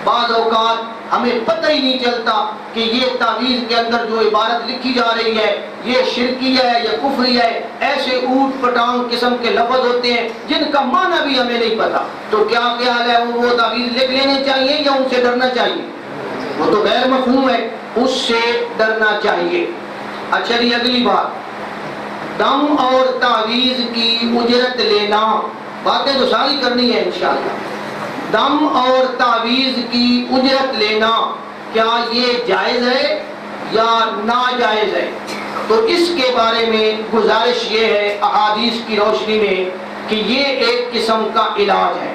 بعض اوقات ہمیں پتہ ہی نہیں چلتا کہ یہ تعویذ کے اندر جو عبارت لکھی جا رہی ہے یہ شرکیہ ہے یا کفری ہے، ایسے اوٹ پٹانگ قسم کے لفظ ہوتے ہیں جن کا معنی بھی ہمیں نہیں پتا، تو کیا خیال ہے وہ تعویذ لکھ لینے چاہیے یا ان سے ڈرنا چاہیے؟ وہ تو غیر مفہوم ہے، اس سے ڈرنا چاہیے۔ اچھا جی، اگلی بات، دم اور تعویذ کی اجرت لینا، باتیں تو ساری کرنی ہے انشاءاللہ۔ دم اور تعویذ کی اجرت لینا کیا یہ جائز ہے یا ناجائز ہے؟ تو اس کے بارے میں گزارش یہ ہے احادیث کی روشنی میں کہ یہ ایک قسم کا علاج ہے،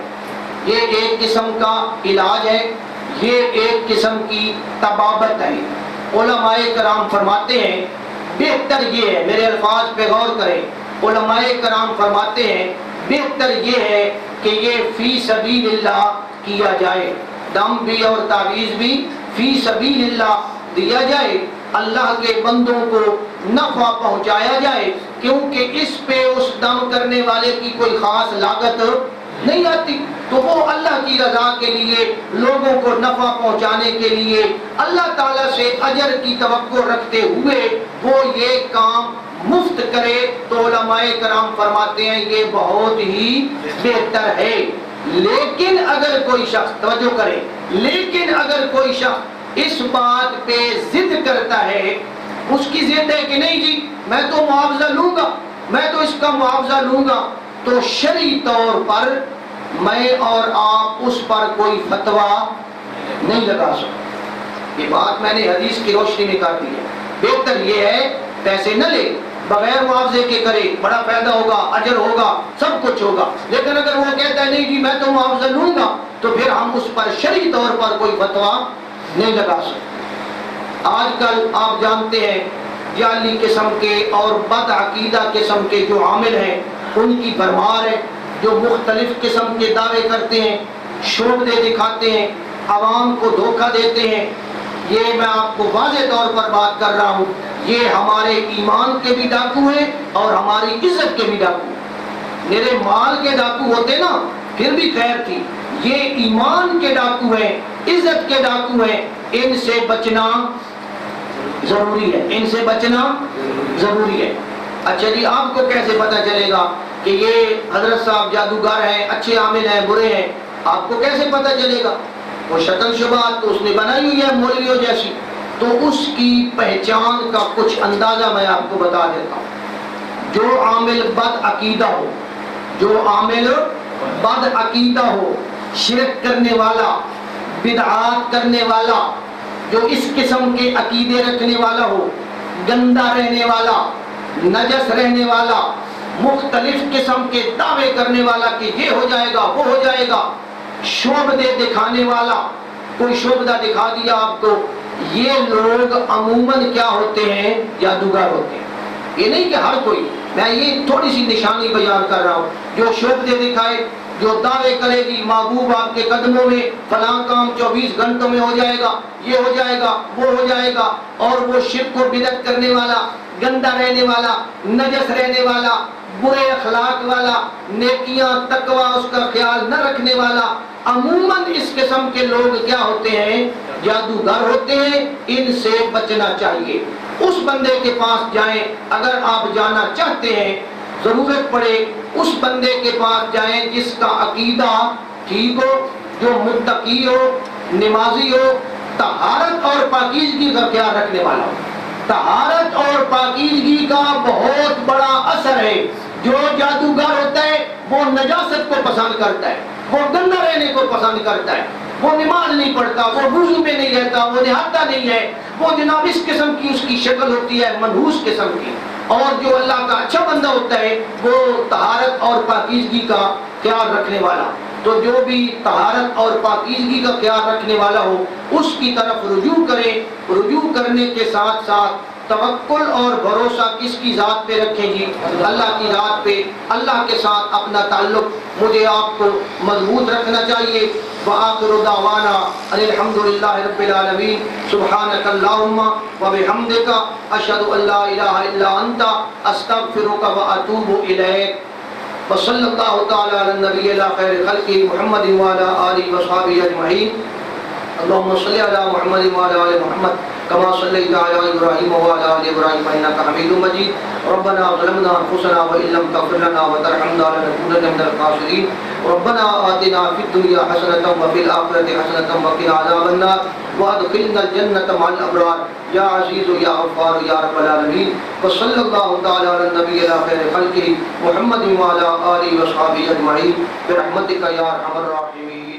یہ ایک قسم کا علاج ہے، یہ ایک قسم کی طبابت ہے۔ علماء کرام فرماتے ہیں بہتر یہ ہے، میرے الفاظ پہ غور کریں، علماء کرام فرماتے ہیں بہتر یہ ہے کہ یہ فی سبیل اللہ کیا جائے، دم بھی اور تعویذ بھی فی سبیل اللہ دیا جائے، اللہ کے بندوں کو نفع پہنچایا جائے، کیونکہ اس پہ اس دم کرنے والے کی کوئی خاص لاگت نہیں آتی، تو وہ اللہ کی رضا کے لیے لوگوں کو نفع پہنچانے کے لیے اللہ تعالیٰ سے اجر کی توقع رکھتے ہوئے وہ یہ کام مفت کرے، تو علماء کرام فرماتے ہیں یہ بہت ہی بہتر ہے۔ لیکن اگر کوئی شخص، توجہ کرے، لیکن اگر کوئی شخص اس بات پہ ضد کرتا ہے، اس کی ضد ہے کہ نہیں جی میں تو معاوضہ لوں گا، میں تو اس کا معاوضہ لوں گا، تو شرعی طور پر میں اور آپ اس پر کوئی فتویٰ نہیں لگا سکتے۔ یہ بات میں نے حدیث کی روشنی میں کر دی ہے۔ بہتر یہ ہے پیسے نہ لے، بغیر معاوضے کے کرے، بڑا فائدہ ہوگا، اجر ہوگا، سب کچھ ہوگا۔ لیکن اگر وہ کہتا ہے نہیں جی میں تو معاوضہ لوں گا، تو پھر ہم اس پر شرعی طور پر کوئی فتویٰ نہیں لگا سکتے۔ آج کل آپ جانتے ہیں جعلی قسم کے اور بد عقیدہ قسم کے جو عامل ہیں ان کی بھرمار ہے، جو مختلف قسم کے دعوے کرتے ہیں، شعبدے دکھاتے ہیں، عوام کو دھوکہ دیتے ہیں۔ یہ میں آپ کو واضح طور پر بات کر رہا ہوں، یہ ہمارے ایمان کے بھی ڈاکو ہیں اور ہماری عزت کے بھی ڈاکو ہیں۔ میرے مال کے ڈاکو ہوتے نا پھر بھی خیر تھی، یہ ایمان کے ڈاکو ہیں، عزت کے ڈاکو ہیں، ان سے بچنا ضروری ہے، ان سے بچنا ضروری ہے۔ اچھا جی، آپ کو کیسے پتہ چلے گا کہ یہ حضرت صاحب جادوگر ہیں، اچھے عامل ہیں، برے ہیں؟ آپ کو کیسے پتہ چلے گا؟ وہ شکل شبہات تو اس نے بنائی ہوئی ہے مولویوں جیسی، تو اس کی پہچان کا کچھ اندازہ میں آپ کو بتا دیتا ہوں۔ جو عامل بد عقیدہ ہو، جو عامل بد عقیدہ ہو، شرک کرنے والا، بدعات کرنے والا، جو اس قسم کے عقیدے رکھنے والا ہو، گندا رہنے والا، نجس رہنے والا، مختلف قسم کے دعوے کرنے والا کہ یہ ہو جائے گا وہ ہو جائے گا، شعبدے دکھانے والا، کوئی شعبدہ دکھا دیا آپ کو، یہ لوگ عموماً کیا ہوتے ہیں؟ جادوگر ہوتے ہیں۔ یہ نہیں کہ ہر کوئی، میں یہ تھوڑی سی نشانی بیان کر رہا ہوں، جو شعبدے دکھائے، جو دعوے کرے گی محبوب آپ کے قدموں میں فلاں کام 24 گھنٹوں میں ہو جائے گا، یہ ہو جائے گا وہ ہو جائے گا، اور وہ شرک و بدعت کرنے والا، گندا رہنے والا، نجس رہنے والا، برے اخلاق والا، نیکیاں تقوی اس کا خیال نہ رکھنے والا، عموماً اس قسم کے لوگ کیا ہوتے ہیں؟ جادوگر ہوتے ہیں۔ ان سے بچنا چاہیے۔ اس بندے کے پاس جائیں، اگر آپ جانا چاہتے ہیں، ضرورت پڑے اس بندے کے پاس جائیں جس کا عقیدہ ٹھیک ہو، جو متقی ہو، نمازی ہو، طہارت اور پاکیزگی کا خیال رکھنے والا ہو۔ طہارت اور پاکیزگی کا بہت بڑا اثر ہے۔ جو جادوگر ہوتا ہے وہ نجاست کو پسند کرتا ہے، وہ گندا رہنے کو پسند کرتا ہے، وہ نماز نہیں پڑھتا، وہ وضو میں نہیں رہتا، وہ نہاتا نہیں ہے، وہ جناب اس قسم کی اس کی شکل ہوتی ہے منحوس قسم کی۔ اور جو اللہ کا اچھا بندہ ہوتا ہے وہ طہارت اور پاکیزگی کا خیال رکھنے والا۔ تو جو بھی طہارت اور پاکیزگی کا خیال رکھنے والا ہو اس کی طرف رجوع کریں۔ رجوع کرنے کے ساتھ ساتھ توکل اور بھروسہ کس کی ذات پہ رکھیں جی؟ اللہ کی ذات پہ۔ اللہ کے ساتھ اپنا تعلق مجھے آپ کو مضبوط رکھنا چاہیے۔ وآخر دعوانا ان الحمد للہ رب العالمین۔ سبحانک اللہم وبحمدک اشہد ان لا الہ الا انت استغفرک واتوب الیک۔ وصلی اللہ تعالی علی النبی علی خیر خلقہ محمد وعلی آلہ وصحبہ اجمعین۔ اللهم صل على محمد وعلى آل محمد كما صليت على إبراهيم وعلى آل إبراهيم إنك حميد مجيد۔ ربنا ظلمنا أنفسنا وإن لم تغفر لنا وترحمنا لنكونن من الخاسرين۔ ربنا آتنا في الدنيا حسنة وفي الآخرة حسنة وقنا عذاب النار وأدخلنا الجنة مع الأبرار يا عزيز يا غفار يا رب العالمين۔ وصلى الله تعالى على النبي على خير خلقه محمد وعلى آله وصحبه أجمعين برحمتك يا أرحم الراحمين۔